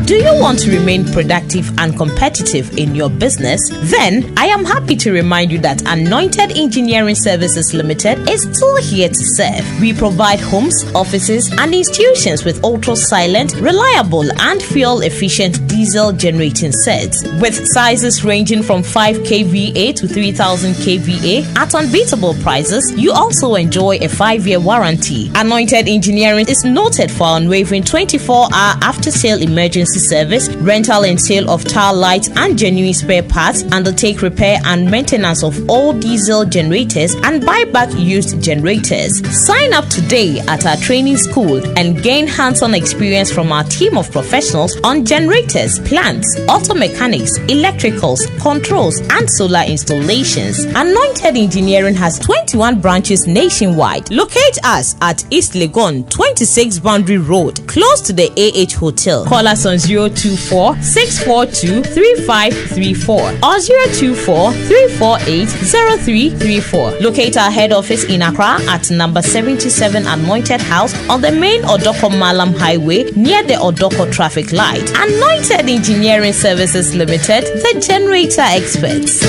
Do you want to remain productive and competitive in your business? Then I am happy to remind you that Anointed Engineering Services Limited is still here to serve. We provide homes, offices, and institutions with ultra-silent, reliable, and fuel-efficient diesel generating sets with sizes ranging from 5 kVA to 3000 kVA at unbeatable prices. You also enjoy a 5-year warranty. Anointed Engineering is noted for unwavering 24-hour after-sale emergency service, rental and sale of tile lights and genuine spare parts, undertake repair and maintenance of all diesel generators, and buy back used generators. Sign up today at our training school and gain hands-on experience from our team of professionals on generators, plants, auto mechanics, electricals, controls, and solar installations. Anointed Engineering has 21 branches nationwide. Locate us at East Legon, 26 Boundary Road, close to the AH Hotel. Call us on 024-642-3534 or 024-348-0334. Locate our head office in Accra at number 77 Anointed House on the main Odoko Malam Highway near the Odoko traffic light. Anointed Engineering Services Limited, the generator experts.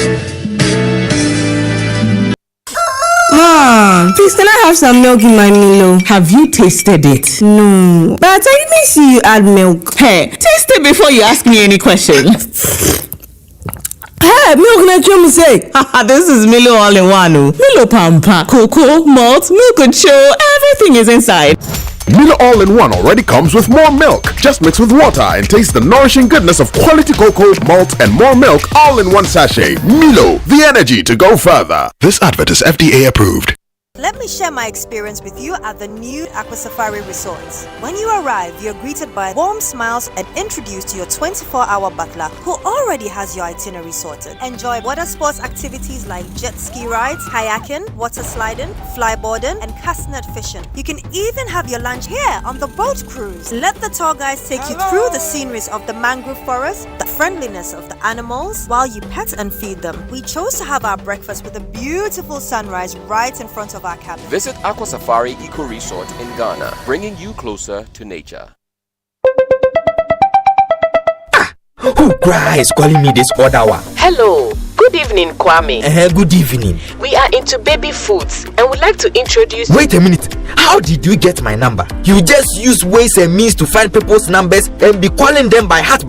Mom, please can I have some milk in my Milo? Have you tasted it? No, but I didn't see you add milk. Hey, taste it before you ask me any questions. Hey, milk na chum say. This is Milo all in one. Milo Pampa, cocoa, malt, milk and show, everything is inside. Milo All-in-One already comes with more milk. Just mix with water and taste the nourishing goodness of quality cocoa, malt, and more milk all in one sachet. Milo, the energy to go further. This advert is FDA approved. Let me share my experience with you at the new Aqua Safari Resorts. When you arrive, you're greeted by warm smiles and introduced to your 24-hour butler who already has your itinerary sorted. Enjoy water sports activities like jet ski rides, kayaking, water sliding, flyboarding, and castanet fishing. You can even have your lunch here on the boat cruise. Let the tour guides take you through the sceneries of the mangrove forest, the friendliness of the animals, while you pet and feed them. We chose to have our breakfast with a beautiful sunrise right in front of our cabin. Visit Aqua Safari Eco Resort in Ghana, bringing you closer to nature. Who is calling me this other one? Hello. Good evening, Kwame. Good evening. We are into baby foods and would like to introduce... Wait a minute. How did you get my number? You just use ways and means to find people's numbers and be calling them by heart.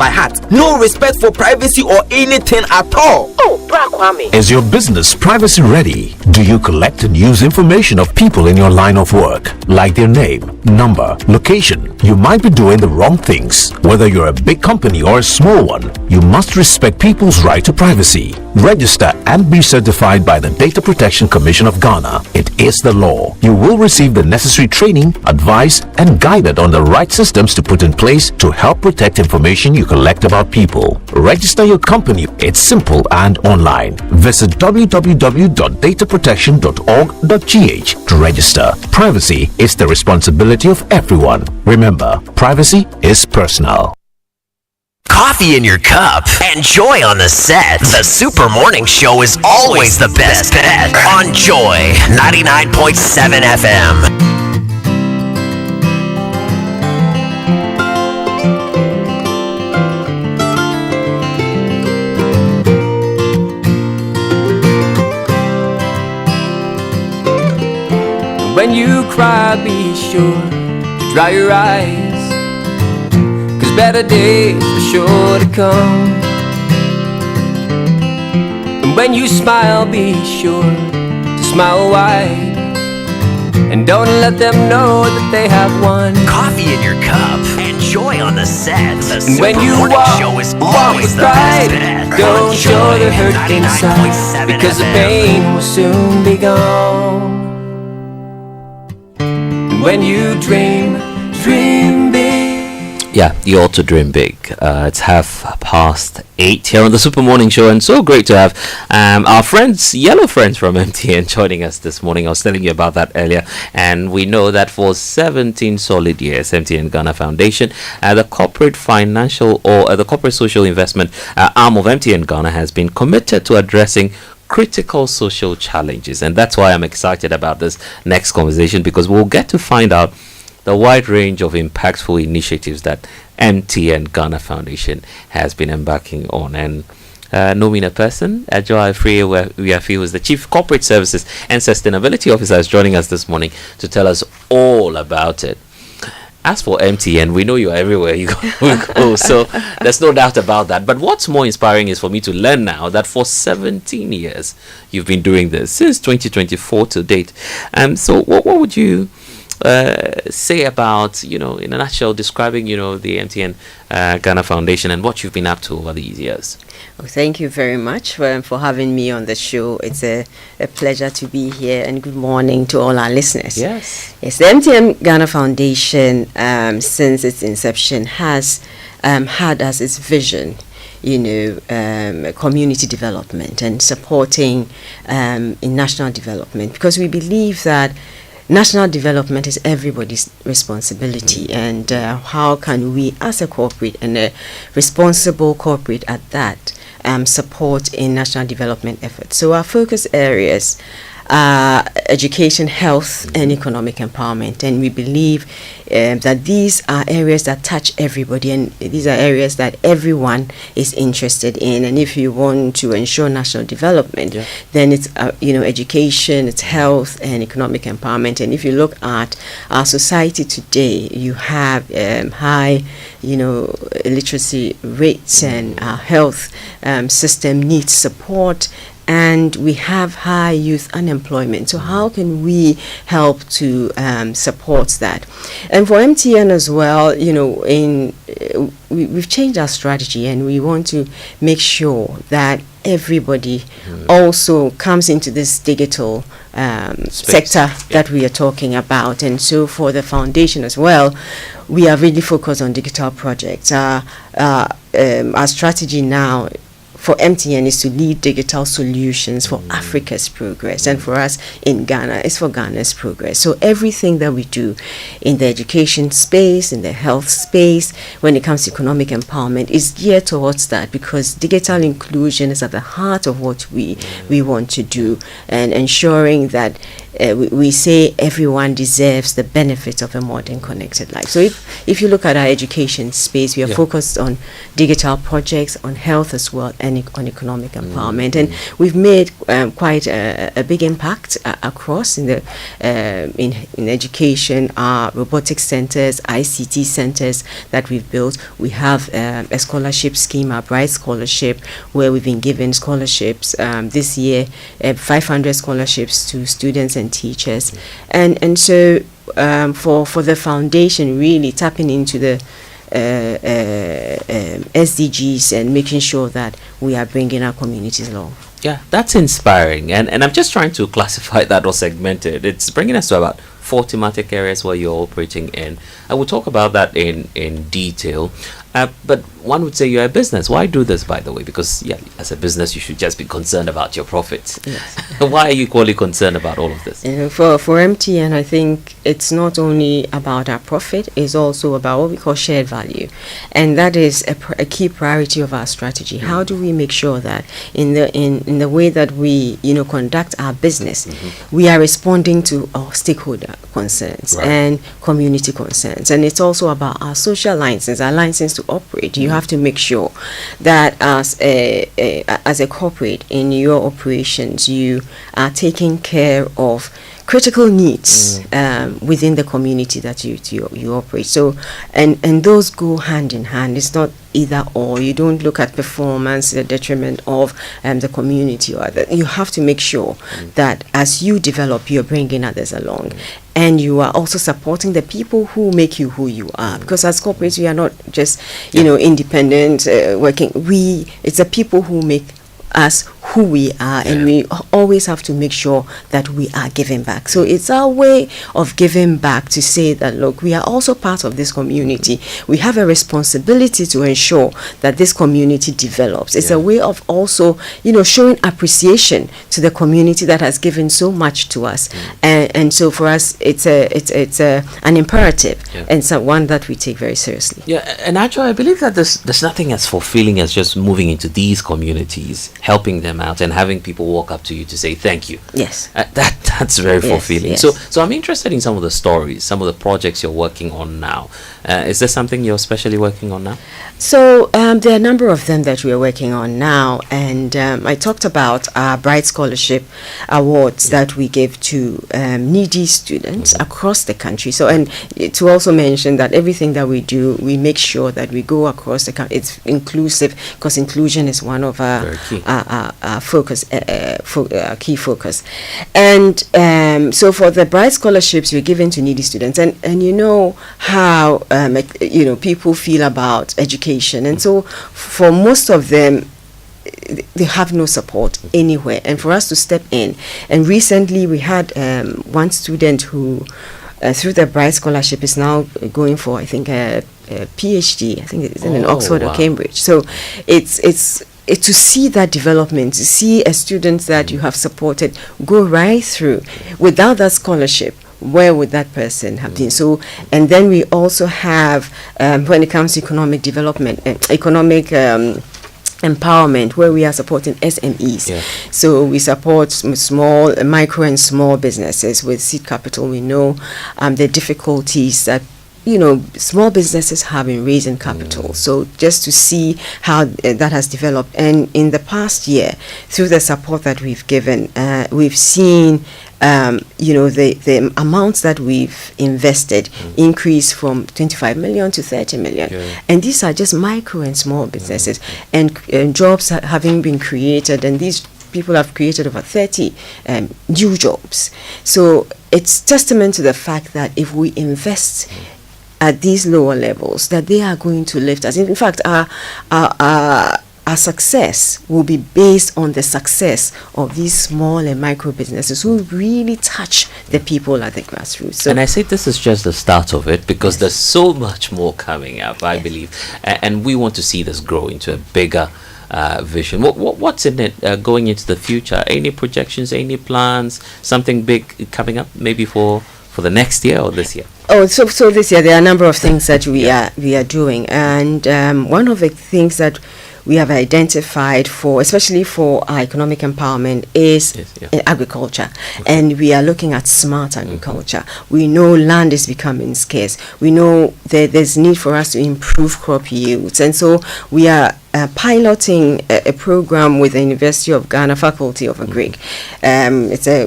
No respect for privacy or anything at all. Oh, Bra Kwame. Is your business privacy ready? Do you collect and use information of people in your line of work, like their name, number, location? You might be doing the wrong things. Whether you're a big company or a small one, you must respect people's right to privacy. Register and be certified by the Data Protection Commission of Ghana. It is the law. You will receive the necessary training, advice, and guided on the right systems to put in place to help protect information you collect about people. Register your company. It's simple and online. Visit www.dataprotection.org.gh to register. Privacy is the responsibility of everyone. Remember, privacy is personal. Coffee in your cup and joy on the set. The Super Morning Show is always the best bet on Joy 99.7 FM. When you cry, be sure to dry your eyes, 'cause better days are sure to come. And when you smile, be sure to smile wide, and don't let them know that they have won. Coffee in your cup and joy on the set. The And when you walk with pride, don't show the hurt inside, because the pain will soon be gone. And when you dream big. Yeah, you ought to dream big. It's 8:30 here on the Super Morning Show, and so great to have our friends, yellow friends from MTN, joining us this morning. I was telling you about that earlier, and we know that for 17 solid years, MTN Ghana Foundation, the corporate financial or the corporate social investment arm of MTN Ghana, has been committed to addressing critical social challenges, and that's why I'm excited about this next conversation, because we'll get to find out the wide range of impactful initiatives that MTN Ghana Foundation has been embarking on. And nominee person, Ajoa Afriye, who is the Chief Corporate Services and Sustainability Officer, is joining us this morning to tell us all about it. As for MTN, we know you're everywhere you go, so there's no doubt about that. But what's more inspiring is for me to learn now that for 17 years you've been doing this, since 2024 to date. So what would you say about, in a nutshell, describing, the MTN Ghana Foundation and what you've been up to over these years? Well, thank you very much for having me on the show. It's a pleasure to be here, and good morning to all our listeners. Yes, the MTN Ghana Foundation, since its inception, has had as its vision, community development and supporting in national development, because we believe that national development is everybody's responsibility, and how can we, as a corporate and a responsible corporate at that, support in national development efforts. So our focus areas are education, health, and economic empowerment, and we believe that these are areas that touch everybody, and these are areas that everyone is interested in. And if you want to ensure national development, then it's education, it's health, and economic empowerment. And if you look at our society today, you have high illiteracy rates, and our health system needs support, and we have high youth unemployment. So how can we help to support that? And for MTN as well, we've changed our strategy, and we want to make sure that everybody also comes into this digital sector that we are talking about. And so for the foundation as well, we are really focused on digital projects. Our strategy now for MTN is to lead digital solutions for Africa's progress, and for us in Ghana, it's for Ghana's progress. So everything that we do in the education space, in the health space, when it comes to economic empowerment, is geared towards that, because digital inclusion is at the heart of what we want to do, and ensuring that we say everyone deserves the benefits of a modern connected life. So if you look at our education space, we are focused on digital projects, on health as well, and on economic empowerment. And we've made quite a big impact across in the in education, our robotics centers, ICT centers that we've built. We have a scholarship scheme, our Bright Scholarship, where we've been giving scholarships this year, 500 scholarships to students and teachers. And so for the foundation, really tapping into the SDGs and making sure that we are bringing our communities along. Yeah, that's inspiring. And I'm just trying to classify that or segment it. It's bringing us to about 4 thematic areas where you're operating in. I will talk about that in detail. But one would say you're a business. Why do this, by the way? Because, yeah, as a business, you should just be concerned about your profits. Yes. Why are you equally concerned about all of this? For MTN, I think it's not only about our profit, it's also about what we call shared value. And that is a key priority of our strategy. How do we make sure that in the way that we, conduct our business, we are responding to our stakeholder concerns and community concerns? And it's also about our social license, our license to operate. You have to make sure that as a corporate in your operations, you are taking care of critical needs within the community that you operate. So and those go hand in hand. It's not either or. You don't look at performance to the detriment of the community or other. You have to make sure that as you develop, you're bringing others along. And you are also supporting the people who make you who you are. Because as corporates, we are not just, independent, working. It's the people who make us who we are, and we always have to make sure that we are giving back. So it's our way of giving back to say that, look, we are also part of this community. We have a responsibility to ensure that this community develops. It's a way of also, showing appreciation to the community that has given so much to us. And so for us, it's an imperative and one that we take very seriously. Yeah, and actually, I believe that there's nothing as fulfilling as just moving into these communities, helping them out, and having people walk up to you to say thank you. Yes, that's very fulfilling. Yes. So I'm interested in some of the stories, some of the projects you're working on now. Is there something you're especially working on now? So there are a number of them that we are working on now, and I talked about our Bright Scholarship Awards that we give to needy students across the country. So, and to also mention that everything that we do, we make sure that we go across the country. It's inclusive, because inclusion is one of our focus, key focus. And so for the Bright Scholarships, we're given to needy students, and you know how people feel about education, and so for most of them, they have no support anywhere, and for us to step in. And recently we had one student who through the Bright Scholarship is now going for, I think, a PhD. I think it's in Oxford or Cambridge. So it's to see that development, to see a student that you have supported go right through. Without that scholarship, where would that person have been? So, and then we also have, when it comes to economic development, economic empowerment, where we are supporting SMEs. So we support small, micro and small businesses with seed capital. We know the difficulties that small businesses have in raising capital. So just to see how that has developed. And in the past year, through the support that we've given, we've seen the amounts that we've invested increase from 25 million to 30 million. And these are just micro and small businesses, and jobs having been created, and these people have created over 30 new jobs. So it's testament to the fact that if we invest at these lower levels, that they are going to lift us. In fact, our success will be based on the success of these small and micro businesses who really touch the people at the grassroots. So, and I say this is just the start of it, because there's so much more coming up, I believe, and we want to see this grow into a bigger vision. What's in it going into the future? Any projections, any plans, something big coming up, maybe for the next year or this year? So this year there are a number of things that we are doing, and one of the things that we have identified for, especially for our economic empowerment, is agriculture. And we are looking at smart agriculture. We know land is becoming scarce. We know that there's need for us to improve crop yields. And so we are piloting a program with the University of Ghana Faculty of Agric.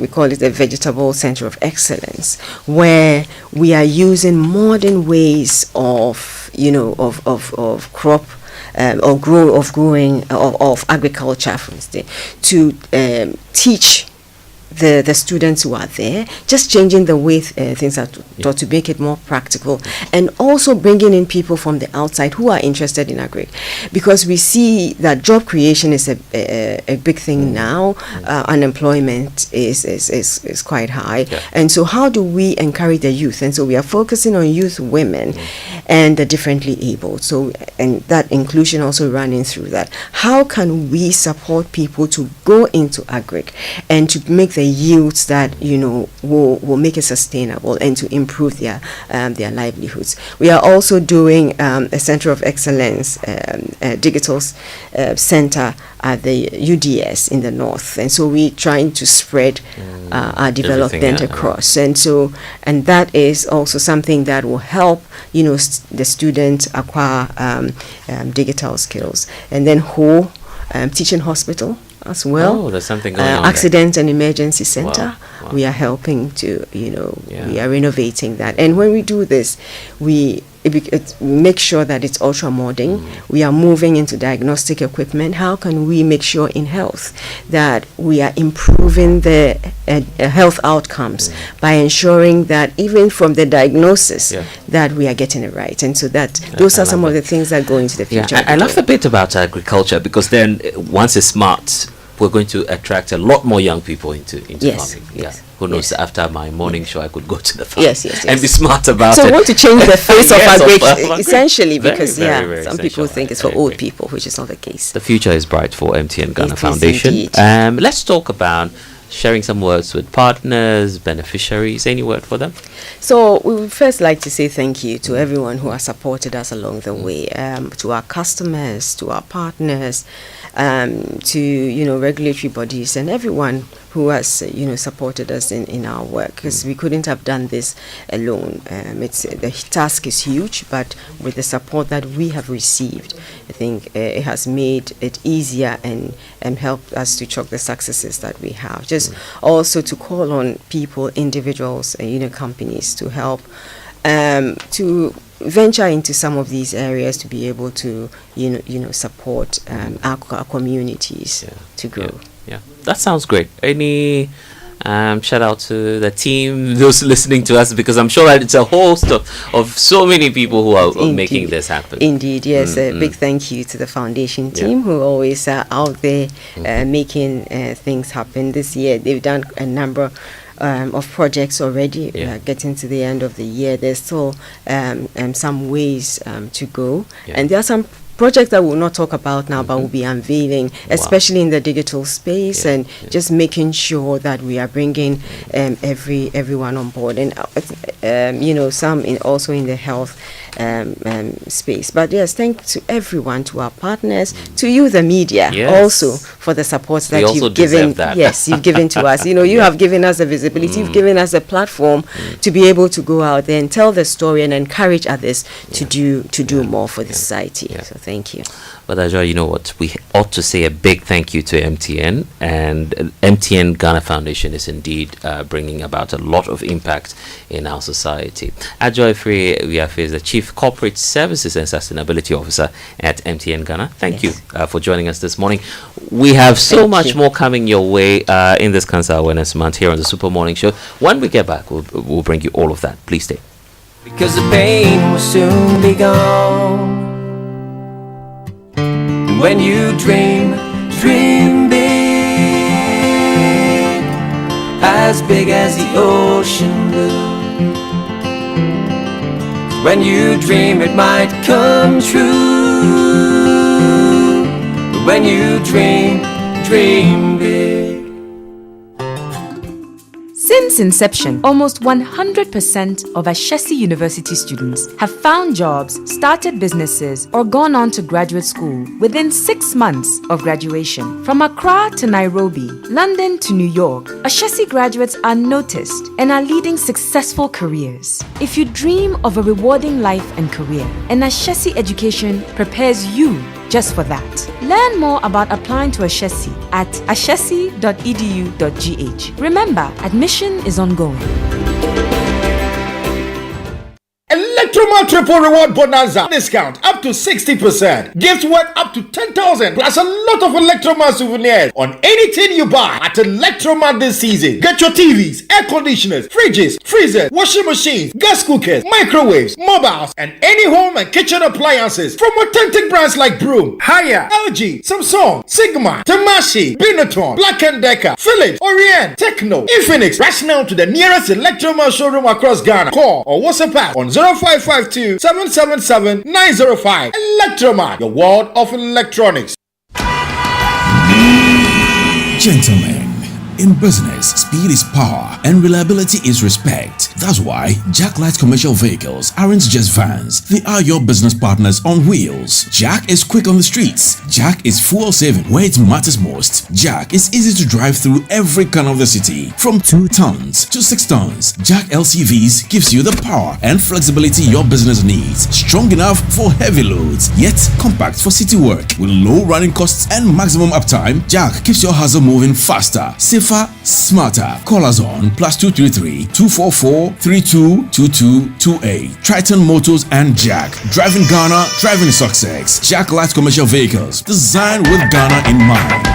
We call it a Vegetable Center of Excellence, where we are using modern ways of crop of agriculture, for instance, to teach the students who are there, just changing the way things are taught to make it more practical, and also bringing in people from the outside who are interested in agri, because we see that job creation is a big thing now. Unemployment is quite high, and so how do we encourage the youth? And so we are focusing on youth, women, and the differently abled. So, and that inclusion also running through that. How can we support people to go into agri and to make the yields that will make it sustainable and to improve their livelihoods? We are also doing a Center of Excellence, digital center at the UDS in the north, and so we're trying to spread our development across, and that is also something that will help the students acquire digital skills. And then teaching hospital as well. Oh, there's something going on. Accident and Emergency Center. Wow. We are helping to, we are renovating that. And when we do this, we make sure that it's ultra modern. We are moving into diagnostic equipment. How can we make sure in health that we are improving the health outcomes by ensuring that even from the diagnosis that we are getting it right? And so those are some of the things that go into the future. I love a bit about agriculture, because then once it's smart, we're going to attract a lot more young people into farming. Yes. Who knows, after my morning show, I could go to the farm and be smart about it. So we want to change the face of agri, essentially, because some people think it's for old people, which is not the case. The future is bright for MTN Ghana Foundation. Let's talk about sharing some words with partners, beneficiaries. Any word for them? So we would first like to say thank you to everyone who has supported us along the way, to our customers, to our partners, to regulatory bodies, and everyone who has supported us in our work, because we couldn't have done this alone. The task is huge, but with the support that we have received, I think it has made it easier and helped us to chalk the successes that we have. Just also to call on people, individuals, companies to help to venture into some of these areas to be able to support our communities to grow. Yeah, that sounds great. Any shout out to the team, those listening to us, because I'm sure that it's a host of so many people who are making this happen. Indeed, yes. A big thank you to the foundation team who always are out there making things happen. This year they've done a number of projects already. We are getting to the end of the year. There's still some ways to go, and there are some projects that we'll not talk about now, but we'll be unveiling, especially in the digital space, and just making sure that we are bringing everyone on board, and some also in the health space. But yes, thanks to everyone, to our partners, to you, the media, also for the support that you've given. Yes, you've given to us. You have given us the visibility. You've given us a platform to be able to go out there and tell the story and encourage others to do more for the society. So thank you. But Ajoy, you know what? We ought to say a big thank you to MTN, and MTN Ghana Foundation is indeed bringing about a lot of impact in our society. Ajoy Free Wiafe is the Chief Corporate Services and Sustainability Officer at MTN Ghana. Thank you for joining us this morning. We have so much more coming your way in this Cancer Awareness Month here on the Super Morning Show. When we get back, we'll bring you all of that. Please stay. Because the pain will soon be gone. When you dream big, as big as the ocean blue. When you dream it might come true. But when you dream big. Since Since inception, almost 100% of Ashesi University students have found jobs, started businesses, or gone on to graduate school within 6 months of graduation. From Accra to Nairobi, London to New York, Ashesi graduates are noticed and are leading successful careers. If you dream of a rewarding life and career, an Ashesi education prepares you just for that. Learn more about applying to Ashesi at ashesi.edu.gh. Remember, admission is ongoing. Electromat Triple Reward Bonanza discount up to 60%. Gifts worth up to 10,000 plus a lot of Electromat souvenirs on anything you buy at Electromat this season. Get your TVs, air conditioners, fridges, freezers, washing machines, gas cookers, microwaves, mobiles, and any home and kitchen appliances from authentic brands like Broom, Haier, LG, Samsung, Sigma, Tamashi, Benetton, Black & Decker, Philips, Orient, Techno, Infinix. Rush now to the nearest Electromat showroom across Ghana. Call or WhatsApp us on 0552 777 905. Electromat, your world of electronics. Gentlemen, in business, speed is power and reliability is respect. That's why Jack Light Commercial Vehicles aren't just vans, they are your business partners on wheels. Jack is quick on the streets. Jack is fuel saving where it matters most. Jack is easy to drive through every corner of the city. From 2 tons to 6 tons, Jack LCVs gives you the power and flexibility your business needs. Strong enough for heavy loads, yet compact for city work. With low running costs and maximum uptime, Jack keeps your hustle moving faster, safer, smarter. Call us on +233 244 322228. Triton Motors and Jack. Driving Ghana, driving success. Jack Light Commercial Vehicles, designed with Ghana in mind.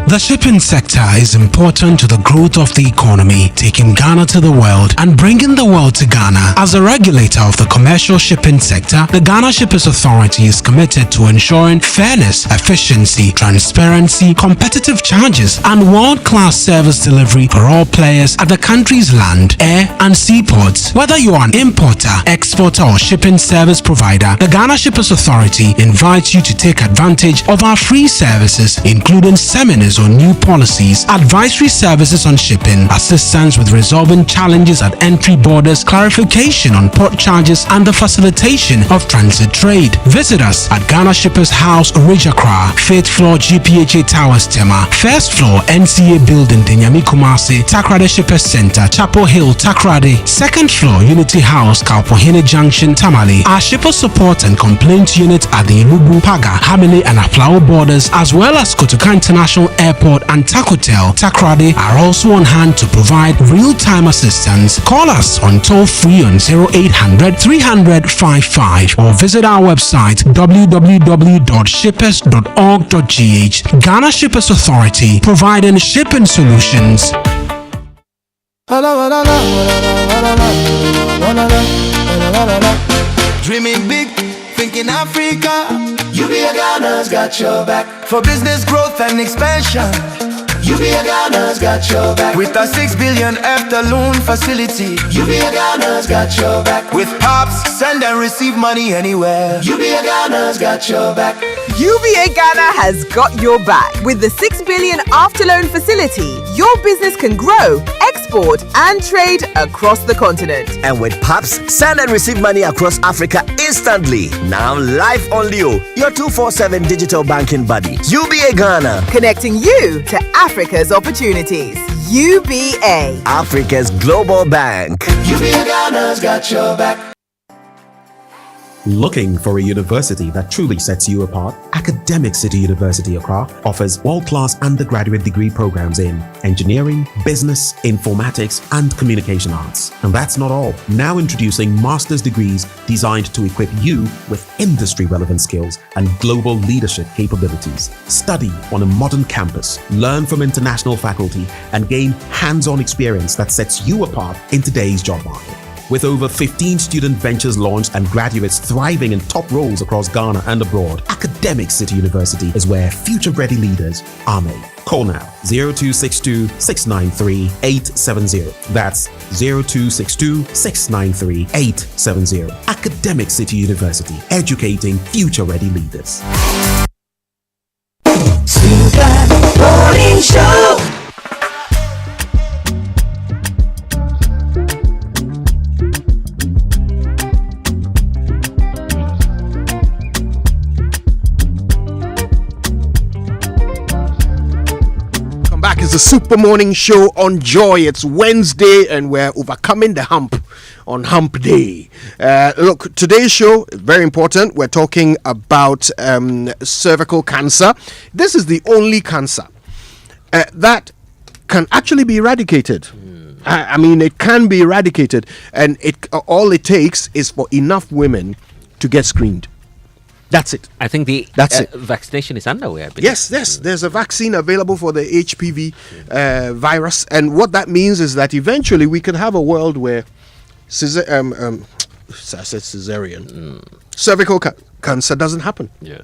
The shipping sector is important to the growth of the economy, taking Ghana to the world and bringing the world to Ghana. As a regulator of the commercial shipping sector, the Ghana Shippers Authority is committed to ensuring fairness, efficiency, transparency, competitive charges, and world-class service delivery for all players at the country's land, air, and seaports. Whether you are an importer, exporter, or shipping service provider, the Ghana Shippers Authority invites you to take advantage of our free services, including seminars on new policies, advisory services on shipping, assistance with resolving challenges at entry borders, clarification on port charges, and the facilitation of transit trade. Visit us at Ghana Shippers House, Accra, 5th floor GPHA Towers, Tema, 1st floor NCA Building, Denyami Kumasi, Takrade Shippers Center, Chapel Hill, Takrade, 2nd floor Unity House, Kalpohene Junction, Tamale. Our shipper support and complaint unit at the Ilubu, Paga, Hamile, and Aflao borders, as well as Kotoka International Airport and Takotel, Takrade, are also on hand to provide real-time assistance. Call us on toll-free on 0800 300 55 or visit our website www.shippers.org.gh. Ghana Shippers Authority, providing shipping solutions. Dreaming big, thinking Africa. UBA Ghana's got your back. For business growth and expansion, UBA Ghana's got your back. With a 6 billion after loan facility, UBA Ghana's got your back. With POPs, send and receive money anywhere, UBA Ghana's got your back. UBA Ghana has got your back. With the 6 billion after loan facility, your business can grow, export, and trade across the continent. And with PAPS, send and receive money across Africa instantly. Now live on Leo, your 247 digital banking buddy. UBA Ghana, connecting you to Africa's opportunities. UBA, Africa's global bank. UBA Ghana's got your back. Looking for a university that truly sets you apart? Academic City University Accra offers world-class undergraduate degree programs in engineering, business, informatics, and communication arts. And that's not all. Now introducing master's degrees designed to equip you with industry-relevant skills and global leadership capabilities. Study on a modern campus, learn from international faculty, and gain hands-on experience that sets you apart in today's job market. With over 15 student ventures launched and graduates thriving in top roles across Ghana and abroad, Academic City University is where future-ready leaders are made. Call now 0262 693 870. That's 0262 693 870. Academic City University, educating future-ready leaders. Super Morning Show. is the Super Morning Show on Joy. It's Wednesday and we're overcoming the hump on Hump Day. Look, today's show is very important. We're talking about cervical cancer. This is the only cancer that can actually be eradicated. I mean, it can be eradicated, and all it takes is for enough women to get screened. That's it. I think That's it. Vaccination is underway, I believe. Yes. There's a vaccine available for the HPV virus, and what that means is that eventually we could have a world where cervical cancer doesn't happen. Yeah.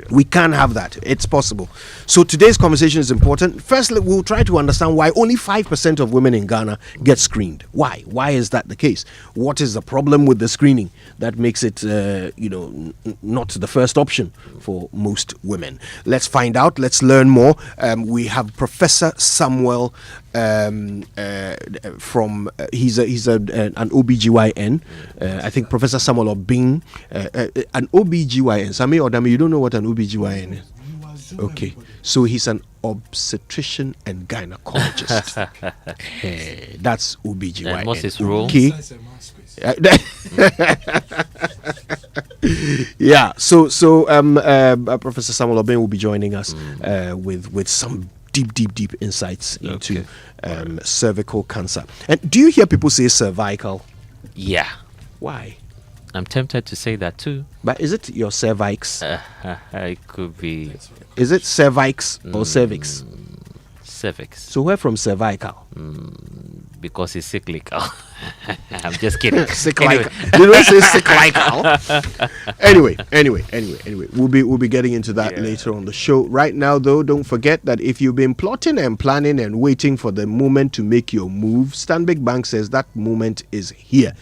We can have that. It's possible. So today's conversation is important. Firstly, we'll try to understand why only 5% of women in Ghana get screened. Why? Why is that the case? What is the problem with the screening that makes it, not the first option for most women? Let's find out. Let's learn more. We have Professor Samuel from he's an OBGYN. I think Professor Samuel Obing, an OBGYN. Sami Odami, you don't know what an OBGYN is? Okay, so he's an obstetrician and gynecologist. That's OBGYN. And what's his role? Okay. Yeah. So Professor Samuel Obing will be joining us with some deep insights into cervical cancer. And do you hear people say cervical? Yeah. Why? I'm tempted to say that too. But is it your cervix? It could be. Is it cervix or cervix? Cervix. So where from cervical? Because it's cyclical. I'm just kidding. Cyclical. Did we say cyclical? Anyway, we'll be getting into that later on the show. Right now, though, don't forget that if you've been plotting and planning and waiting for the moment to make your move, Stanbic Bank says that moment is here.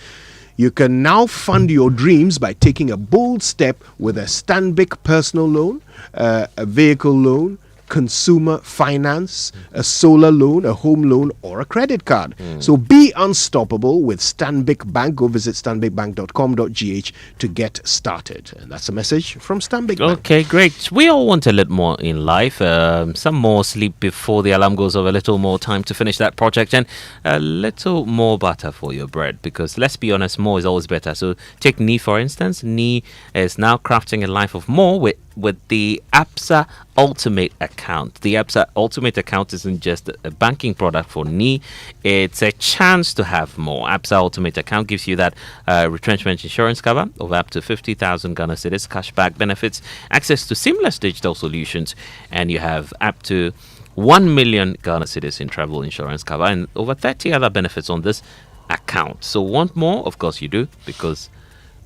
You can now fund your dreams by taking a bold step with a Stanbic personal loan, a vehicle loan, consumer finance, a solar loan, a home loan, or a credit card. So be unstoppable with Stanbic Bank. Go visit stanbicbank.com.gh to get started. And that's a message from Stanbic Bank. Okay, great. We all want a little more in life. Some more sleep before the alarm goes off, a little more time to finish that project, and a little more butter for your bread. Because let's be honest, more is always better. So take NI, for instance. NI is now crafting a life of more with the APSA Ultimate Account. The APSA Ultimate Account isn't just a banking product for NI, it's a chance to have more. APSA Ultimate Account gives you that retrenchment insurance cover of up to 50,000 Ghana cedis, cashback benefits, access to seamless digital solutions, and you have up to 1 million Ghana cedis in travel insurance cover and over 30 other benefits on this account. So want more? Of course you do, because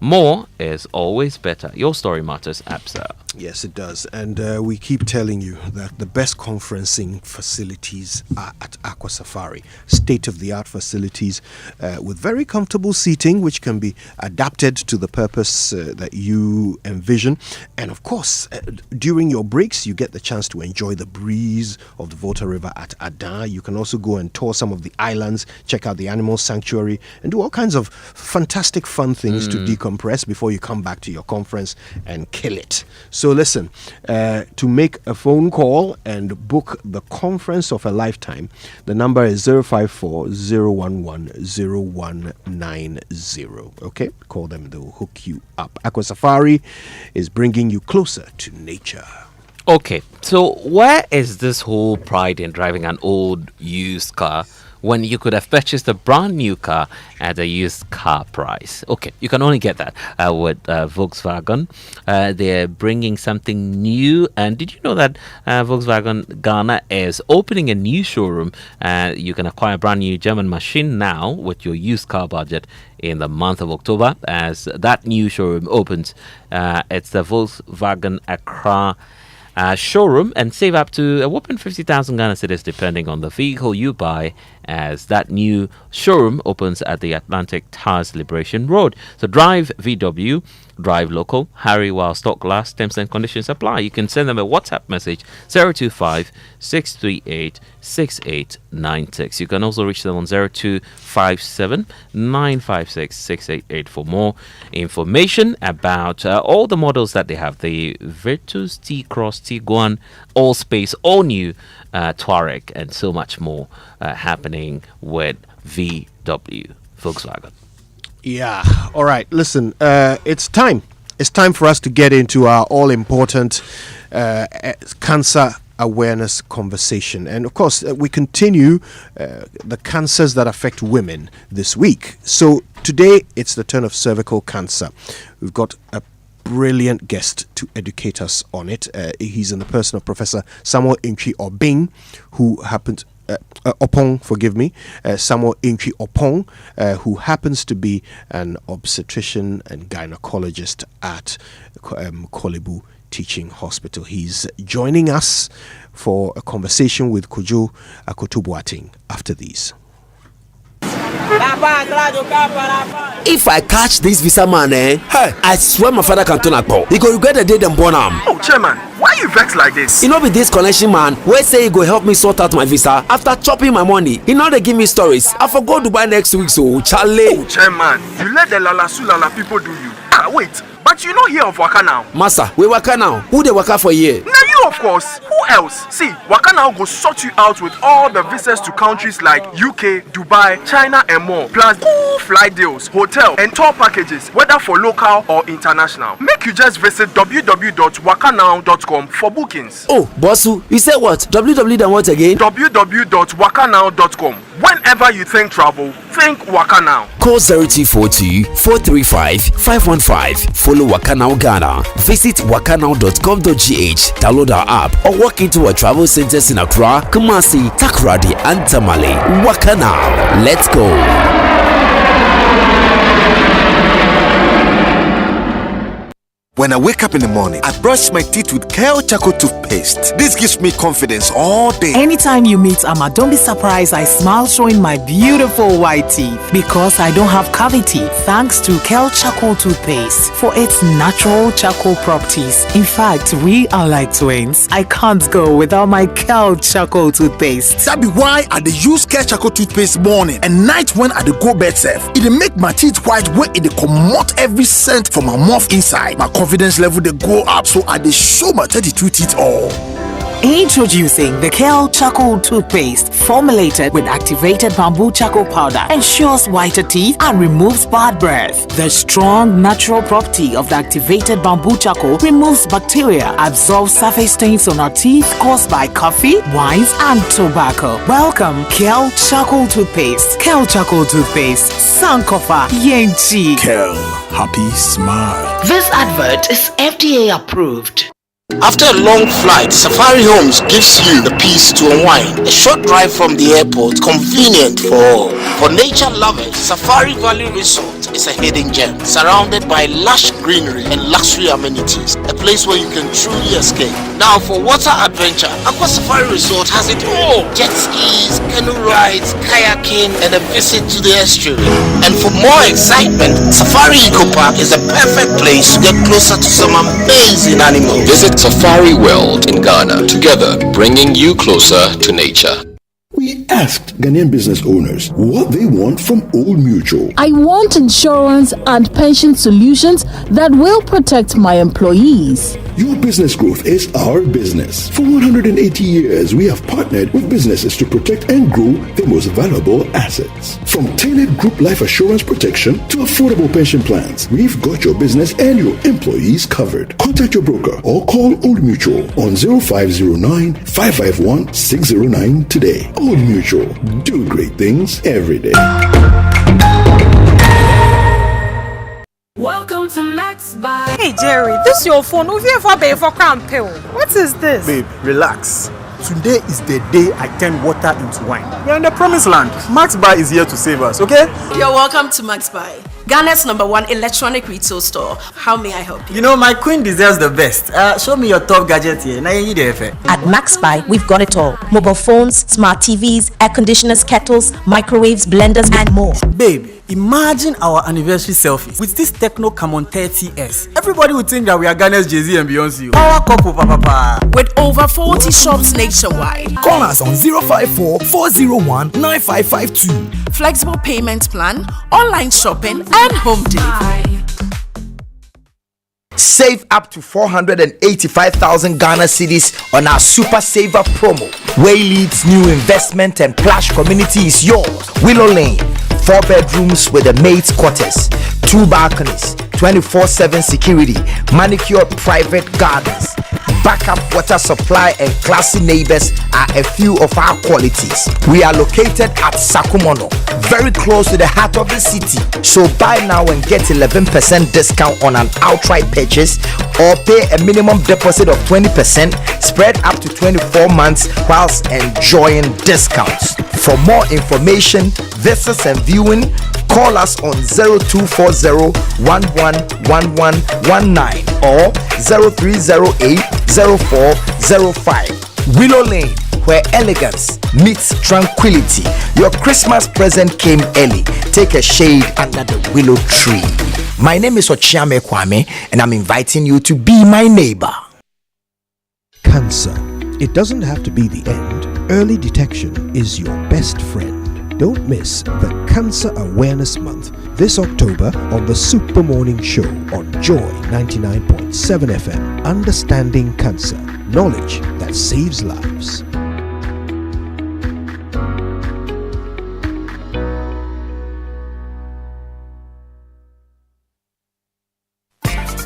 more is always better. Your story matters, APSA. Yes, it does. And we keep telling you that the best conferencing facilities are at Aqua Safari. State-of-the-art facilities with very comfortable seating, which can be adapted to the purpose that you envision. And of course, during your breaks, you get the chance to enjoy the breeze of the Volta River at Adan. You can also go and tour some of the islands, check out the animal sanctuary, and do all kinds of fantastic fun things to decompress before you come back to your conference and kill it. So listen, to make a phone call and book the conference of a lifetime, the number is 054-011-0190. Okay, call them, they'll hook you up. Aqua Safari is bringing you closer to nature. Okay, so where is this whole pride in driving an old used car when you could have purchased a brand new car at a used car price? Okay, you can only get that with Volkswagen. They're bringing something new. And did you know that Volkswagen Ghana is opening a new showroom? You can acquire a brand new German machine now with your used car budget in the month of October as that new showroom opens. It's the Volkswagen Accra showroom, and save up to a whopping 50,000 Ghana cedis depending on the vehicle you buy, as that new showroom opens at the Atlantic Towers Liberation Road. So drive VW Drive local, hurry while stock lasts, terms and conditions apply. You can send them a WhatsApp message 025 638 6896. You can also reach them on 0257 956 688 for more information about all the models that they have. The Virtus, T-Cross, Tiguan, all space, all new Touareg, and so much more happening with VW Volkswagen. Yeah. All right. Listen, it's time. It's time for us to get into our all-important cancer awareness conversation. And of course, we continue the cancers that affect women this week. So today, it's the turn of cervical cancer. We've got a brilliant guest to educate us on it. He's in the person of Professor Samuel Intwi Obing, who happens Samuel Intwi Opong, who happens to be an obstetrician and gynecologist at Kolebu Teaching Hospital. He's joining us for a conversation with Kojo Akotobuating after these. If I catch this visa man, I swear my father can turn a call. He go regret the day them born him. Oh, chairman, why you vex like this? You know, be this connection man, where say he go help me sort out my visa after chopping my money. He now they give me stories. I forgot to buy next week, so Charlie. Oh, chairman, you let the Lala Sulala people do you. Wait, but you know here of Waka now. Master, we Waka now. Who they Waka for here? Now you, of course. Who else? See, Waka now go sort you out with all the visas to countries like UK, Dubai, China, and more. Plus, flight deals, hotel, and tour packages, whether for local or international. Make you just visit www.wakanow.com for bookings. Oh, Bossu, you said what? www then what again? www.wakanow.com. Whenever you think travel, think Waka Now. Call 0242 435 515. Follow Waka Now Ghana. Visit wakanow.com.gh. Download our app or walk into our travel centers in Accra, Kumasi, Takoradi, and Tamale. Waka Now. Let's go. When I wake up in the morning, I brush my teeth with Kale Charcoal toothpaste. This gives me confidence all day. Anytime you meet Amma, don't be surprised I smile showing my beautiful white teeth because I don't have cavity thanks to Kale Charcoal toothpaste for its natural charcoal properties. In fact, we are like twins. I can't go without my Kale Charcoal toothpaste. That be why I dey use Kale Charcoal toothpaste morning and night when I dey go bed safe. It dey make my teeth white when it dey comot every scent from my mouth inside. My confidence level they go up, so I dey show my 32 teeth all. Introducing the Kale Charcoal toothpaste, formulated with activated bamboo charcoal powder, ensures whiter teeth and removes bad breath. The strong natural property of the activated bamboo charcoal removes bacteria, absorbs surface stains on our teeth caused by coffee, wines, and tobacco. Welcome, Kale Charcoal toothpaste. Kale Charcoal toothpaste, Sankofa Yenchi. Kale, happy smile. This advert is FDA approved. After a long flight, Safari Homes gives you the peace to unwind. A short drive from the airport, convenient for all. For nature lovers, Safari Valley Resort is a hidden gem, surrounded by lush greenery and luxury amenities. A place where you can truly escape. Now for water adventure, Aqua Safari Resort has it all. Jet skis, canoe rides, kayaking, and a visit to the estuary. And for more excitement, Safari Eco Park is a perfect place to get closer to some amazing animals. Visit Safari World in Ghana, together bringing you closer to nature. We asked Ghanaian business owners what they want from Old Mutual. I want insurance and pension solutions that will protect my employees. Your business growth is our business. For 180 years, we have partnered with businesses to protect and grow their most valuable assets. From tailored group life assurance protection to affordable pension plans, we've got your business and your employees covered. Contact your broker or call Old Mutual on 0509 551 609 today. Old Mutual, do great things every day. Welcome to Max Buy. Hey Jerry, this your phone. Who you ever pay for campaign? What is this? Babe, relax. Today is the day I turn water into wine. We're in the promised land. Max Buy is here to save us, okay? You're welcome to Max Buy, Ghana's #1 electronic retail store. How may I help you? You know, my queen deserves the best. Show me your top gadget here. At Max Buy, we've got it all. Mobile phones, smart TVs, air conditioners, kettles, microwaves, blenders, and more. Babe, Imagine our anniversary selfies with this Techno Camon 30S. Everybody would think that we are Ghana's Jay-Z and Beyonce. Power couple, papa. With over 40 shops nationwide. Call us on 054 401 9552. Flexible payment plan, online shopping, and home delivery. Save up to 485,000 Ghana cedis on our Super Saver promo. Way leads new investment and plush community is yours. Willow Lane, 4 bedrooms with a maid's quarters, 2 balconies, 24/7 security, manicured private gardens, backup water supply, and classy neighbors are a few of our qualities. We are located at Sakumono, very close to the heart of the city. So buy now and get 11% discount on an outright purchase, or pay a minimum deposit of 20%, spread up to 24 months whilst enjoying discounts. For more information, visits and viewing, call us on 0240-111119 or 0308-0405. Willow Lane, where elegance meets tranquility. Your Christmas present came early. Take a shade under the willow tree. My name is Ochiame Kwame, and I'm inviting you to be my neighbor. Cancer. It doesn't have to be the end. Early detection is your best friend. Don't miss the Cancer Awareness Month this October on the Super Morning Show on Joy 99.7 FM. Understanding Cancer. Knowledge that saves lives.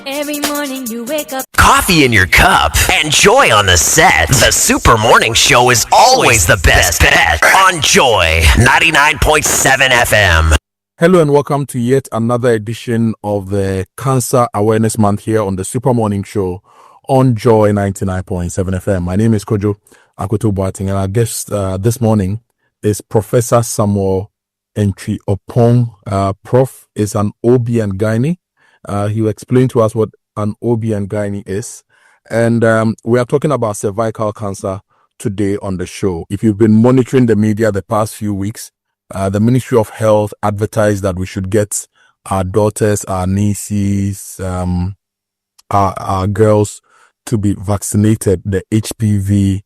Every morning you wake up. Coffee in your cup and joy on the set. The Super Morning Show is always the best bet on Joy 99.7 FM. Hello and welcome to yet another edition of the Cancer Awareness Month here on the Super Morning Show on Joy 99.7 FM. My name is Kojo Akoto Boating, and our guest this morning is Professor Samuel Entry Opong. Prof is an OB and Gynae. He will explain to us what an OB and Gynae is. And we are talking about cervical cancer today on the show. If you've been monitoring the media the past few weeks, the Ministry of Health advertised that we should get our daughters, our nieces, our girls to be vaccinated, the HPV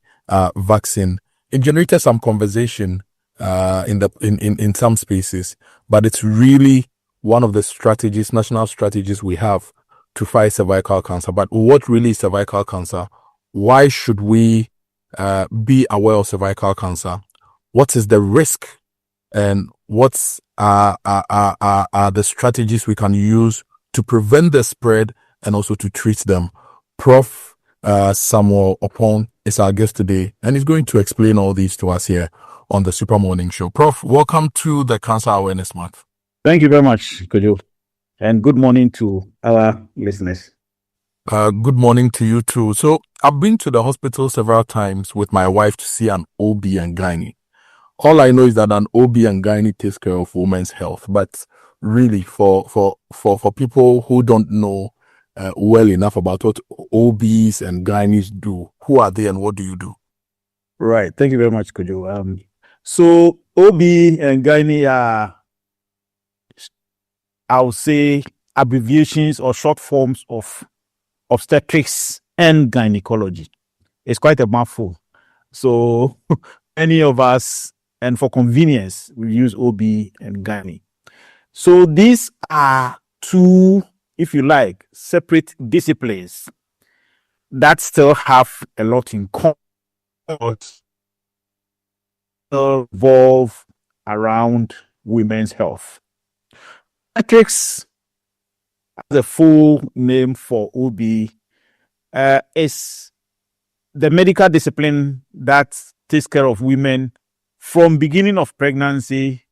vaccine. It generated some conversation in some spaces, but it's really one of the strategies, national strategies we have to fight cervical cancer. But what really is cervical cancer? Why should we be aware of cervical cancer? What is the risk? And what's the strategies we can use to prevent the spread and also to treat them? Prof. Samuel Opong is our guest today, and he's going to explain all these to us here on the Super Morning Show. Prof, welcome to the Cancer Awareness Month. Thank you very much, Kojo, and good morning to our listeners. Good morning to you too. So I've been to the hospital several times with my wife to see an OB and Gynae. All I know is that an OB and Gynae takes care of women's health, but really for people who don't know well enough about what OBs and Gynaes do, who are they and what do you do? Right. Thank you very much, Kojo. So OB and Gynae are, I would say, abbreviations or short forms of obstetrics and gynecology. It's quite a mouthful. So many of us, and for convenience, we use OB and Gynae. So these are two, if you like, separate disciplines that still have a lot in common, revolve around women's health. Obstetrics, the full name for OB, is the medical discipline that takes care of women from beginning of pregnancy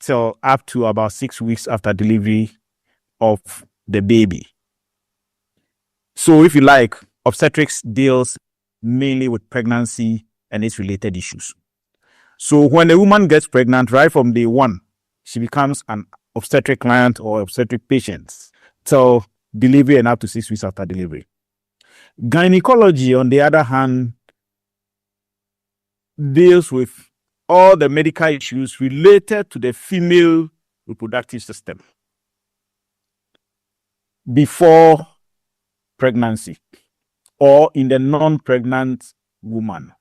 till up to about 6 weeks after delivery of the baby. So if you like, obstetrics deals mainly with pregnancy and its related issues. So when a woman gets pregnant, right from day one, she becomes an obstetric client or obstetric patient till delivery and up to 6 weeks after delivery. Gynecology, on the other hand, deals with all the medical issues related to the female reproductive system before pregnancy or in the non-pregnant woman,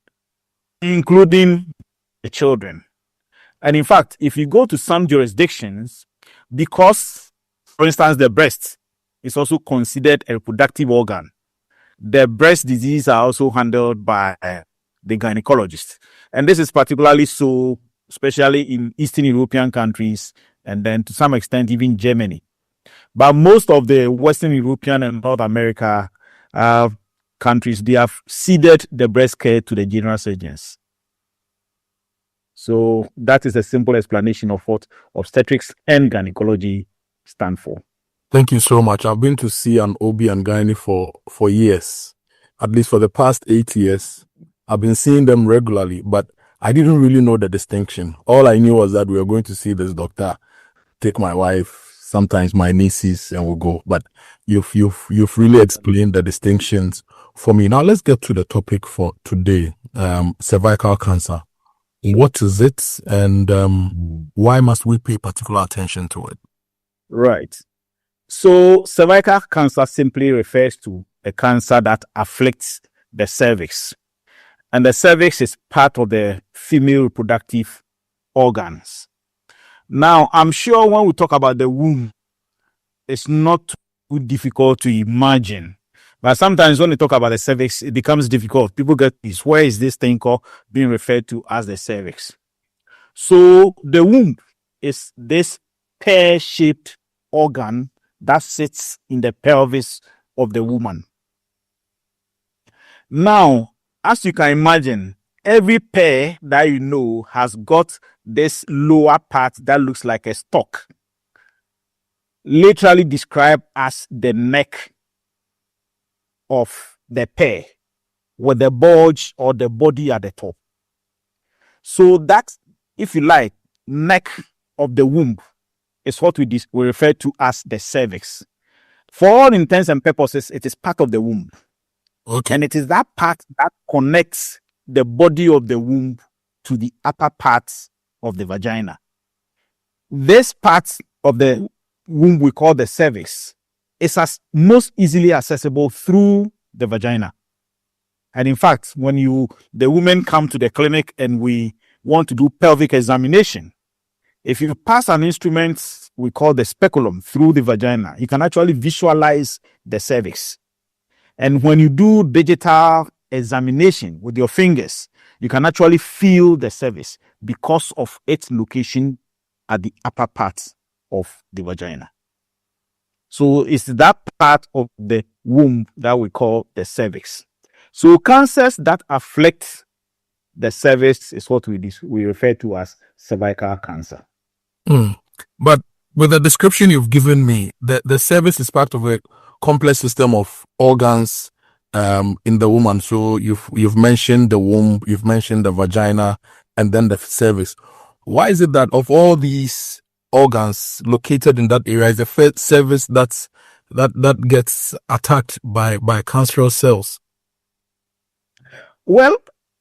including the children. And in fact, if you go to some jurisdictions, because, for instance, the breast is also considered a reproductive organ, the breast disease are also handled by the gynecologist. And this is particularly so, especially in Eastern European countries, and then to some extent, even Germany. But most of the Western European and North America countries, they have ceded the breast care to the general surgeons. So that is a simple explanation of what obstetrics and gynecology stand for. Thank you so much. I've been to see an OB and gynae for years. At least for the past 8 years. I've been seeing them regularly, but I didn't really know the distinction. All I knew was that we were going to see this doctor, take my wife, sometimes my nieces, and we'll go. But you've really explained the distinctions for me. Now let's get to the topic for today. Cervical cancer. What is it, and why must we pay particular attention to it? Right. So cervical cancer simply refers to a cancer that afflicts the cervix. And the cervix is part of the female reproductive organs. Now, I'm sure when we talk about the womb, it's not too difficult to imagine. But sometimes when we talk about the cervix, it becomes difficult. People get this, where is this thing called being referred to as the cervix? So the womb is this pear-shaped organ that sits in the pelvis of the woman. Now, as you can imagine, every pear that you know has got this lower part that looks like a stalk, literally described as the neck of the pear, with the bulge or the body at the top. So that, if you like, neck of the womb is what we refer to as the cervix. For all intents and purposes, it is part of the womb. Okay. And it is that part that connects the body of the womb to the upper parts of the vagina. This part of the womb we call the cervix is most easily accessible through the vagina. And in fact, when the women come to the clinic and we want to do pelvic examination, if you pass an instrument we call the speculum through the vagina, you can actually visualize the cervix. And when you do digital examination with your fingers, you can actually feel the cervix because of its location at the upper part of the vagina. So it's that part of the womb that we call the cervix. So cancers that afflict the cervix is what we refer to as cervical cancer. But with the description you've given me, the cervix is part of a complex system of organs in the woman. So you've mentioned the womb, you've mentioned the vagina, and then the cervix. Why is it that of all these organs located in that area is the first cervix that gets attacked by cancerous cells? Well,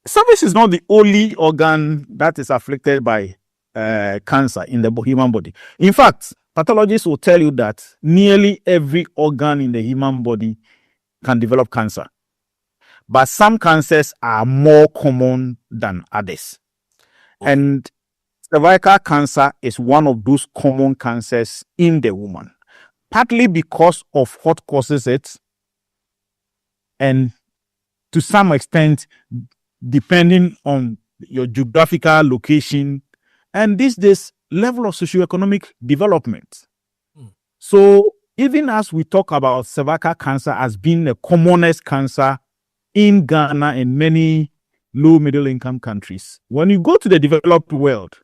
cervix is not the only organ that is afflicted by cancer in the human body. In fact, pathologists will tell you that nearly every organ in the human body can develop cancer. But some cancers are more common than others. And cervical cancer is one of those common cancers in the woman, partly because of what causes it, and to some extent, depending on your geographical location and this level of socioeconomic development. So even as we talk about cervical cancer as being the commonest cancer in Ghana and many low middle income countries, when you go to the developed world,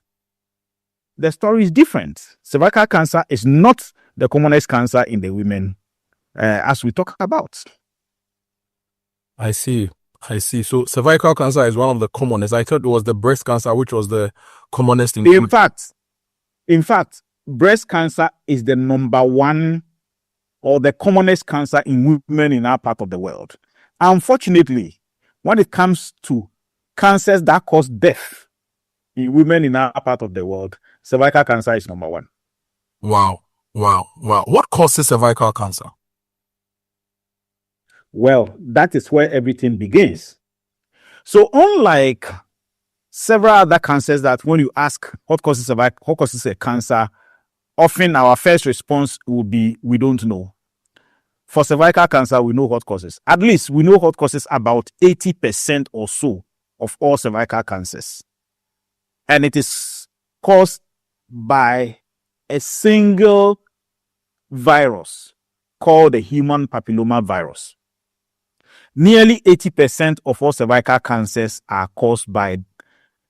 the story is different. Cervical cancer is not the commonest cancer in the women as we talk about. I see. So cervical cancer is one of the commonest. I thought it was the breast cancer, which was the commonest in fact, breast cancer is the number one or the commonest cancer in women in our part of the world. Unfortunately, when it comes to cancers that cause death in women in our part of the world, cervical cancer is number one. Wow. What causes cervical cancer? Well, that is where everything begins. So unlike several other cancers that when you ask what causes a cancer, often our first response will be, we don't know. For cervical cancer, we know what causes. At least we know what causes about 80% or so of all cervical cancers. And it is caused by a single virus called the human papilloma virus. Nearly 80% of all cervical cancers are caused by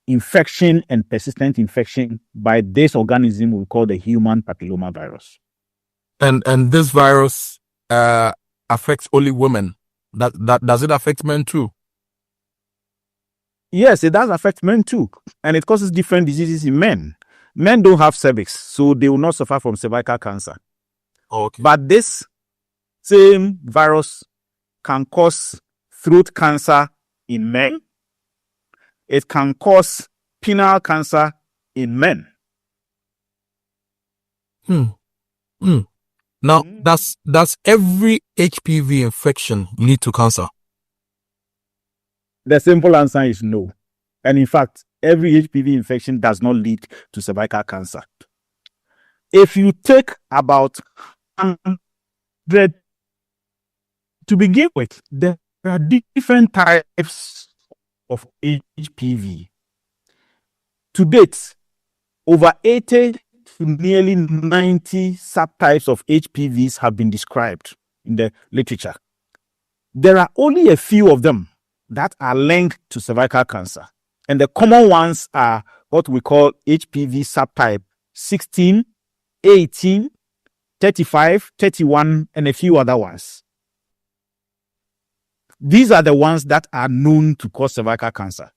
infection and persistent infection by this organism we call the human papilloma virus. And this virus affects only women. That does it affect men too? Yes, it does affect men too, and it causes different diseases in men. Men don't have cervix, so they will not suffer from cervical cancer. Okay. But this same virus can cause throat cancer in men. It can cause penile cancer in men. Now, does every HPV infection lead to cancer? The simple answer is no. And in fact, every HPV infection does not lead to cervical cancer. If you take about 100 to begin with, there are different types of HPV. To date, over 80 to nearly 90 subtypes of HPVs have been described in the literature. There are only a few of them that are linked to cervical cancer. And the common ones are what we call HPV subtype 16, 18, 35, 31, and a few other ones. These are the ones that are known to cause cervical cancer.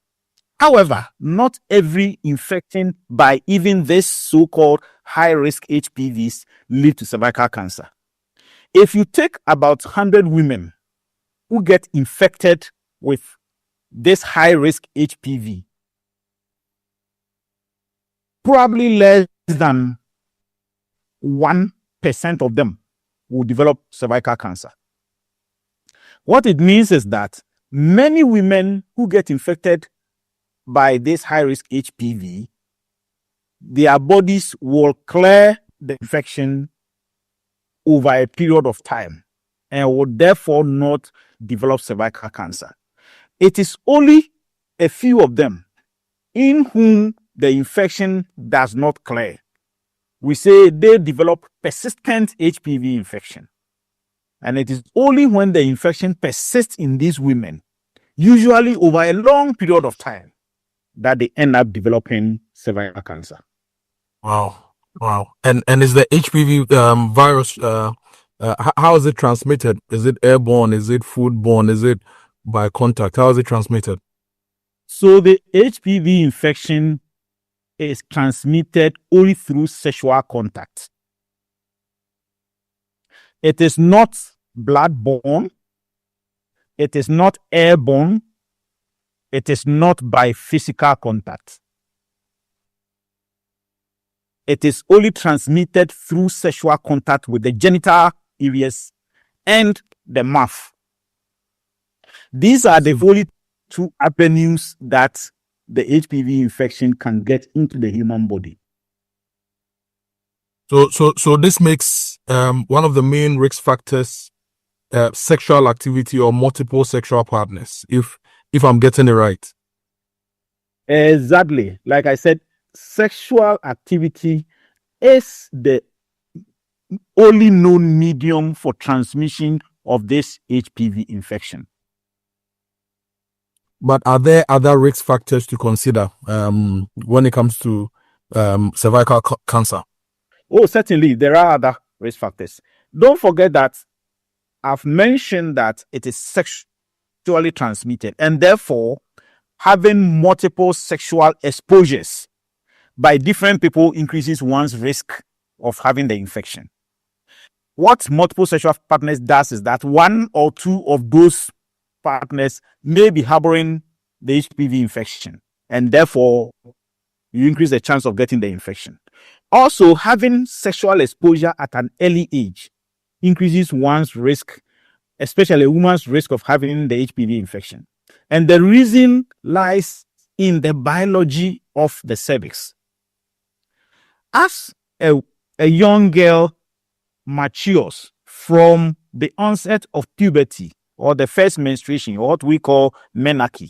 However, not every infection by even this so-called high-risk HPVs lead to cervical cancer. If you take about 100 women who get infected with this high-risk HPV, probably less than 1% of them will develop cervical cancer. What it means is that many women who get infected by this high-risk HPV, their bodies will clear the infection over a period of time and will therefore not develop cervical cancer. It is only a few of them in whom the infection does not clear. We say they develop persistent HPV infection. And it is only when the infection persists in these women, usually over a long period of time, that they end up developing cervical cancer. Wow. And is the HPV virus, how is it transmitted? Is it airborne? Is it foodborne? Is it by contact? How is it transmitted? So the HPV infection is transmitted only through sexual contact. It is not bloodborne. It is not airborne. It is not by physical contact. It is only transmitted through sexual contact with the genital areas and the mouth. These are the only two avenues that the HPV infection can get into the human body. So this makes one of the main risk factors sexual activity or multiple sexual partners, if I'm getting it right. Exactly. Like I said, sexual activity is the only known medium for transmission of this HPV infection. But are there other risk factors to consider when it comes to cervical cancer? Oh, certainly, there are other risk factors. Don't forget that I've mentioned that it is sexually transmitted, and therefore having multiple sexual exposures by different people increases one's risk of having the infection. What multiple sexual partners does is that one or two of those partners may be harboring the HPV infection, and therefore you increase the chance of getting the infection. Also, having sexual exposure at an early age increases one's risk, especially a woman's risk of having the HPV infection. And the reason lies in the biology of the cervix. As a young girl matures from the onset of puberty or the first menstruation, or what we call menarche,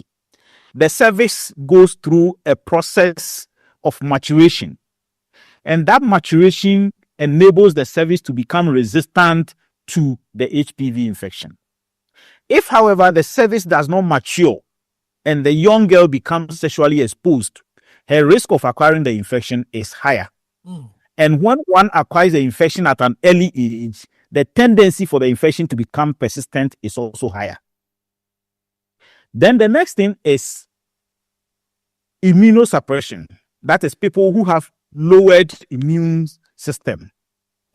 the cervix goes through a process of maturation. And that maturation enables the cervix to become resistant to the HPV infection. If, however, the cervix does not mature and the young girl becomes sexually exposed, her risk of acquiring the infection is higher. And when one acquires the infection at an early age, the tendency for the infection to become persistent is also higher. Then the next thing is immunosuppression. That is people who have lowered immune system.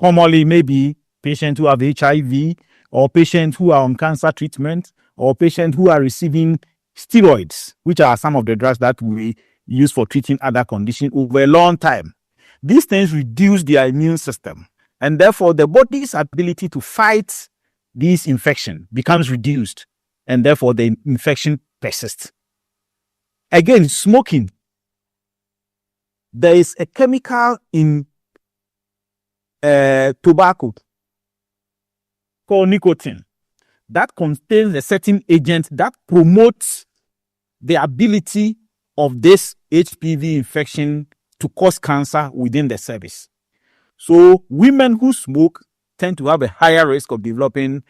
Commonly, maybe patients who have HIV, or patients who are on cancer treatment, or patients who are receiving steroids, which are some of the drugs that we use for treating other conditions over a long time. These things reduce their immune system, and therefore the body's ability to fight this infection becomes reduced, and therefore the infection persists. Again, smoking. There is a chemical in tobacco called nicotine that contains a certain agent that promotes the ability of this HPV infection to cause cancer within the cervix. So women who smoke tend to have a higher risk of developing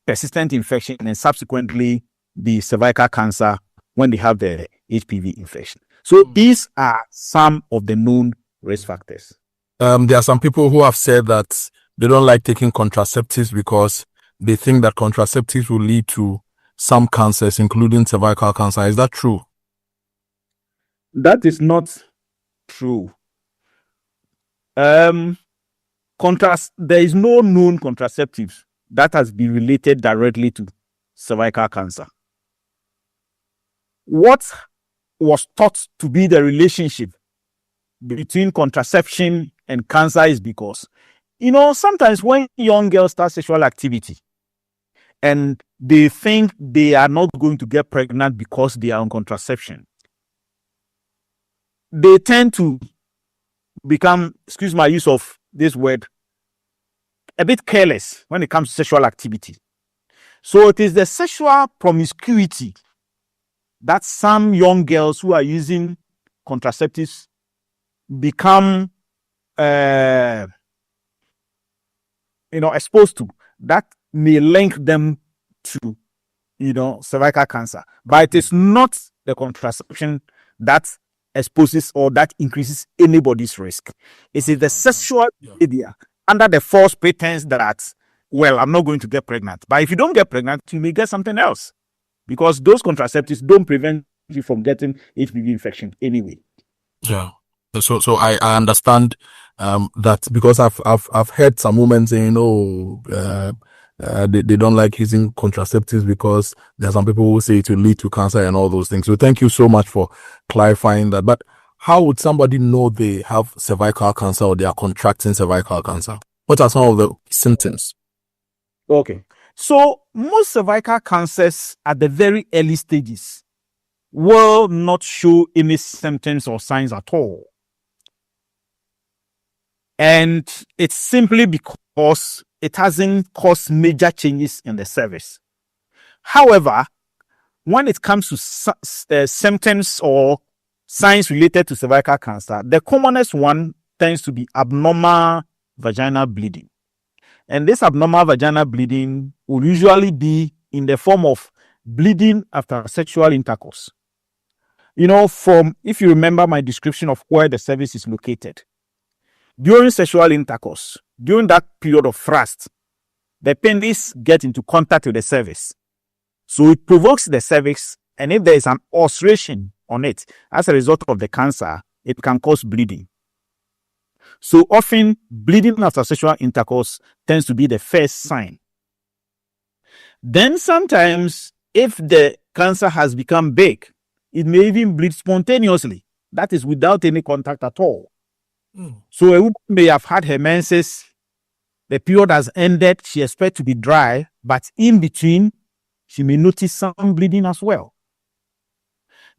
persistent infection and subsequently the cervical cancer when they have the HPV infection. So these are some of the known risk factors. There are some people who have said that they don't like taking contraceptives because they think that contraceptives will lead to some cancers, including cervical cancer. Is that true? That is not true. There is no known contraceptives that has been related directly to cervical cancer. What was thought to be the relationship between contraception and cancer is because, sometimes when young girls start sexual activity and they think they are not going to get pregnant because they are on contraception, they tend to become, excuse my use of this word, a bit careless when it comes to sexual activity. So it is the sexual promiscuity that some young girls who are using contraceptives become exposed to, that may link them to cervical cancer. But it is not the contraception that exposes or that increases anybody's risk. It is the sexual behavior under the false pretense that, well, I'm not going to get pregnant. But if you don't get pregnant, you may get something else, because those contraceptives don't prevent you from getting HPV infection anyway. Yeah. So I understand that, because I've heard some women saying, they don't like using contraceptives because there are some people who say it will lead to cancer and all those things. So thank you so much for clarifying that. But how would somebody know they have cervical cancer or they are contracting cervical cancer? What are some of the symptoms? Okay. So most cervical cancers at the very early stages will not show any symptoms or signs at all. And it's simply because it hasn't caused major changes in the cervix. However, when it comes to symptoms or signs related to cervical cancer, the commonest one tends to be abnormal vaginal bleeding. And this abnormal vaginal bleeding will usually be in the form of bleeding after sexual intercourse. If you remember my description of where the cervix is located, during sexual intercourse, during that period of thrust, the penis gets into contact with the cervix. So it provokes the cervix, and if there is an ulceration on it as a result of the cancer, it can cause bleeding. So often, bleeding after sexual intercourse tends to be the first sign. Then sometimes, if the cancer has become big, it may even bleed spontaneously. That is without any contact at all. So a woman may have had her menses, the period has ended, she expects to be dry, but in between, she may notice some bleeding as well.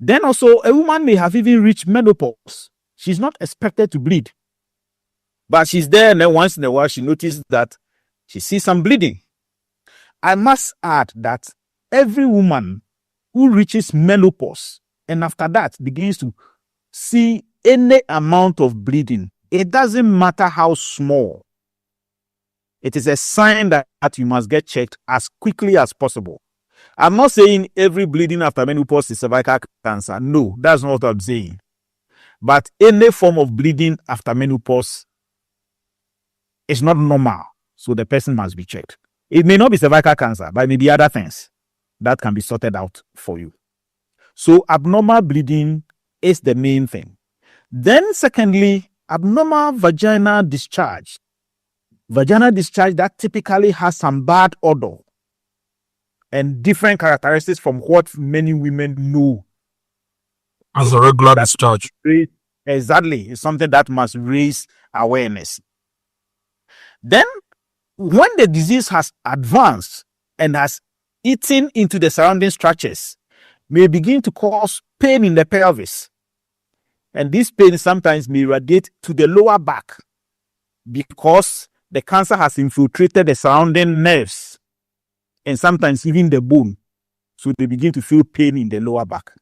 Then also, a woman may have even reached menopause. She's not expected to bleed, but she's there, and then once in a while, she notices that she sees some bleeding. I must add that every woman who reaches menopause and after that begins to see any amount of bleeding, it doesn't matter how small, it is a sign that you must get checked as quickly as possible. I'm not saying every bleeding after menopause is cervical cancer. No, that's not what I'm saying. But any form of bleeding after menopause is not normal, so the person must be checked. It may not be cervical cancer, but it may be other things that can be sorted out for you. So abnormal bleeding is the main thing. Then secondly, abnormal vaginal discharge. Vaginal discharge that typically has some bad odor and different characteristics from what many women know as a regular discharge. Exactly. It's something that must raise awareness. Then, when the disease has advanced and has eaten into the surrounding structures, may begin to cause pain in the pelvis. And this pain sometimes may radiate to the lower back because the cancer has infiltrated the surrounding nerves and sometimes even the bone. So they begin to feel pain in the lower back.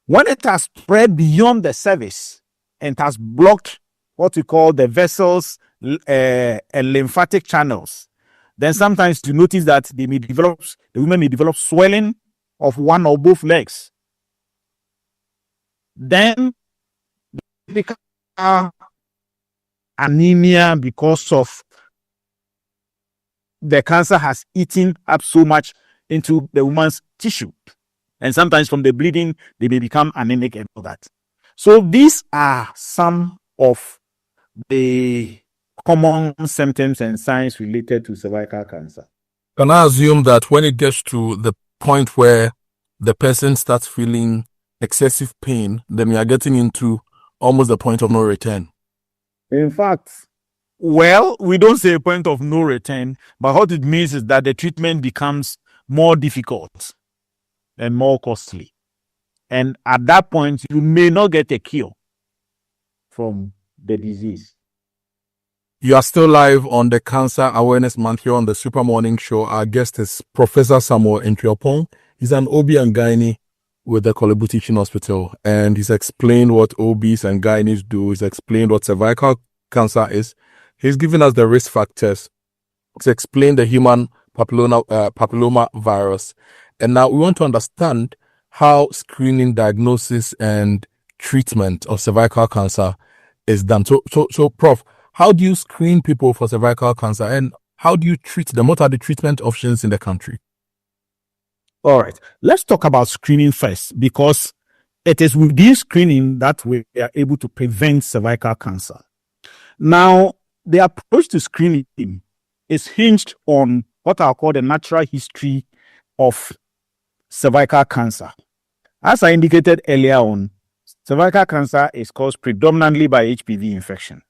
When it has spread beyond the cervix and has blocked what we call the vessels and lymphatic channels, then sometimes you notice that the women may develop swelling of one or both legs. Then they become anemia because of the cancer has eaten up so much into the woman's tissue. And sometimes from the bleeding, they may become anemic and all that. So these are some of the common symptoms and signs related to cervical cancer. Can I assume that when it gets to the point where the person starts feeling excessive pain, then we are getting into almost the point of no return? In fact, well, we don't say a point of no return, but what it means is that the treatment becomes more difficult and more costly. And at that point, you may not get a cure from the disease. You are still live on the Cancer Awareness Month here on the Super Morning Show. Our guest is Professor Samuel Ntriopong. He's an OB and gynae with the Korle Bu Teaching Hospital, and he's explained what OBs and gynaes do. He's explained what cervical cancer is. He's given us the risk factors. He's explained the human papilloma virus. And now we want to understand how screening, diagnosis, and treatment of cervical cancer is done. So, Prof, how do you screen people for cervical cancer, and how do you treat them? What are the treatment options in the country? All right, let's talk about screening first, because it is with this screening that we are able to prevent cervical cancer. Now, the approach to screening is hinged on what I'll call the natural history of cervical cancer. As I indicated earlier on, cervical cancer is caused predominantly by HPV infection.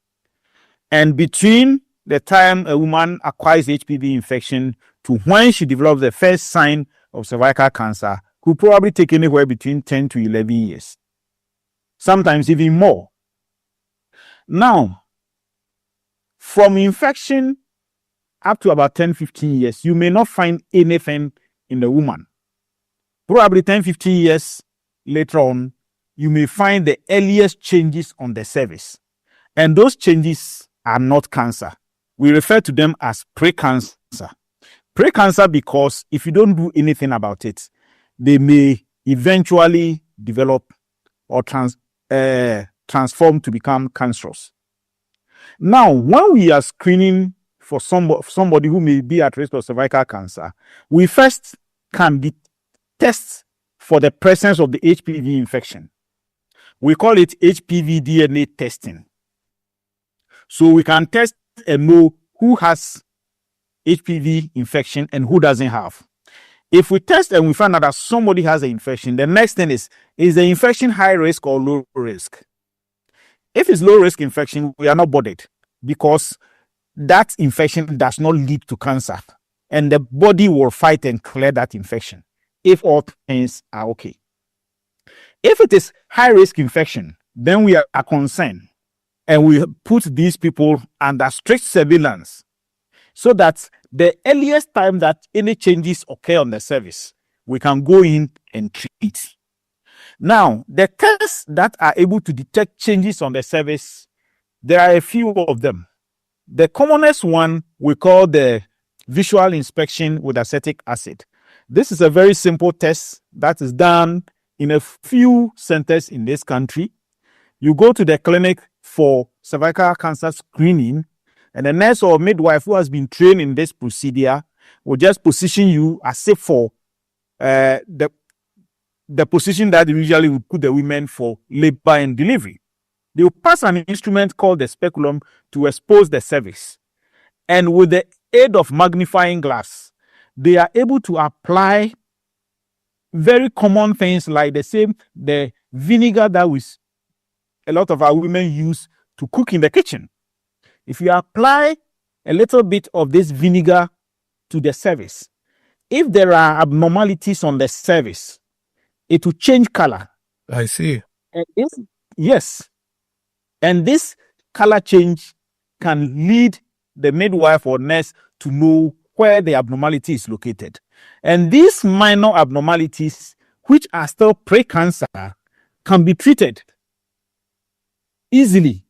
And between the time a woman acquires HPV infection to when she develops the first sign of cervical cancer could probably take anywhere between 10 to 11 years, sometimes even more. Now, from infection up to about 10-15 years, you may not find anything in the woman. Probably 10-15 years later on, you may find the earliest changes on the cervix. And those changes are not cancer. We refer to them as precancer. Precancer because if you don't do anything about it, they may eventually develop or transform to become cancerous. Now, when we are screening for somebody who may be at risk of cervical cancer, we first can test for the presence of the HPV infection. We call it HPV DNA testing. So we can test and know who has HPV infection and who doesn't have. If we test and we find out that somebody has an infection, the next thing is the infection high risk or low risk? If it's low risk infection, we are not bothered because that infection does not lead to cancer, and the body will fight and clear that infection if all things are okay. If it is high risk infection, then we are concerned, and we put these people under strict surveillance so that the earliest time that any changes occur on the service, we can go in and treat. Now, the tests that are able to detect changes on the service, there are a few of them. The commonest one we call the visual inspection with acetic acid. This is a very simple test that is done in a few centers in this country. You go to the clinic for cervical cancer screening, and the nurse or midwife who has been trained in this procedure will just position you as if for the position that they usually would put the women for labor and delivery. They will pass an instrument called the speculum to expose the cervix. And with the aid of magnifying glass, they are able to apply very common things like the vinegar that a lot of our women use to cook in the kitchen. If you apply a little bit of this vinegar to the cervix, if there are abnormalities on the cervix, it will change color. I see. And yes. And this color change can lead the midwife or nurse to know where the abnormality is located. And these minor abnormalities, which are still pre-cancer, can be treated easily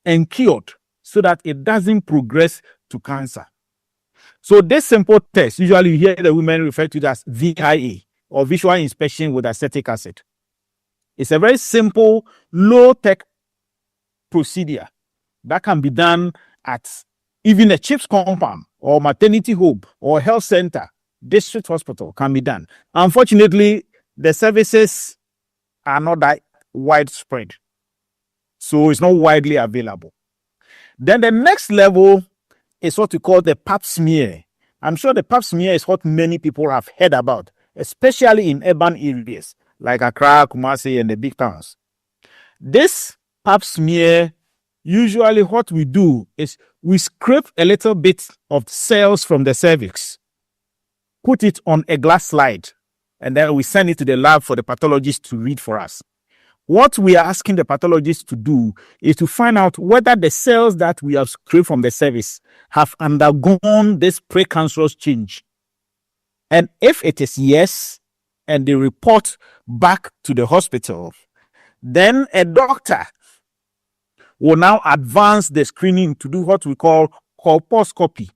and cured so that it doesn't progress to cancer. So this simple test, usually you hear the women refer to it as VIA, or visual inspection with acetic acid. It's a very simple, low-tech procedure that can be done at even a CHIPS compound or maternity home or health center, district hospital can be done. Unfortunately, the services are not that widespread, so it's not widely available. Then the next level is what we call the pap smear. I'm sure the pap smear is what many people have heard about, especially in urban areas like Accra, Kumasi, and the big towns. This pap smear, usually what we do is we scrape a little bit of cells from the cervix, put it on a glass slide, and then we send it to the lab for the pathologist to read for us. What we are asking the pathologist to do is to find out whether the cells that we have scraped from the cervix have undergone this precancerous change. And if it is yes, and they report back to the hospital, then a doctor will now advance the screening to do what we call colposcopy.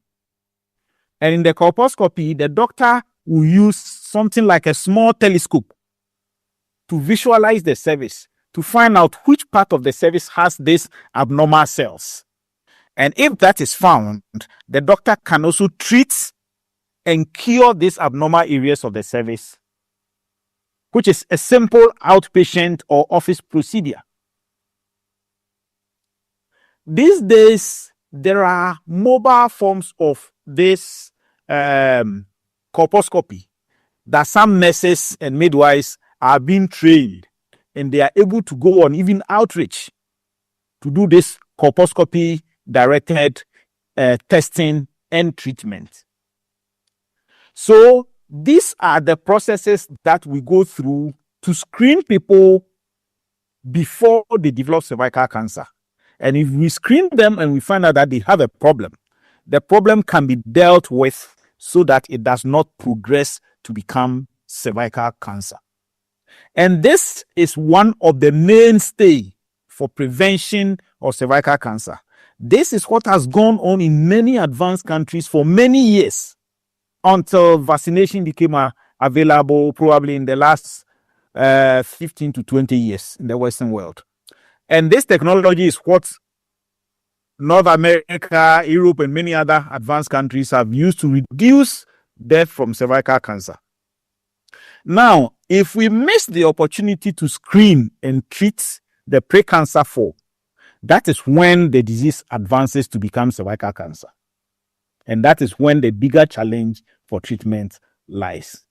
And in the colposcopy, the doctor will use something like a small telescope to visualize the cervix, to find out which part of the cervix has these abnormal cells. And if that is found, the doctor can also treat and cure these abnormal areas of the cervix, which is a simple outpatient or office procedure. These days, there are mobile forms of this colposcopy that some nurses and midwives are being trained, and they are able to go on even outreach to do this colposcopy directed testing and treatment. So these are the processes that we go through to screen people before they develop cervical cancer. And if we screen them and we find out that they have a problem, the problem can be dealt with so that it does not progress to become cervical cancer. And this is one of the mainstay for prevention of cervical cancer. This is what has gone on in many advanced countries for many years until vaccination became available probably in the last 15 to 20 years in the Western world. And this technology is what North America, Europe, and many other advanced countries have used to reduce death from cervical cancer. Now, if we miss the opportunity to screen and treat the precancer form, that is when the disease advances to become cervical cancer. And that is when the bigger challenge for treatment lies.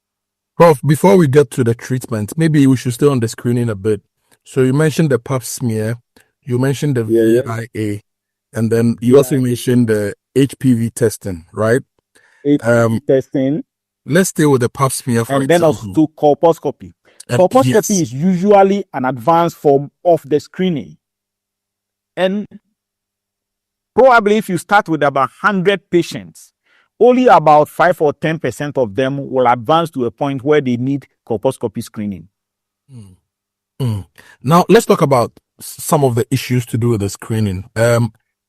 Prof, before we get to the treatment, maybe we should stay on the screening a bit. So you mentioned the pap smear, You mentioned the VIA, and then you also mentioned the HPV testing, right? HPV testing. Let's stay with the pap smear for and then also colposcopy. Colposcopy is usually an advanced form of the screening. And probably if you start with about 100 patients, only about 5 or 10% of them will advance to a point where they need colposcopy screening. Now, let's talk about some of the issues to do with the screening.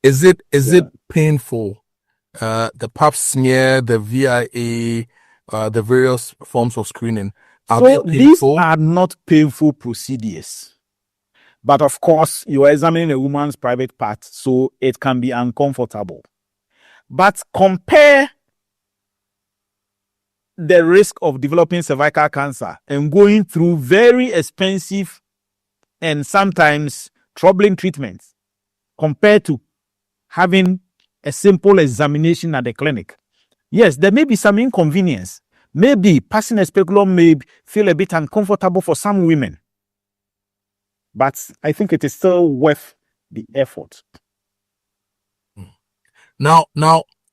Is it painful? The pap smear, the VIA, the various forms of screening. So these are not painful procedures. But of course, you are examining a woman's private part, so it can be uncomfortable. But compare the risk of developing cervical cancer and going through very expensive and sometimes troubling treatments compared to having a simple examination at the clinic. Yes, there may be some inconvenience. Maybe passing a speculum may feel a bit uncomfortable for some women. But I think it is still worth the effort. Now,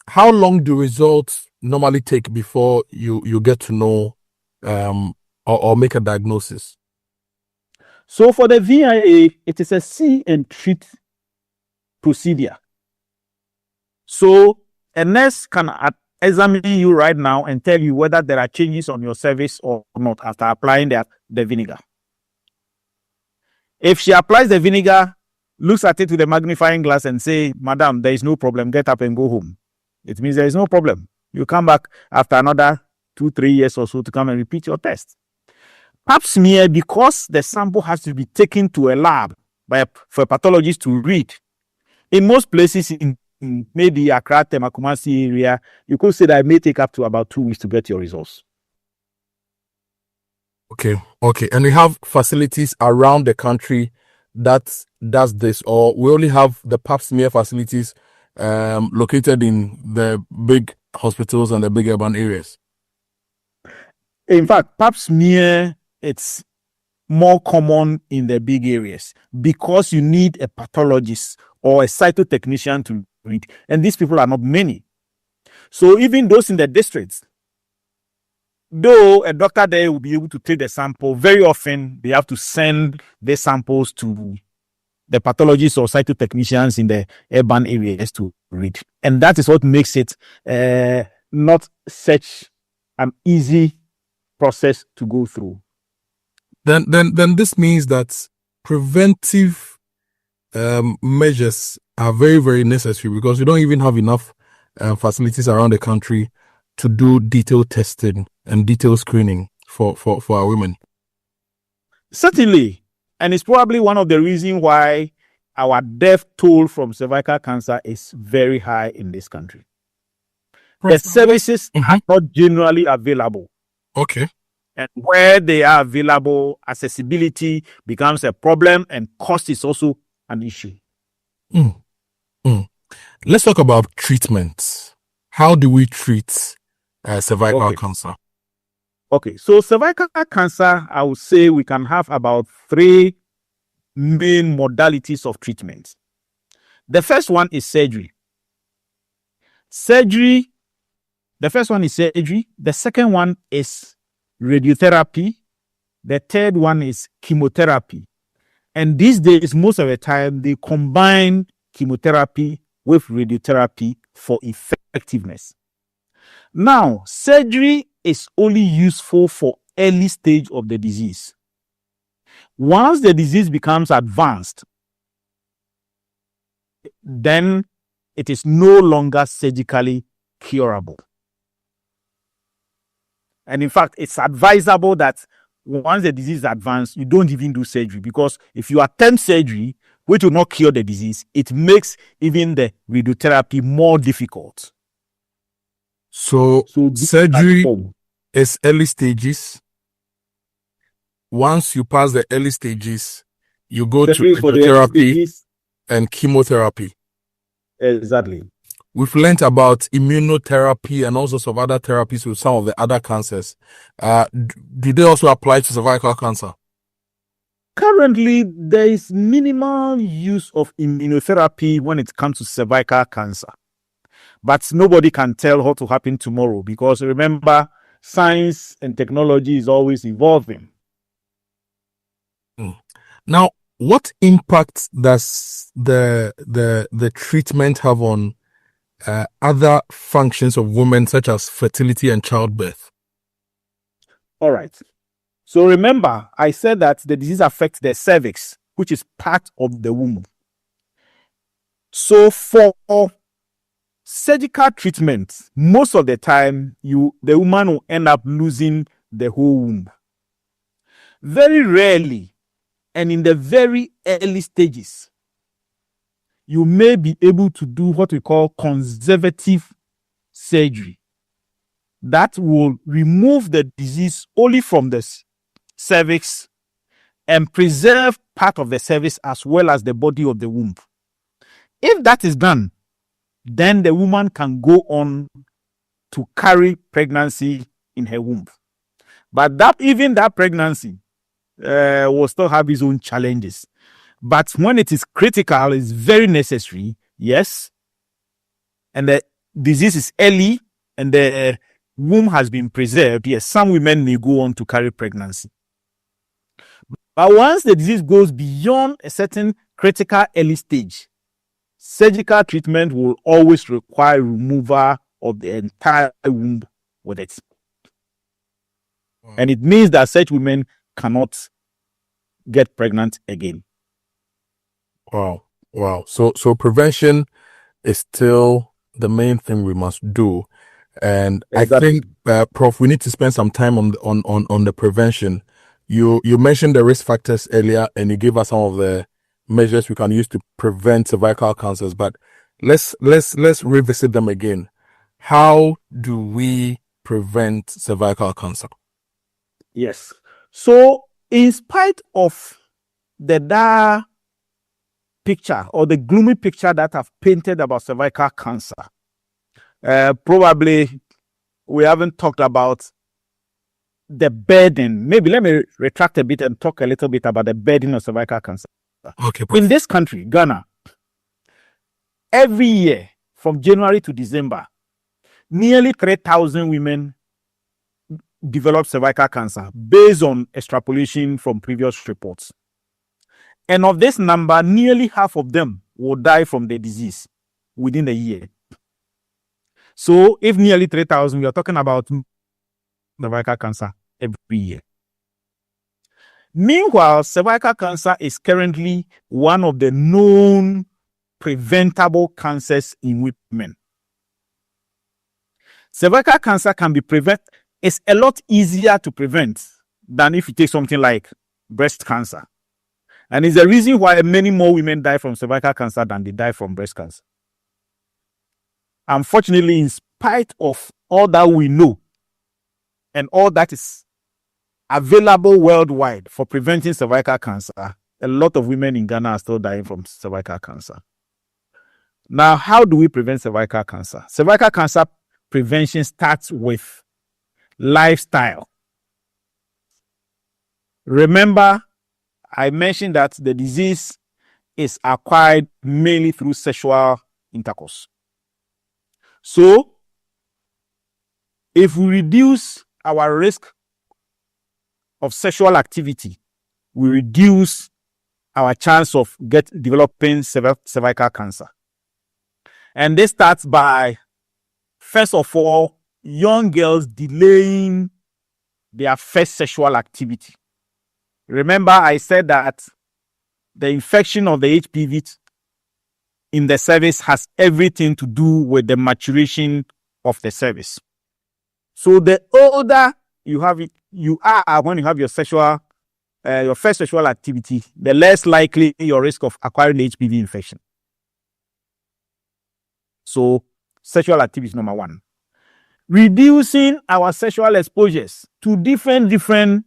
how long do results normally take before you get to know or make a diagnosis? So for the VIA, it is a see and treat procedure. So a nurse can examine you right now and tell you whether there are changes on your cervix or not after applying the vinegar. If she applies the vinegar, looks at it with a magnifying glass and say, "Madam, there is no problem, get up and go home," it means there is no problem. You come back after another 2-3 years or so to come and repeat your test. Pap smear, because the sample has to be taken to a lab for a pathologist to read. In most places in maybe Accra, Kumasi area, you could say that it may take up to about 2 weeks to get your results. Okay. And we have facilities around the country that does this, or we only have the pap smear facilities located in the big hospitals and the big urban areas? In fact, pap smear, it's more common in the big areas because you need a pathologist or a cytotechnician to read, and these people are not many. So even those in the districts, though a doctor there will be able to take the sample, very often they have to send the samples to the pathologists or cytotechnicians in the urban areas to read. And that is what makes it not such an easy process to go through. Then this means that preventive measures are very, very necessary because we don't even have enough facilities around the country to do detailed testing and detailed screening for our women. Certainly. And it's probably one of the reasons why our death toll from cervical cancer is very high in this country. The services are not generally available. Okay. And where they are available, accessibility becomes a problem and cost is also an issue. Let's talk about treatment. How do we treat cervical cancer? Okay, so cervical cancer, I would say we can have about 3 main modalities of treatment. The first one is surgery. The first one is surgery. The second one is radiotherapy. The third one is chemotherapy. And these days, most of the time, they combine chemotherapy with radiotherapy for effectiveness. Now, surgery is only useful for early stage of the disease. Once the disease becomes advanced, then it is no longer surgically curable. And in fact, it's advisable that once the disease is advanced, you don't even do surgery, because if you attempt surgery, which will not cure the disease, it makes even the radiotherapy more difficult. So surgery is early stages. Once you pass the early stages, you go to radiotherapy and chemotherapy. Exactly. We've learned about immunotherapy and all sorts of other therapies with some of the other cancers. Do they also apply to cervical cancer? Currently, there is minimal use of immunotherapy when it comes to cervical cancer. But nobody can tell what will happen tomorrow because remember, science and technology is always evolving. Now, what impact does the treatment have on other functions of women, such as fertility and childbirth? All right. So remember, I said that the disease affects the cervix, which is part of the womb. So for surgical treatment, most of the time, the woman will end up losing the whole womb. Very rarely, and in the very early stages, you may be able to do what we call conservative surgery. That will remove the disease only from the cervix and preserve part of the cervix as well as the body of the womb. If that is done, then the woman can go on to carry pregnancy in her womb. But even that pregnancy will still have its own challenges. But when it is critical, it's very necessary, yes, and the disease is early and the womb has been preserved, yes, some women may go on to carry pregnancy. But once the disease goes beyond a certain critical early stage, surgical treatment will always require removal of the entire womb with it. And it means that such women cannot get pregnant again. Wow. So prevention is still the main thing we must do. And exactly. I think, Prof, we need to spend some time on the prevention. You mentioned the risk factors earlier, and you gave us some of the measures we can use to prevent cervical cancers. But let's revisit them again. How do we prevent cervical cancer? Yes. So, in spite of the dire picture or the gloomy picture that I've painted about cervical cancer, probably we haven't talked about the burden. Maybe let me retract a bit and talk a little bit about the burden of cervical cancer. Okay. In this country, Ghana, every year from January to December, nearly 3,000 women develop cervical cancer based on extrapolation from previous reports. And of this number, nearly half of them will die from the disease within a year. So if nearly 3,000, we are talking about cervical cancer every year. Meanwhile, cervical cancer is currently one of the known preventable cancers in women. Cervical cancer can be prevented. It's a lot easier to prevent than if you take something like breast cancer. And it's the reason why many more women die from cervical cancer than they die from breast cancer. Unfortunately, in spite of all that we know and all that is available worldwide for preventing cervical cancer, a lot of women in Ghana are still dying from cervical cancer. Now, how do we prevent cervical cancer? Cervical cancer prevention starts with lifestyle. Remember, I mentioned that the disease is acquired mainly through sexual intercourse. So, if we reduce our risk of sexual activity, we reduce our chance of developing cervical cancer. And this starts by, first of all, young girls delaying their first sexual activity. Remember, I said that the infection of the HPV in the cervix has everything to do with the maturation of the cervix. So the older you are when you have your first sexual activity, the less likely your risk of acquiring the HPV infection. So sexual activity is number one. Reducing our sexual exposures to different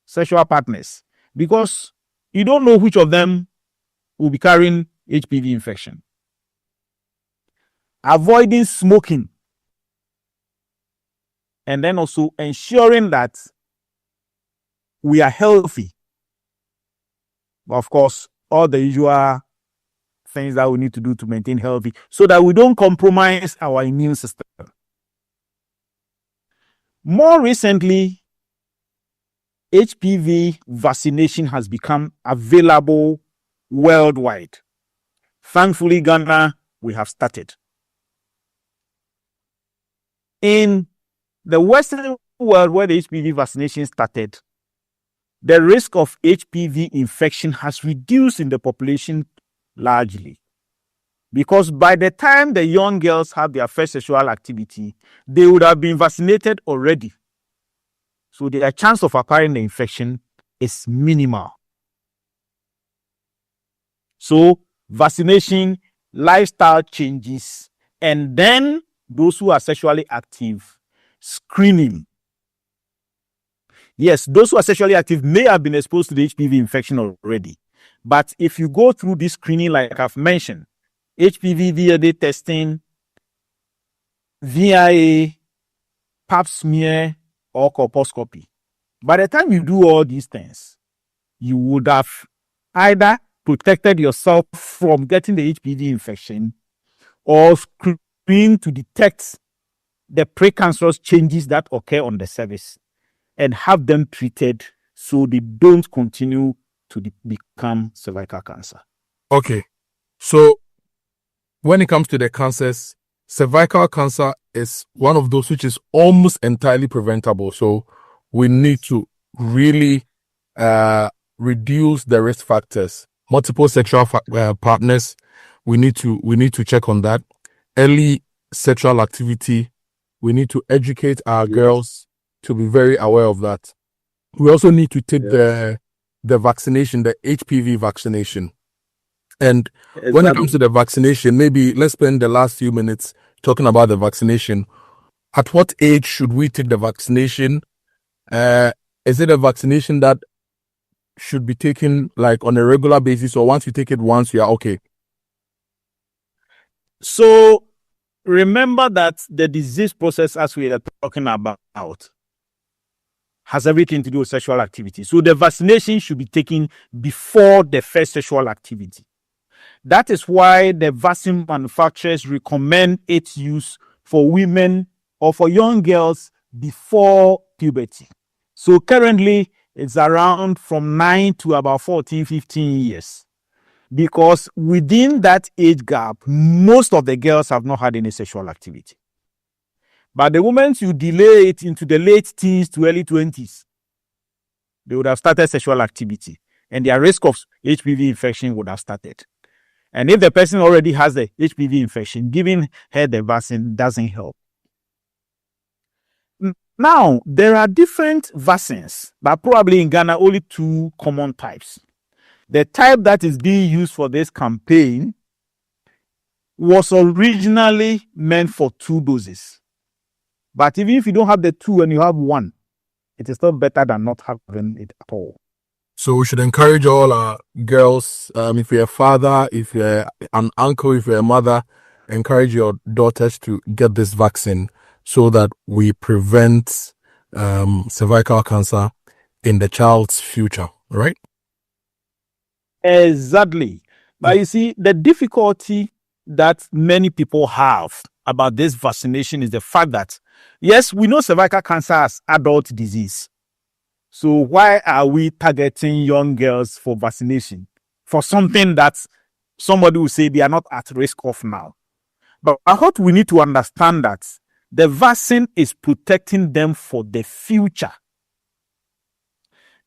sexual partners, because you don't know which of them will be carrying HPV infection. Avoiding smoking. And then also ensuring that we are healthy Of course, all the usual things that we need to do to maintain healthy so that we don't compromise our immune system. More recently, HPV vaccination has become available worldwide. Thankfully, Ghana, we have started. In the Western world where the HPV vaccination started, the risk of HPV infection has reduced in the population largely. Because by the time the young girls have their first sexual activity, they would have been vaccinated already. So their chance of acquiring the infection is minimal. So vaccination, lifestyle changes, and then those who are sexually active, screening. Yes, those who are sexually active may have been exposed to the HPV infection already. But if you go through this screening, like I've mentioned, HPV DNA testing, VIA, pap smear, or colposcopy. By the time you do all these things, you would have either protected yourself from getting the HPV infection or screen to detect the precancerous changes that occur on the cervix and have them treated so they don't continue to become cervical cancer. Okay. So when it comes to the cancers, cervical cancer is one of those which is almost entirely preventable. So we need to really reduce the risk factors. Multiple sexual partners, we need to check on that. Early sexual activity, we need to educate our girls to be very aware of that. We also need to take the vaccination, the HPV vaccination. And when it comes to the vaccination, maybe let's spend the last few minutes talking about the vaccination. At what age should we take the vaccination? Is it a vaccination that should be taken like on a regular basis, or once you take it once, you are okay? So remember that the disease process, as we are talking about, has everything to do with sexual activity. So the vaccination should be taken before the first sexual activity. That is why the vaccine manufacturers recommend its use for women or for young girls before puberty. So currently, it's around from 9 to about 14, 15 years. Because within that age gap, most of the girls have not had any sexual activity. But the moment you delay it into the late teens to early 20s, they would have started sexual activity. And their risk of HPV infection would have started. And if the person already has the HPV infection, giving her the vaccine doesn't help. Now, there are different vaccines, but probably in Ghana, only two common types. The type that is being used for this campaign was originally meant for 2 doses. But even if you don't have the 2 and you have 1, it is still better than not having it at all. So we should encourage all our girls, if you're a father, if you're an uncle, if you're a mother, encourage your daughters to get this vaccine so that we prevent cervical cancer in the child's future, right? Exactly. But you see, the difficulty that many people have about this vaccination is the fact that, yes, we know cervical cancer as adult disease. So why are we targeting young girls for vaccination? For something that somebody will say they are not at risk of now. But I hope we need to understand that the vaccine is protecting them for the future.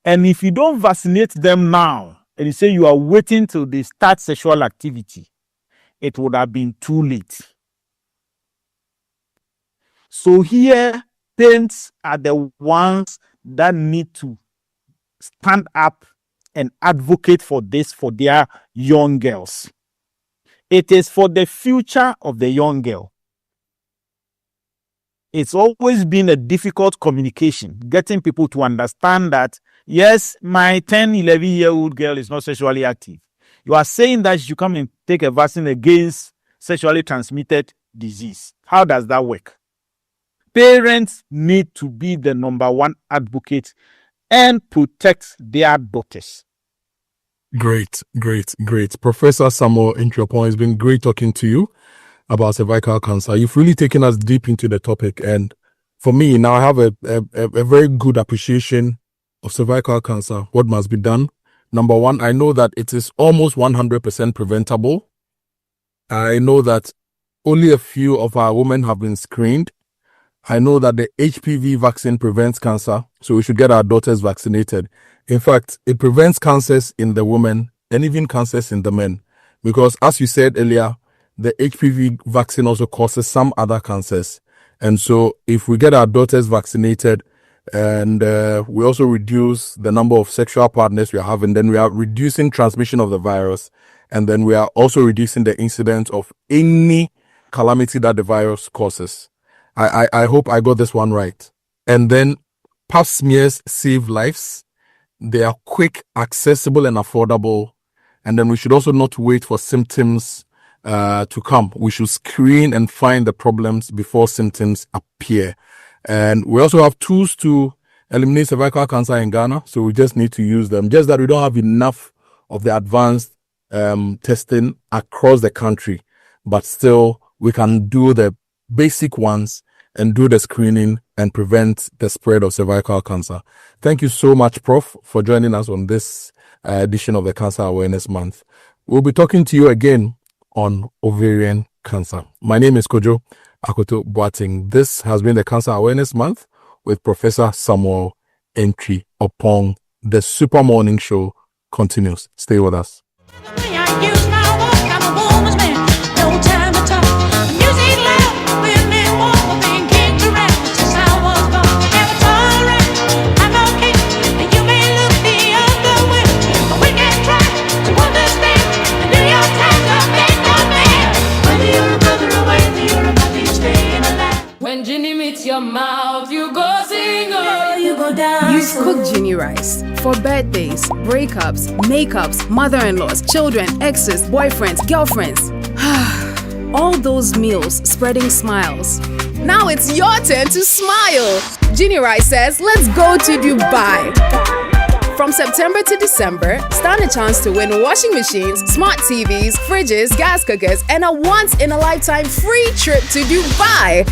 And if you don't vaccinate them now, and you say you are waiting till they start sexual activity, it would have been too late. So here, parents are the ones that need to stand up and advocate for this for their young girls. It is for the future of the young girl. It's always been a difficult communication, getting people to understand that, yes, my 10, 11-year-old girl is not sexually active. You are saying that she should come and take a vaccine against sexually transmitted disease. How does that work? Parents need to be the number one advocate and protect their daughters. Great. Professor Samuel Intriopon, it's been great talking to you about cervical cancer. You've really taken us deep into the topic. And for me, now I have a very good appreciation of cervical cancer, what must be done. Number one, I know that it is almost 100% preventable. I know that only a few of our women have been screened. I know that the HPV vaccine prevents cancer, so we should get our daughters vaccinated. In fact, it prevents cancers in the women and even cancers in the men. Because as you said earlier, the HPV vaccine also causes some other cancers. And so if we get our daughters vaccinated and we also reduce the number of sexual partners we are having, then we are reducing transmission of the virus. And then we are also reducing the incidence of any calamity that the virus causes. I hope I got this one right. And then pap smears save lives. They are quick, accessible, and affordable. And then we should also not wait for symptoms to come. We should screen and find the problems before symptoms appear. And we also have tools to eliminate cervical cancer in Ghana, so we just need to use them. Just that we don't have enough of the advanced testing across the country, but still we can do the basic ones and do the screening and prevent the spread of cervical cancer. Thank you so much, Prof, for joining us on this edition of the Cancer Awareness Month. We'll be talking to you again on ovarian cancer. My name is Kojo Akoto Boating. This has been the Cancer Awareness Month with Professor Samuel Intriopon. The Super Morning Show continues. Stay with us. When Ginny meets your mouth, you go sing, oh, you go down. Use Cook Ginny rice for birthdays, breakups, makeups, mother-in-laws, children, exes, boyfriends, girlfriends. All those meals spreading smiles. Now it's your turn to smile. Ginny rice says, let's go to Dubai. From September to December, stand a chance to win washing machines, smart TVs, fridges, gas cookers, and a once-in-a-lifetime free trip to Dubai.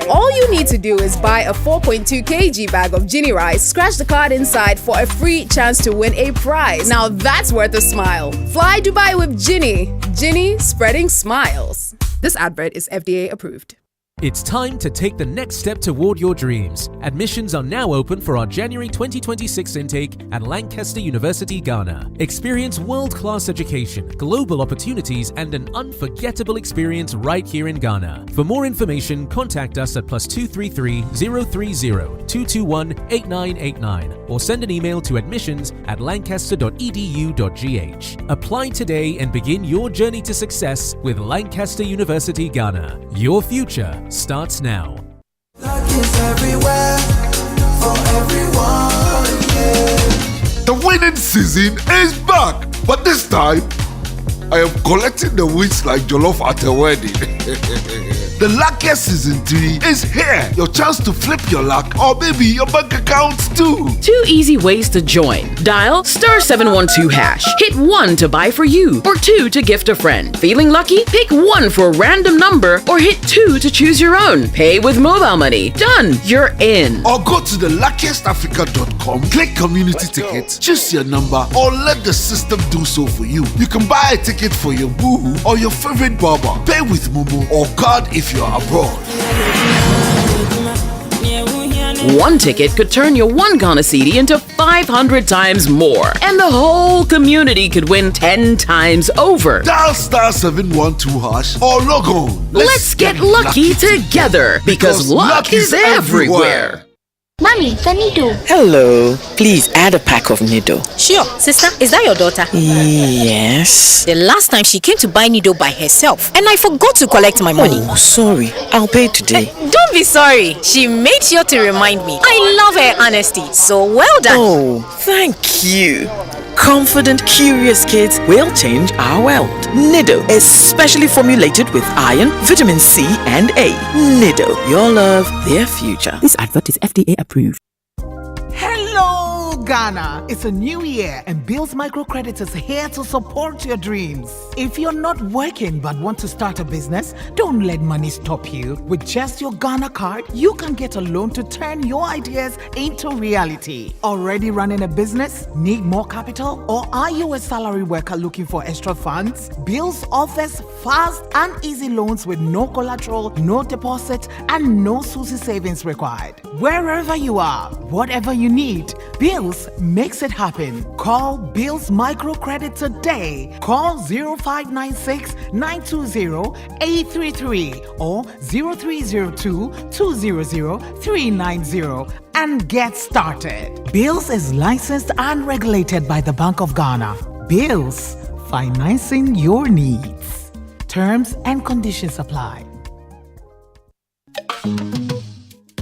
All you need to do is buy a 4.2 kg bag of Ginny rice, scratch the card inside for a free chance to win a prize. Now that's worth a smile. Fly Dubai with Ginny. Ginny spreading smiles. This advert is FDA approved. It's time to take the next step toward your dreams. Admissions are now open for our January 2026 intake at Lancaster University, Ghana. Experience world-class education, global opportunities, and an unforgettable experience right here in Ghana. For more information, contact us at +233 030 221 8989 or send an email to admissions@lancaster.edu.gh. Apply today and begin your journey to success with Lancaster University, Ghana. Your future starts now. Luck is everywhere for everyone, yeah. The winning season is back, but this time I am collecting the wins like jollof at a wedding. The luckiest season 3 is here. Your chance to flip your luck or maybe your bank accounts too. 2 easy ways to join. Dial *712#. Hit 1 to buy for you or 2 to gift a friend. Feeling lucky? Pick 1 for a random number or hit 2 to choose your own. Pay with mobile money. Done. You're in. Or go to theluckiestafrica.com, click community tickets, choose your number or let the system do so for you. You can buy a ticket for your boo or your favorite barber. Pay with Momo or card if you're abroad. 1 ticket could turn your 1 Ghana cedi into 500 times more. And the whole community could win 10 times over. Dial *712# or log on. Let's get lucky together because luck is everywhere. Mommy, the needle. Hello. Please add a pack of needle. Sure. Sister, is that your daughter? Yes. The last time she came to buy needle by herself and I forgot to collect my money. Oh, sorry. I'll pay today. Don't be sorry. She made sure to remind me. I love her honesty. So well done. Oh, thank you. Confident, curious kids will change our world. Nido is specially formulated with iron, vitamin C, and A. Nido, your love, their future. This advert is FDA approved. Hello, Ghana. It's a new year and Bills Microcredit is here to support your dreams. If you're not working but want to start a business, don't let money stop you. With just your Ghana card, you can get a loan to turn your ideas into reality. Already running a business? Need more capital? Or are you a salary worker looking for extra funds? Bills offers fast and easy loans with no collateral, no deposit, and no SUSI savings required. Wherever you are, whatever you need, Bills makes it happen. Call Bills Microcredit today. Call 0596 920 833 or 0302 200 390 and get started. Bills is licensed and regulated by the Bank of Ghana. Bills, financing your needs. Terms and conditions apply.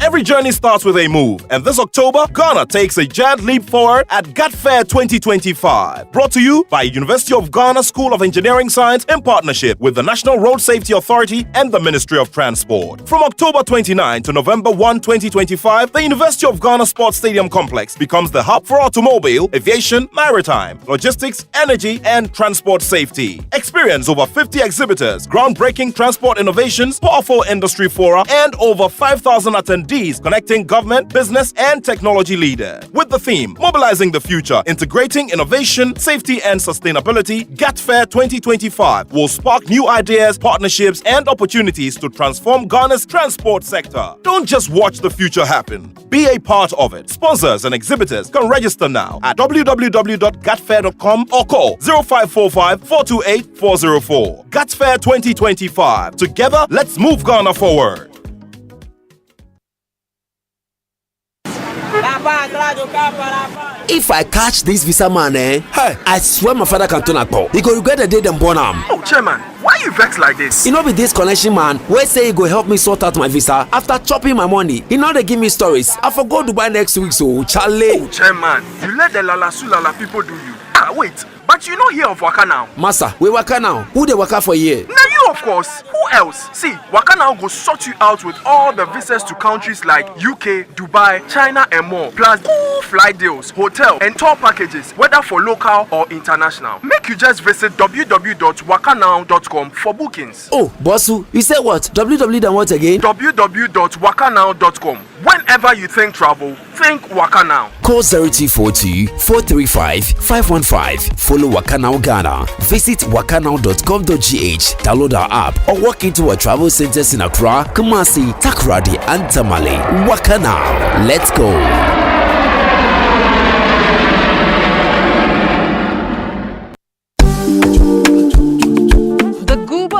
Every journey starts with a move, and this October, Ghana takes a giant leap forward at GAT Fair 2025. Brought to you by University of Ghana School of Engineering Science in partnership with the National Road Safety Authority and the Ministry of Transport. From October 29 to November 1, 2025, the University of Ghana Sports Stadium Complex becomes the hub for automobile, aviation, maritime, logistics, energy, and transport safety. Experience over 50 exhibitors, groundbreaking transport innovations, powerful industry fora, and over 5,000 attendees connecting government, business, and technology leaders. With the theme, Mobilizing the Future, Integrating Innovation, Safety, and Sustainability, GAT Fair 2025 will spark new ideas, partnerships, and opportunities to transform Ghana's transport sector. Don't just watch the future happen. Be a part of it. Sponsors and exhibitors can register now at www.gatfair.com or call 0545 428 404. GAT Fair 2025. Together, let's move Ghana forward. If I catch this visa man, hey, I swear my father can turn a call. He go regret the day them born him. Oh, chairman, why you vex like this? You know, be this connection man, where say he go help me sort out my visa after chopping my money. He now they give me stories. I forgot to buy next week, so Charlie. Oh, chairman, you let the Lala people do you. Wait, but you know here of Waka now. Massa, we Waka now. Who they Waka for here? Now you, of course. Who else? See, Waka now go sort you out with all the visas to countries like UK, Dubai, China, and more. Plus, full flight deals, hotel, and tour packages, whether for local or international. Make you just visit www.wakanow.com for bookings. Oh, Bossu, you said what? www then what again? www.wakanow.com. Whenever you think travel, think Waka Now. Call 0242 435 515. Follow Waka Now Ghana. Visit wakanow.com.gh. Download our app or walk into our travel centers in Accra, Kumasi, Takoradi, and Tamale. Waka Now. Let's go.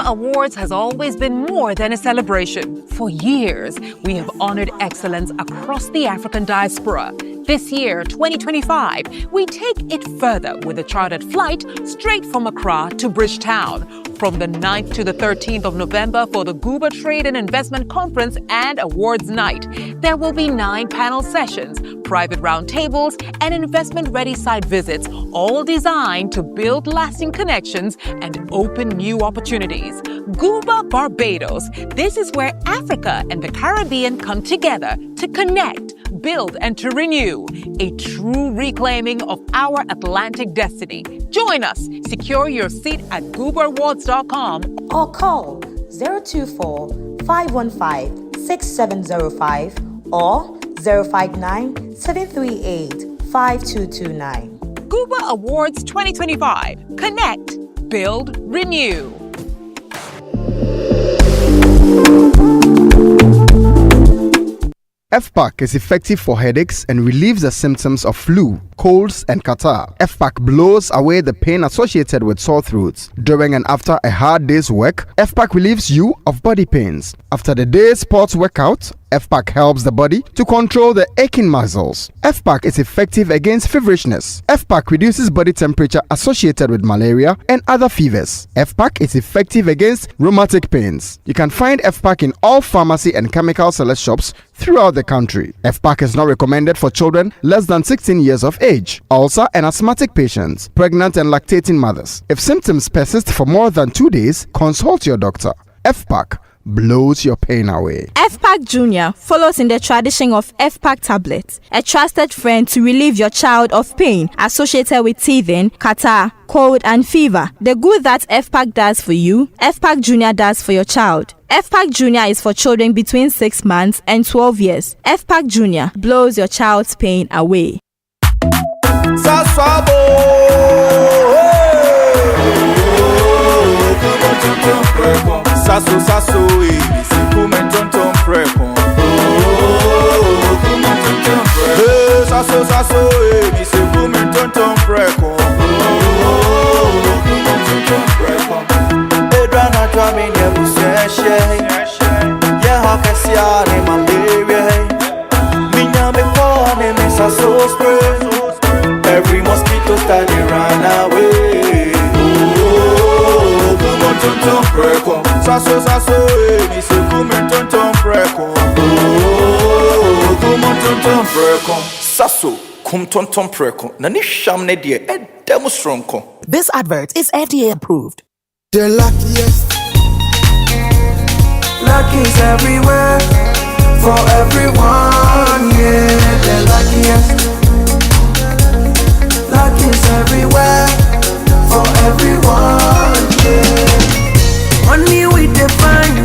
Awards has always been more than a celebration. For years, we have honored excellence across the African diaspora. This year, 2025, we take it further with a chartered flight straight from Accra to Bridgetown. From the 9th to the 13th of November for the Guba Trade and Investment Conference and Awards Night. There will be 9 panel sessions, private roundtables, and investment-ready site visits, all designed to build lasting connections and open new opportunities. Guba Barbados. This is where Africa and the Caribbean come together to connect, build, and to renew. A true reclaiming of our Atlantic destiny. Join us. Secure your seat at GubaAwards.com or call 024-515-6705 or 059-738-5229. Guba Awards 2025. Connect, build, renew. FPAC is effective for headaches and relieves the symptoms of flu, colds, and catarrh. FPAC blows away the pain associated with sore throats. During and after a hard day's work, FPAC relieves you of body pains. After the day's sports workout, FPAC helps the body to control the aching muscles. FPAC is effective against feverishness. FPAC reduces body temperature associated with malaria and other fevers. FPAC is effective against rheumatic pains. You can find FPAC in all pharmacy and chemical select shops throughout the country. FPAC is not recommended for children less than 16 years of age, ulcer and asthmatic patients, pregnant and lactating mothers. If symptoms persist for more than 2 days, consult your doctor. FPAC, blows your pain away. FPAC Junior follows in the tradition of FPAC tablets, a trusted friend to relieve your child of pain associated with teething, catarrh, cold and fever. The good that FPAC does for you, FPAC Junior does for your child. FPAC Junior is for children between 6 months and 12 years. FPAC Junior blows your child's pain away. Sasso, every mosquito started run away. Sasso, mi se come tonton preko. Sasso, kum tonton preko. Nani shamne die demonstronko. This advert is FDA approved. The luckiest. Luck is everywhere. For everyone, yeah. The luckiest. Luck is everywhere. For everyone, yeah. Money we define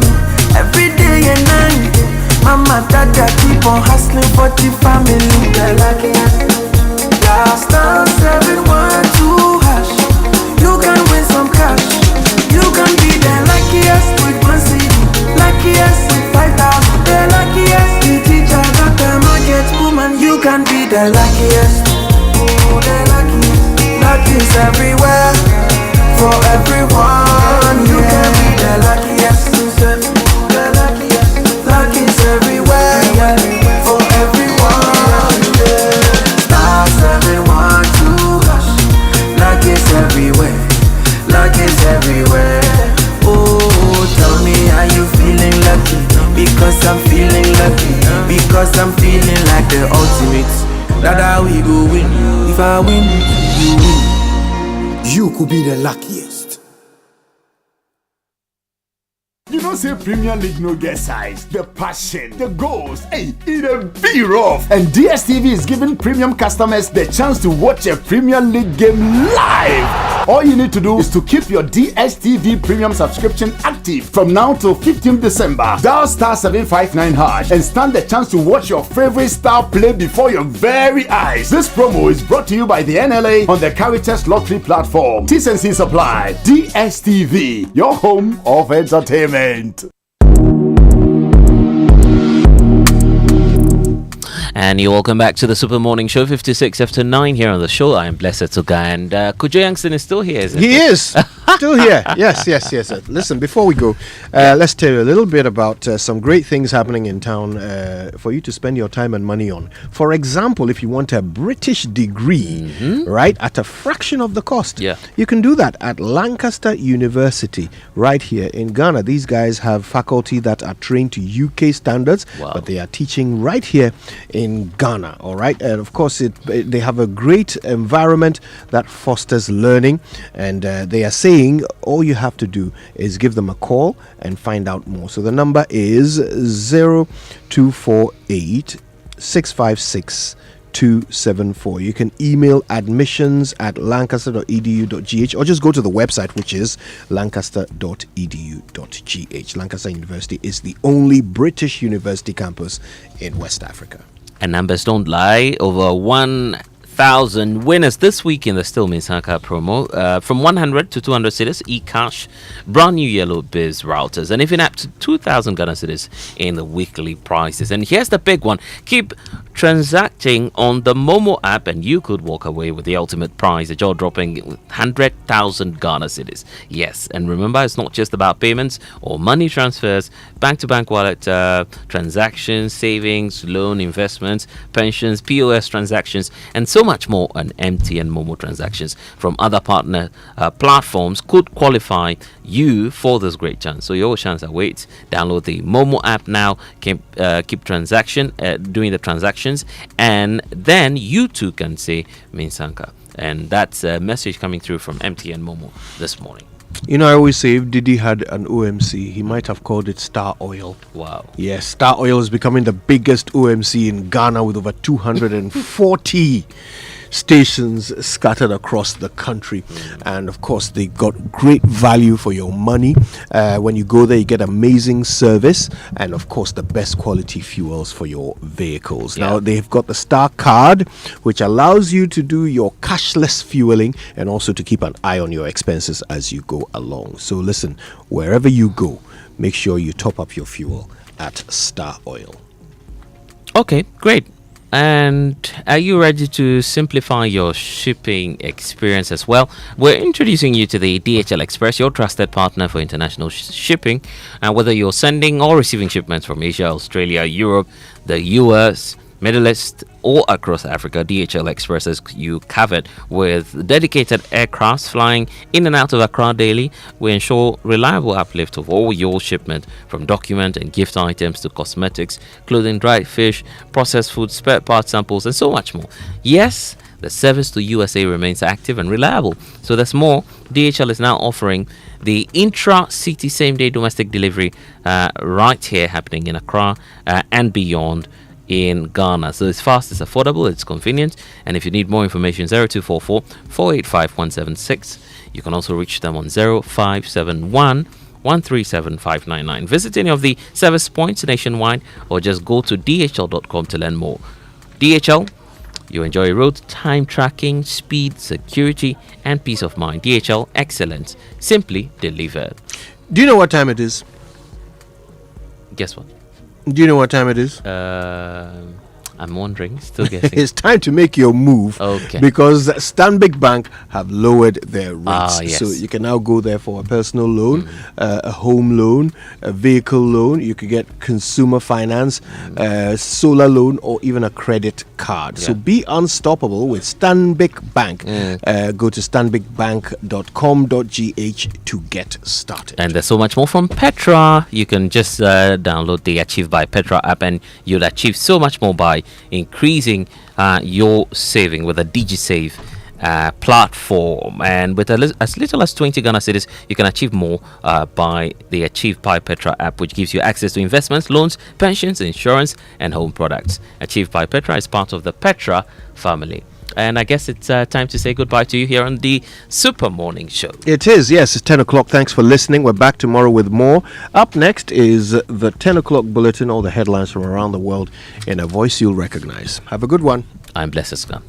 every day and night. Mama, dada keep on hustling for the family. The luckiest. Last time 712 hash. You can win some cash. You can be the luckiest with 1 CD. Luckiest with 5,000. The luckiest. The teacher, doctor, market woman. You can be the luckiest. Oh, the luckiest. Luck is everywhere. For everyone, you can be the luckiest. The luckiest. Luck is everywhere, yeah. For everyone, yeah. Star 712 hash. Luck is everywhere. Luck is everywhere. Oh, tell me, are you feeling lucky? Because I'm feeling lucky. Because I'm feeling like the ultimate. Dada, we go win. If I win, you win. You could be the luckiest. You know, say Premier League no get size, the passion, the goals, hey, it a be rough. And DSTV is giving premium customers the chance to watch a Premier League game live. All you need to do is to keep your DSTV premium subscription active from now till 15th December. Dial star 759 hash and stand the chance to watch your favorite star play before your very eyes. This promo is brought to you by the NLA on the Caritas Lottery platform. T's and C's apply. DSTV, your home of entertainment. And you're welcome back to the Super Morning Show, 56 after 9 here on the show. I am Blessed Sogah, and Kojo Yankson is still here, isn't he? He is still here. Yes. Listen, before we go, let's tell you a little bit about some great things happening in town for you to spend your time and money on. For example, if you want a British degree, right, at a fraction of the cost, you can do that at Lancaster University right here in Ghana. These guys have faculty that are trained to UK standards, but they are teaching right here in Ghana, all right? And of course, they have a great environment that fosters learning, and they are saying all you have to do is give them a call and find out more. So the number is 0248 656 274. You can email admissions@lancaster.edu.gh or just go to the website, which is lancaster.edu.gh. Lancaster University is the only British university campus in West Africa. And numbers don't lie. Over 1,000 winners this week in the Still Minsaka promo. From 100 to 200 cedis, eCash, brand new yellow biz routers, and even up to 2,000 Ghana cedis in the weekly prizes. And here's the big one. Keep transacting on the Momo app and you could walk away with the ultimate prize, a jaw-dropping 100,000 Ghana cedis. Yes, and remember, it's not just about payments or money transfers, bank-to-bank wallet transactions, savings, loan investments, pensions, POS transactions, and so much more on MTN Momo transactions from other partner platforms could qualify you for this great chance. So your chance awaits. Download the Momo app now. Keep doing the transactions, and then you too can say Minsanka. And that's a message coming through from MTN Momo this morning. You know, I always say if Didi had an OMC, he might have called it Star Oil. Wow. Yes, Star Oil is becoming the biggest OMC in Ghana with over 240 stations scattered across the country. And of course, they got great value for your money. When you go there, you get amazing service and of course the best quality fuels for your vehicles. Now they've got the Star Card, which allows you to do your cashless fueling and also to keep an eye on your expenses as you go along. So listen, wherever you go, make sure you top up your fuel at Star Oil. Okay, great. And are you ready to simplify your shipping experience as well? We're introducing you to the DHL Express, your trusted partner for international shipping. And whether you're sending or receiving shipments from Asia, Australia, Europe, the US, Middle East, or across Africa, DHL Express has you covered with dedicated aircrafts flying in and out of Accra daily. We ensure reliable uplift of all your shipment, from document and gift items to cosmetics, clothing, dried fish, processed food, spare part samples, and so much more. Yes, the service to USA remains active and reliable. So there's more. DHL is now offering the intra-city same-day domestic delivery right here happening in Accra and beyond in Ghana. So it's fast, it's affordable, it's convenient. And if you need more information, 0244 485 176. You can also reach them on 0571 137 599. Visit any of the service points nationwide or just go to dhl.com to learn more. DHL, you enjoy road time tracking, speed, security, and peace of mind. DHL, excellence, simply delivered. Do you know what time it is? Guess what? Do you know what time it is? I'm wondering, still guessing. It's time to make your move. Okay. Because Stanbic Bank have lowered their rates. Yes. So you can now go there for a personal loan, a home loan, a vehicle loan. You could get consumer finance, solar loan, or even a credit card. So be unstoppable with Stanbic Bank. Go to stanbicbank.com.gh to get started. And there's so much more from Petra. You can just download the Achieve by Petra app and you'll achieve so much more by increasing your saving with a DigiSave platform. And with as little as 20 Ghana cedis, you can achieve more by the Achieve by Petra app, which gives you access to investments, loans, pensions, insurance, and home products. Achieve by Petra is part of the Petra family. And I guess it's time to say goodbye to you here on the Super Morning Show. It is, yes. It's 10 o'clock. Thanks for listening. We're back tomorrow with more. Up next is the 10 o'clock bulletin, all the headlines from around the world in a voice you'll recognize. Have a good one. I'm Blessed Scan.